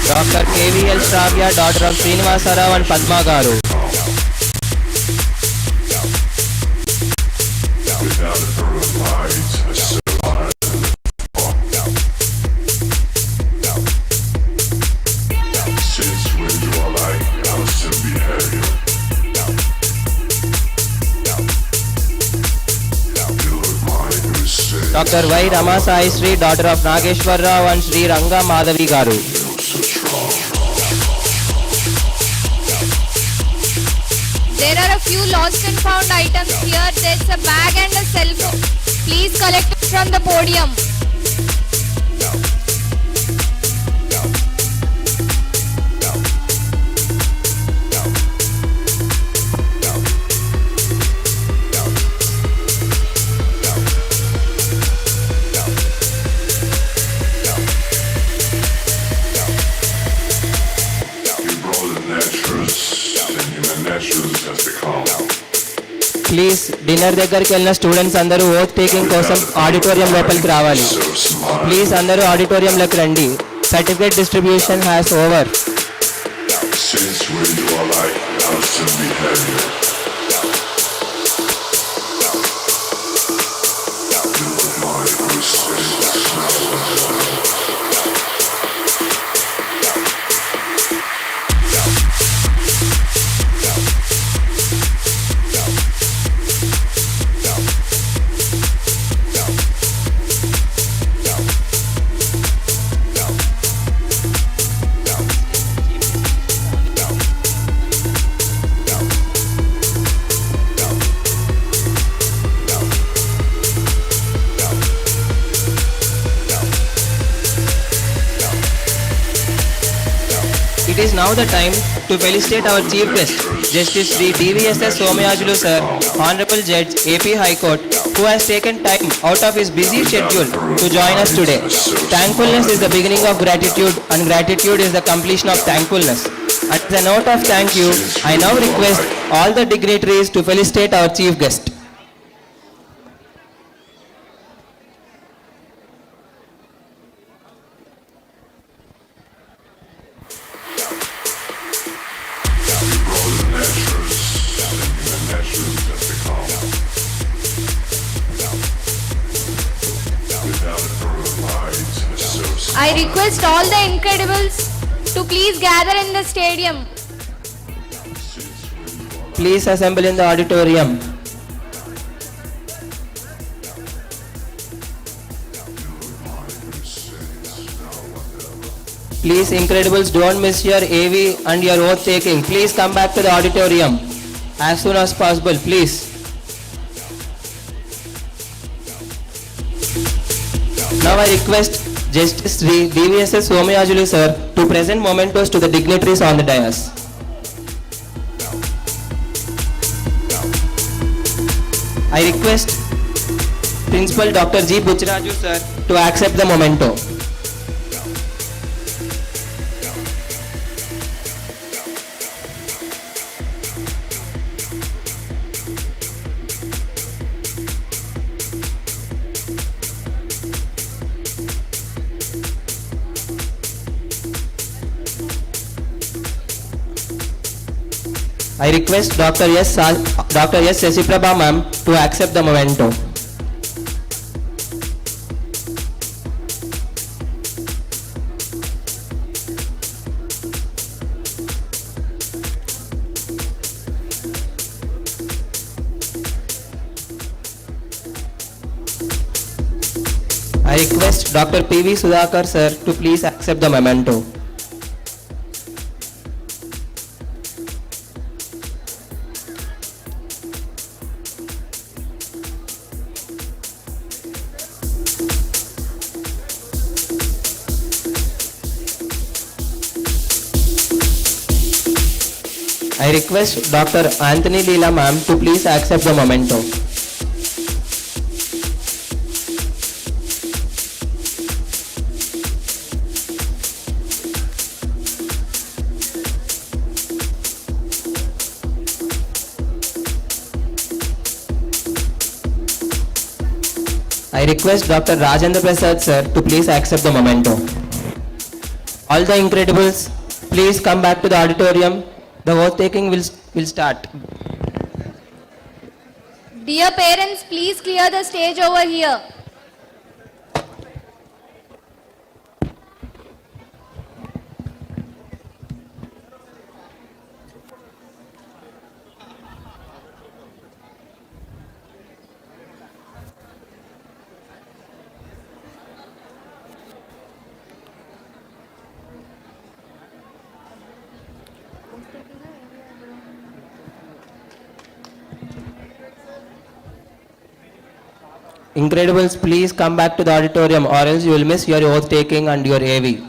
Dr. KVL Shravya, daughter of Srinivasa Rao and Padma Garu. Dr. Y. Rama Sai Sri, daughter of Nageshwar Rao and Sri Ranga Madhavi Garu. There are a few lost and found items here. There's a bag and a cell phone. Please collect it from the podium. Please dinner దగ్గరికి వెళ్ళిన students అందరూ oath taking కోసం auditorium లోపలికి రావాలి. Please అందరూ ఆడిటోరియంలోకి రండి. Certificate distribution has over. It is now the time to felicitate our chief guest, Justice Sri DVSS Somayajulu sir, Honorable Judge AP High Court, who has taken time out of his busy schedule to join us today. Thankfulness is the beginning of gratitude, and gratitude is the completion of thankfulness. As a note of thank you, I now request all the dignitaries to felicitate our chief guest. I request all the Incredibles to please gather in the stadium. Please assemble in the auditorium. Please, Incredibles, don't miss your AV and your oath taking. Please come back to the auditorium as soon as possible, please. Now I request Justice Sri DVSS Somayajulu sir to present mementos to the dignitaries on the dais. I request Principal Dr. G. Butchraju sir to accept the memento. I request Dr. S. Sasiprabha ma'am to accept the memento. I request Dr. P.V. Sudhakar sir to please accept the memento. I request Dr. Anthony Leela ma'am to please accept the memento. I request Dr. Rajendra Prasad sir to please accept the memento. All the Incredibles, please come back to the auditorium. The oath taking will start. Dear parents, please clear the stage over here. Incredibles, please come back to the auditorium or else you will miss your oath taking and your AV.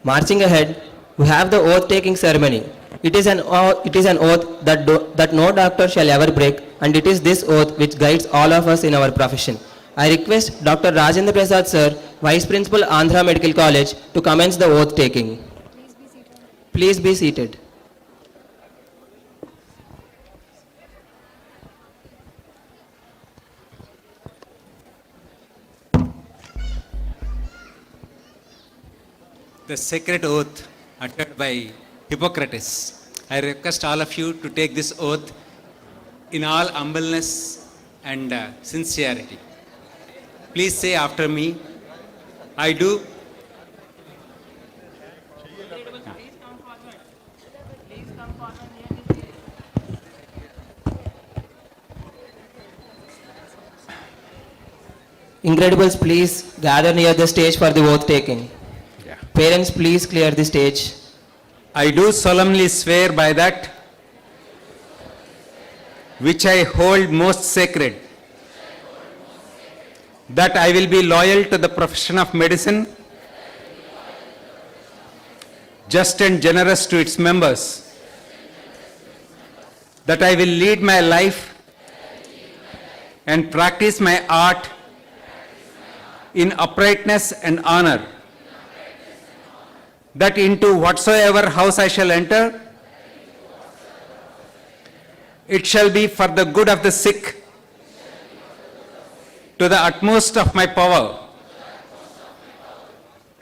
Marching ahead, we have the oath-taking ceremony. It is an oath that no doctor shall ever break, and it is this oath which guides all of us in our profession. I request Dr. Rajendra Prasad Sir, Vice Principal, Andhra Medical College, to commence the oath-taking. Please be seated. The sacred oath uttered by Hippocrates. I request all of you to take this oath in all humbleness and sincerity. Please say after me, I do. Incredibles, please gather near the stage for the oath taking. Parents, please clear the stage. I do solemnly swear by that which I hold most sacred, that I will be loyal to the profession of medicine, just and generous to its members, that I will lead my life and practice my art in uprightness and honor, that into whatsoever house I shall enter, it shall be for the good of the sick, to the utmost of my power.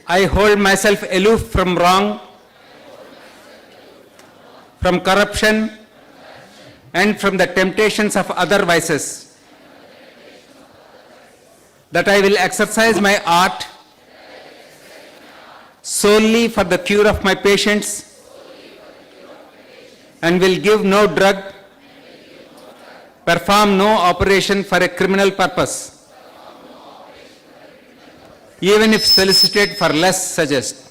I hold myself aloof from wrong, from corruption, and from the temptations of other vices, that I will exercise my art solely for the cure of my patients, and will give no drug, perform no operation for a criminal purpose, even if solicited for less suggest,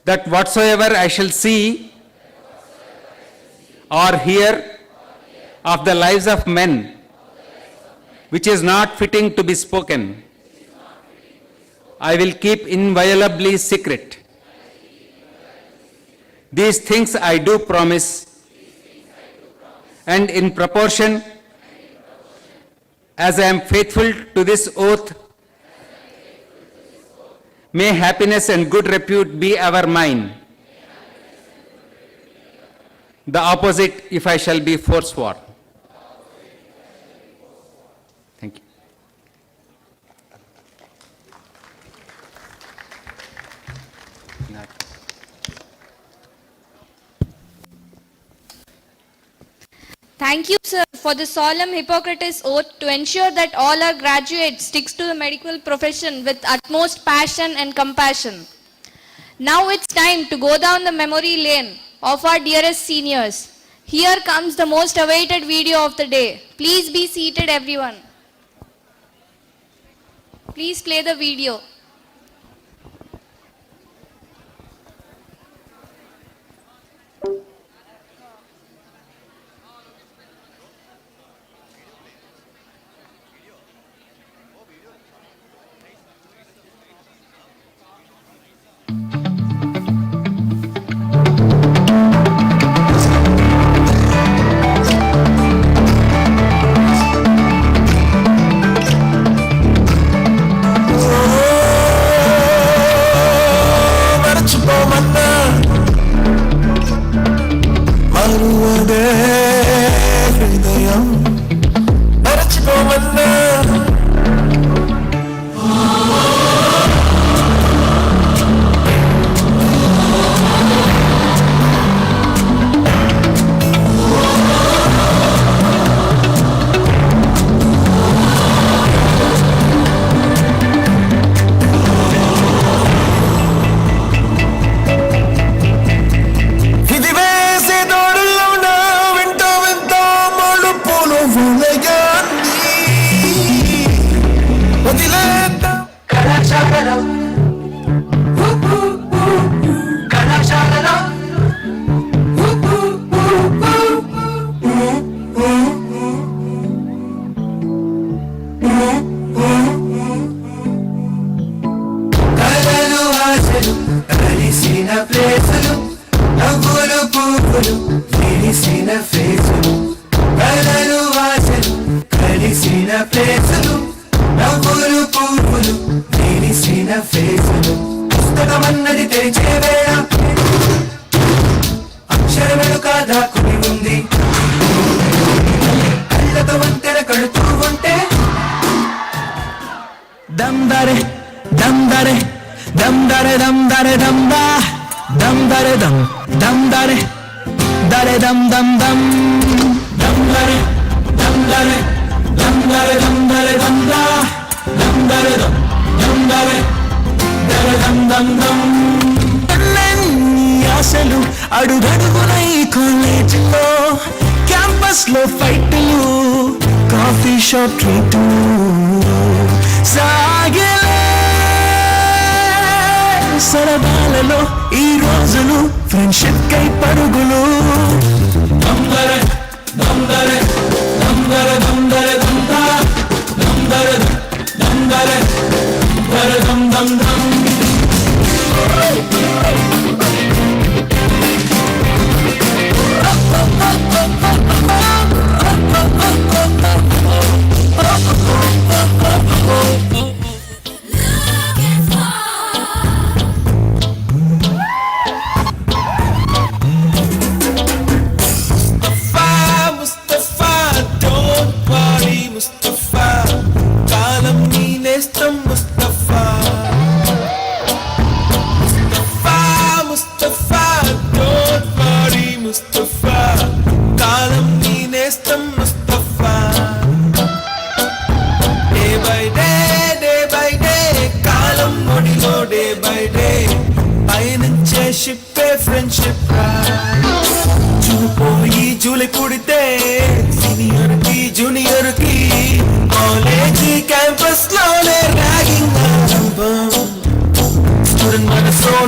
that whatsoever I shall see or hear of the lives of men, which is not fitting to be spoken, I will keep inviolably secret. These things I do promise, and in proportion as I am faithful to this oath, may happiness and good repute be ever mine. The opposite if I shall be forsworn. Thank you. Thank you, sir, for the solemn Hippocrates oath to ensure that all our graduates sticks to the medical profession with utmost passion and compassion. Now it's time to go down the memory lane of our dearest seniors. Here comes the most awaited video of the day. Please be seated, everyone. Please play the video. అడుగడుగునై కాలేజీలో క్యాంపస్లో ఫైట్లు coffee shop ట్రీట్లు సాగలే సరదాలలో ఈ రోజులు friendship కై పరుగులు దమ్దరే దమ్దరే దమ్దరే దమ్దరే దమ్దా దమ్దరే దమ్దరే దమ్దరే దమ్ దమ్ దమ్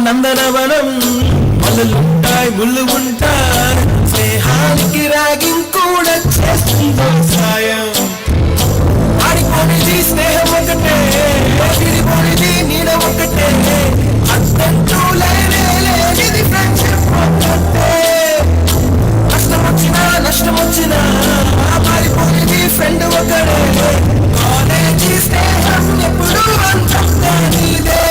నందనవనం మల్లుంటాయి ముళ్ళు ఉంటాయి స్నేహానికి రాగింగ్ కూడా చేస్తుందో సాయం ఆడిపోనిది స్నేహం ఒకటే విడిపోనిది నీడ ఒకటే అంతంటూ లేనే లేనిది ఫ్రెండ్షిప్ ఒకటే కష్టం వచ్చినా నష్టం వచ్చినా మారిపోనిది ఫ్రెండ్ ఒకడే కాలేజీ స్నేహం ఎప్పుడు అంతంగా నీదే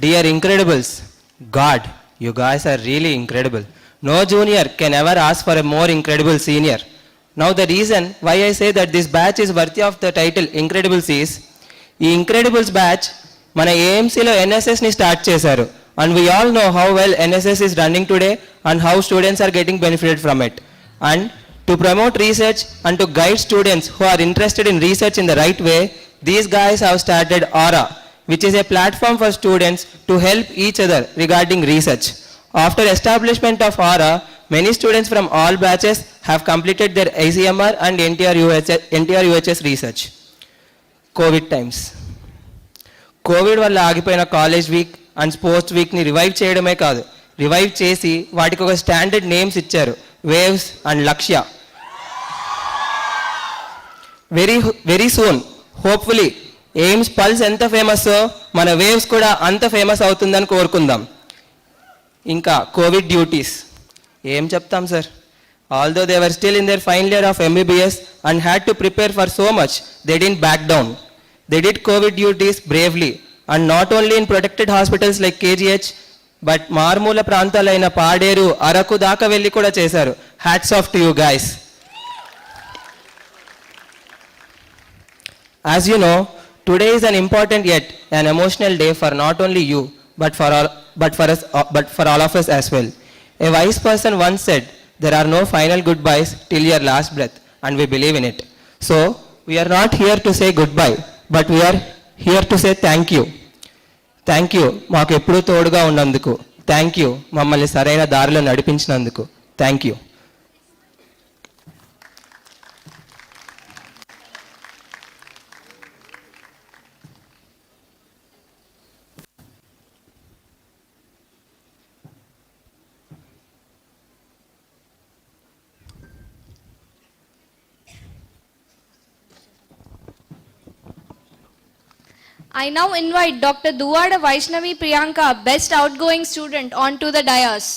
Dear Incredibles, God, you guys are really incredible. No junior can ever ask for a more incredible senior. Now the reason why I say that this batch is worthy of the title Incredibles is, ఈ Incredibles batch మన AMCలో NSSని start చేశారు. And we all know how well NSS is running today and how students are getting benefited from it. And to promote research and to guide students who are interested in research in the right way, these guys have started Aura, which is a platform for students to help each other regarding research. After establishment of Aura, many students from all batches have completed their ICMR and NTR UHS research. COVID times. COVID వల్ల ఆగిపోయిన college week and sports వీక్ని revive చేయడమే కాదు, revive చేసి వాటికి ఒక standard names ఇచ్చారు, waves and Lakshya. Very soon hopefully AIIMS pulse ఎంత ఫేమస్ మన వేవ్స్ కూడా అంత ఫేమస్ అవుతుందని కోరుకుందాం. ఇంకా కోవిడ్ డ్యూటీస్ ఏం చెప్తాం sir, although they were still in there final year of MBBS and had to prepare for so much, they didn't back down. They did COVID duties bravely, and not only in protected hospitals like KGH, but మార్మూల ప్రాంతాలైన పాడేరు, అరకు దాకా వెళ్ళి కూడా చేశారు. Hats off to you guys. As you know, today is an important yet an emotional day for not only you, but for all of us as well. A wise person once said, there are no final goodbyes till your last breath, and we believe in it. So, we are not here to say goodbye, but we are here to say thank you. Thank you మాకు ఎప్పుడూ తోడుగా ఉన్నందుకు. Thank you మమ్మల్ని సరైన దారిలో నడిపించినందుకు. Thank you. I now invite Dr. Duwada Vaishnavi Priyanka, Best Outgoing Student, onto the dais.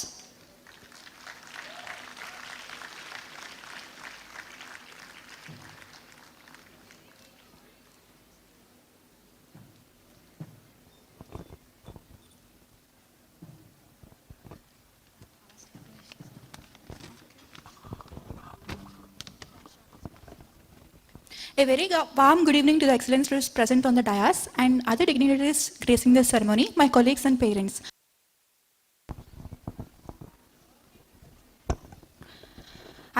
A very warm good evening to the excellencies present on the dais and other dignitaries gracing the ceremony, my colleagues and parents.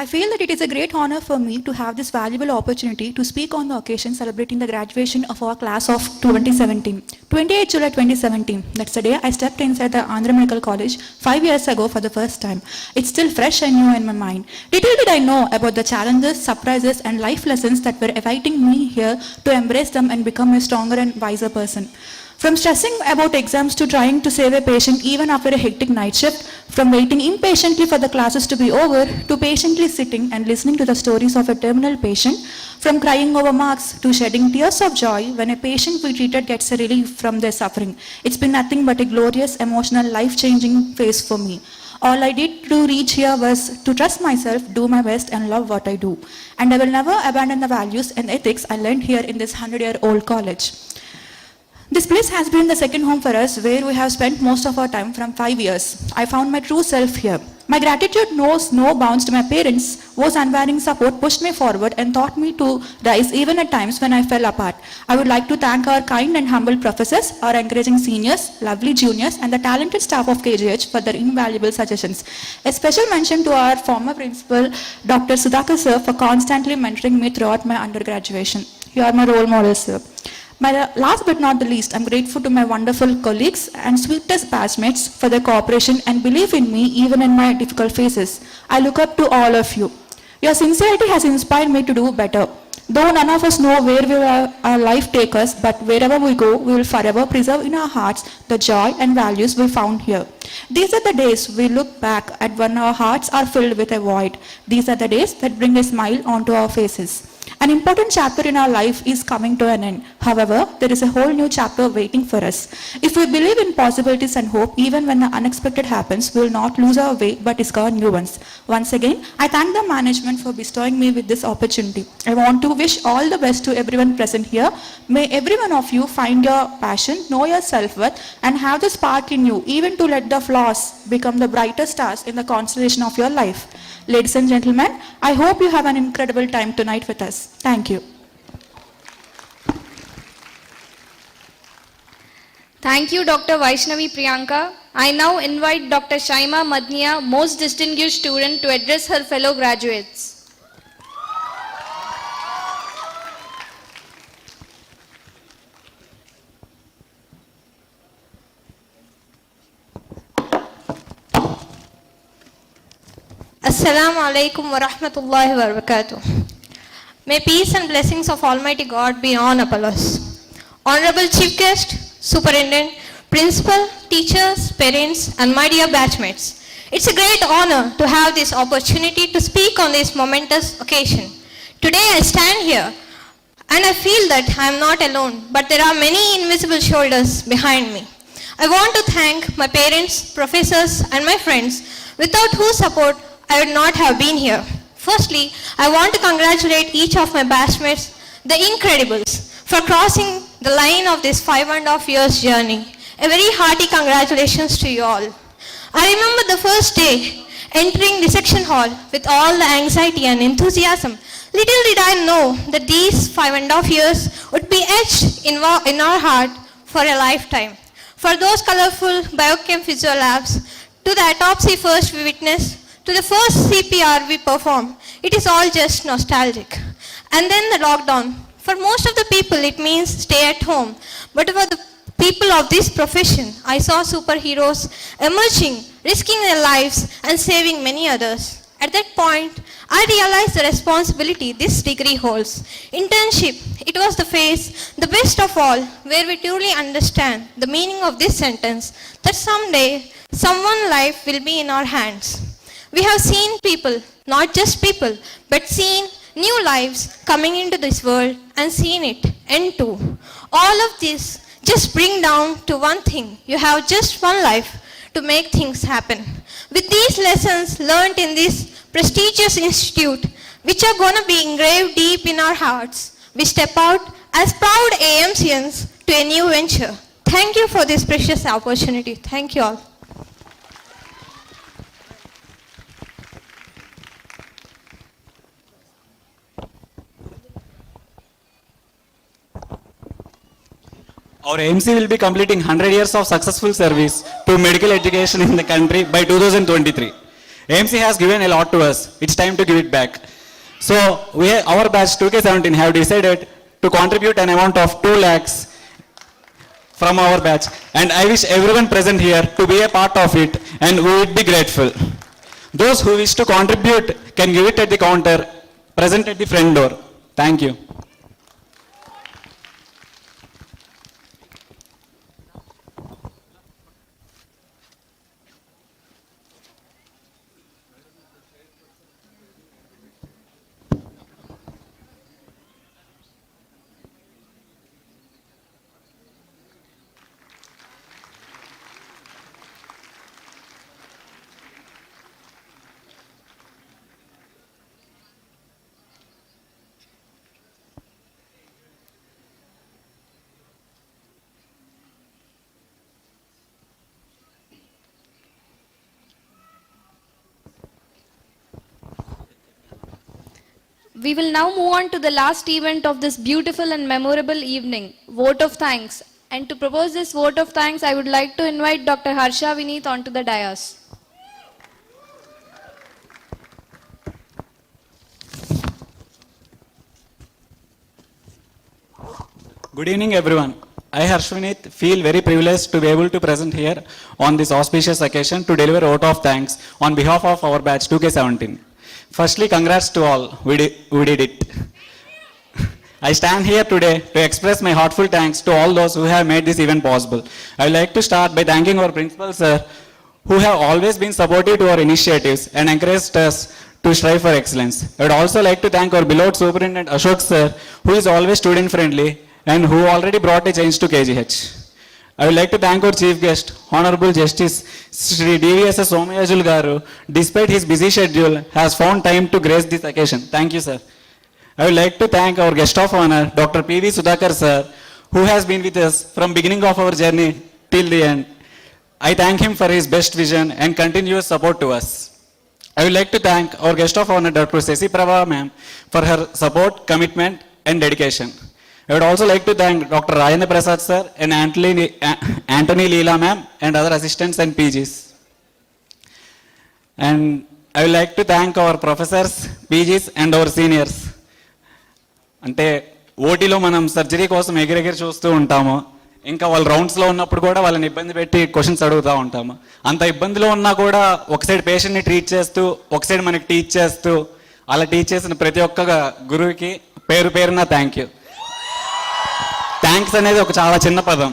I feel that it is a great honor for me to have this valuable opportunity to speak on the occasion celebrating the graduation of our class of 2017. 28 July 2017, that's the day I stepped inside the Andhra Medical College 5 years ago for the first time. It's still fresh and new in my mind. Little did I know about the challenges, surprises and life lessons that were awaiting me here to embrace them and become a stronger and wiser person. From stressing about exams to trying to save a patient even after a hectic night shift, from waiting impatiently for the classes to be over to patiently sitting and listening to the stories of a terminal patient, from crying over marks to shedding tears of joy when a patient we treated gets a relief from their suffering. It's been nothing but a glorious, emotional, life-changing phase for me. All I did to reach here was to trust myself, do my best and love what I do. And I will never abandon the values and ethics I learned here in this 100-year-old college. This place has been the second home for us where we have spent most of our time from 5 years. I found my true self here. My gratitude knows no bounds to my parents, whose unwavering support pushed me forward and taught me to rise even at times when I fell apart. I would like to thank our kind and humble professors, our encouraging seniors, lovely juniors and the talented staff of KGH for their invaluable suggestions. A special mention to our former principal, Dr. Sudhakar sir, for constantly mentoring me throughout my undergraduation. You are my role model, sir. Last but not the least, I'm grateful to my wonderful colleagues and sweetest batchmates for their cooperation and belief in me even in my difficult phases. I look up to all of you. Your sincerity has inspired me to do better. Though none of us know where will our life take us, but wherever we go, we will forever preserve in our hearts the joy and values we found here. These are the days we look back at when our hearts are filled with a void. These are the days that bring a smile onto our faces. An important chapter in our life is coming to an end. However, there is a whole new chapter waiting for us. If we believe in possibilities and hope, even when the unexpected happens, we will not lose our way but discover new ones. Once again, I thank the management for bestowing me with this opportunity. I want to wish all the best to everyone present here. May every one of you find your passion, know your self-worth, and have the spark in you, even to let the flaws become the brighter stars in the constellation of your life. Ladies and gentlemen, I hope you have an incredible time tonight with us. Thank you. Thank you, Dr. Vaishnavi Priyanka. I now invite Dr. Shaima Madniya, most distinguished student, to address her fellow graduates. Assalamu alaikum wa rahmatullahi wa barakatuh. May peace and blessings of Almighty God be on upon us. Honorable Chief Guest, Superintendent, Principal, teachers, parents, and my dear batchmates, it's a great honor to have this opportunity to speak on this momentous occasion. Today I stand here and I feel that I am not alone, but there are many invisible shoulders behind me. I want to thank my parents, professors, and my friends, without whose support I would not have been here. Firstly, I want to congratulate each of my batchmates, the Incredibles, for crossing the line of this 5.5 years journey. A very hearty congratulations to you all. I remember the first day entering the section hall with all the anxiety and enthusiasm. Little did I know that these 5.5 years would be etched in our heart for a lifetime. For those colorful biochem physio labs, to the autopsy first we witnessed, to the first CPR we performed, it is all just nostalgic. And then the lockdown. For most of the people it means stay at home. But for the people of this profession, I saw superheroes emerging, risking their lives and saving many others. At that point, I realized the responsibility this degree holds. Internship, it was the phase, the best of all, where we truly understand the meaning of this sentence, that someday, someone's life will be in our hands. We have seen people, not just people, but seen new lives coming into this world and seen it end too. All of this just bring down to one thing. You have just one life to make things happen. With these lessons learned in this prestigious institute, which are going to be engraved deep in our hearts, we step out as proud AMCNs to a new venture. Thank you for this precious opportunity. Thank you all. Our AMC will be completing 100 years of successful service to medical education in the country by 2023. AMC has given a lot to us. It's time to give it back. So our batch 2K17 have decided to contribute an amount of 2 lakhs from our batch. And I wish everyone present here to be a part of it, and we would be grateful. Those who wish to contribute can give it at the counter present at the front door. Thank you. We will now move on to the last event of this beautiful and memorable evening, vote of thanks. And to propose this vote of thanks, I would like to invite Dr. Harsha Vineet onto the dais. Good evening, everyone. I, Harshvinith, feel very privileged to be able to present here on this auspicious occasion to deliver vote of thanks on behalf of our batch 2K17. Firstly, congrats to all. We did it. I stand here today to express my heartfelt thanks to all those who have made this event possible. I would like to start by thanking our principal, sir, who have always been supportive to our initiatives and encouraged us to strive for excellence. I would also like to thank our beloved Superintendent Ashok, sir, who is always student-friendly and who already brought a change to KGH. I would like to thank our chief guest, Honorable Justice Sri DVSS Somayajul Garu, despite his busy schedule, has found time to grace this occasion. Thank you, sir. I would like to thank our guest of honor, Dr. P.V. Sudhakar, sir, who has been with us from beginning of our journey till the end. I thank him for his best vision and continuous support to us. I would like to thank our guest of honor, Dr. Ceci Prabha, ma'am, for her support, commitment, and dedication. I would also like to thank Dr. Rajendra Prasad sir and Anthony Leela ma'am and other assistants and PGs. And I would like to thank our professors, PGs and our seniors. అంటే ఓటీలో మనం surgery కోసం ఎగిరెగిరి చూస్తూ ఉంటాము, ఇంకా వాళ్ళ రౌండ్స్లో ఉన్నప్పుడు కూడా వాళ్ళని ఇబ్బంది పెట్టి క్వశ్చన్స్ అడుగుతూ ఉంటాము. అంత ఇబ్బందిలో ఉన్నా కూడా ఒక సైడ్ పేషెంట్ని ట్రీట్ చేస్తూ ఒక సైడ్ మనకి టీచ్ చేస్తూ అలా టీచ్ చేసిన ప్రతి ఒక్క గురువుకి పేరు పేరున థ్యాంక్ యూ. థ్యాంక్స్ అనేది ఒక చాలా చిన్న పదం,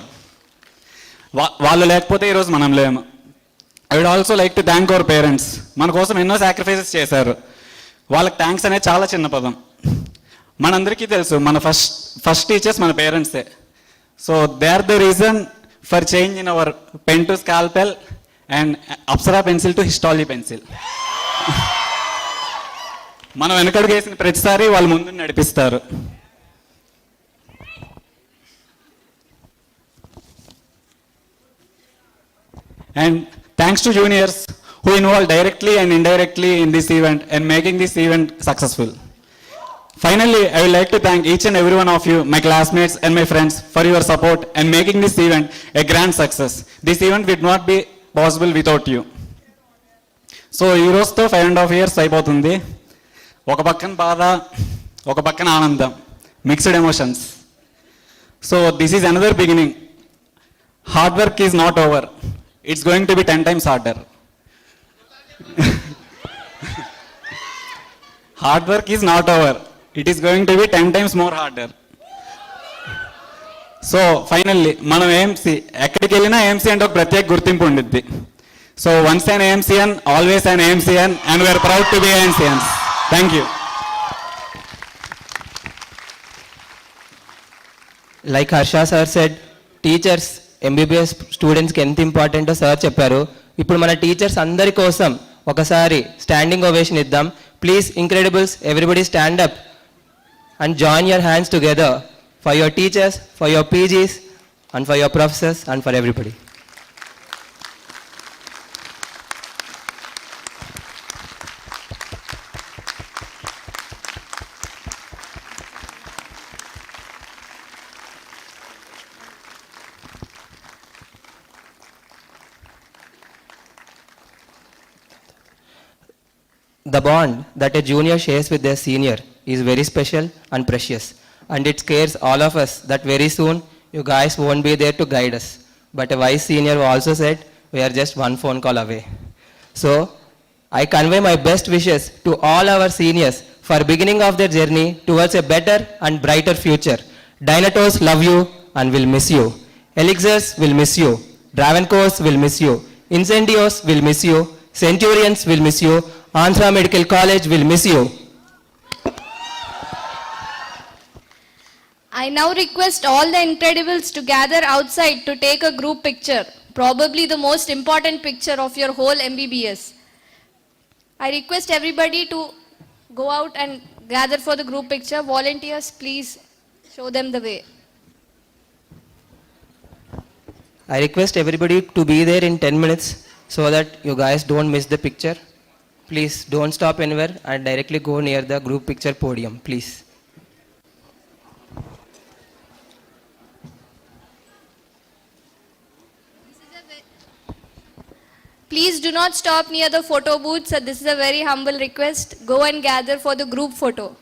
వాళ్ళు లేకపోతే ఈరోజు మనం లేము. I would also like to thank our parents, మన కోసం ఎన్నో సాక్రిఫైసెస్ చేశారు. వాళ్ళకి థ్యాంక్స్ అనేది చాలా చిన్న పదం. మనందరికీ తెలుసు మన ఫస్ట్ టీచర్స్ మన పేరెంట్సే. So they are the reason for change in our pen to scalpel and Apsara pencil to histology pencil. మనం వెనకడుగు వేసిన ప్రతిసారి వాళ్ళు ముందు నడిపిస్తారు. And thanks to juniors who involved directly and indirectly in this event and making this event successful. Finally, I would like to thank each and every one of you, my classmates and my friends, for your support and making this event a grand success. This event would not be possible without you. So, ఈ రోజుతో 5.5 years అయిపోతుంది. ఒక పక్కన బాధ, ఒక పక్కన ఆనందం, mixed emotions. So this is another beginning. Hard work is not over. It's going to be 10 times harder. Hard work is not over. It is going to be 10 times more harder. So finally, మనం AMC ఎక్కడికి వెళ్ళినా AMC అంటే ఒక ప్రత్యేక గుర్తింపు ఉండిద్ది. So once an AMCN, always an AMCN, and we are proud to be AMCNs. Thank you. Like Harsha sir said, teachers MBBS స్టూడెంట్స్కి ఎంత ఇంపార్టెంటో సార్ చెప్పారు. ఇప్పుడు మన టీచర్స్ అందరి కోసం ఒకసారి స్టాండింగ్ ఓవేషన్ ఇద్దాం. Please incredibles, everybody stand up and join your hands together for your teachers, for your PGs and for your professors and for everybody. The bond that a junior shares with their senior is very special and precious, and it scares all of us that very soon you guys won't be there to guide us. But a wise senior also said, we are just one phone call away. So, I convey my best wishes to all our seniors for beginning of their journey towards a better and brighter future. Dynatos love you and will miss you. Elixirs will miss you. Travancore's will miss you. Incendios will miss you. Centurions will miss you. Andhra Medical College will miss you. I now request all the Incredibles to gather outside to take a group picture, probably the most important picture of your whole MBBS. I request everybody to go out and gather for the group picture. Volunteers, please show them the way. I request everybody to be there in 10 minutes so that you guys don't miss the picture. Please don't stop anywhere and directly go near the group picture podium, please. Please do not stop near the photo booths. This is a very humble request. Go and gather for the group photo.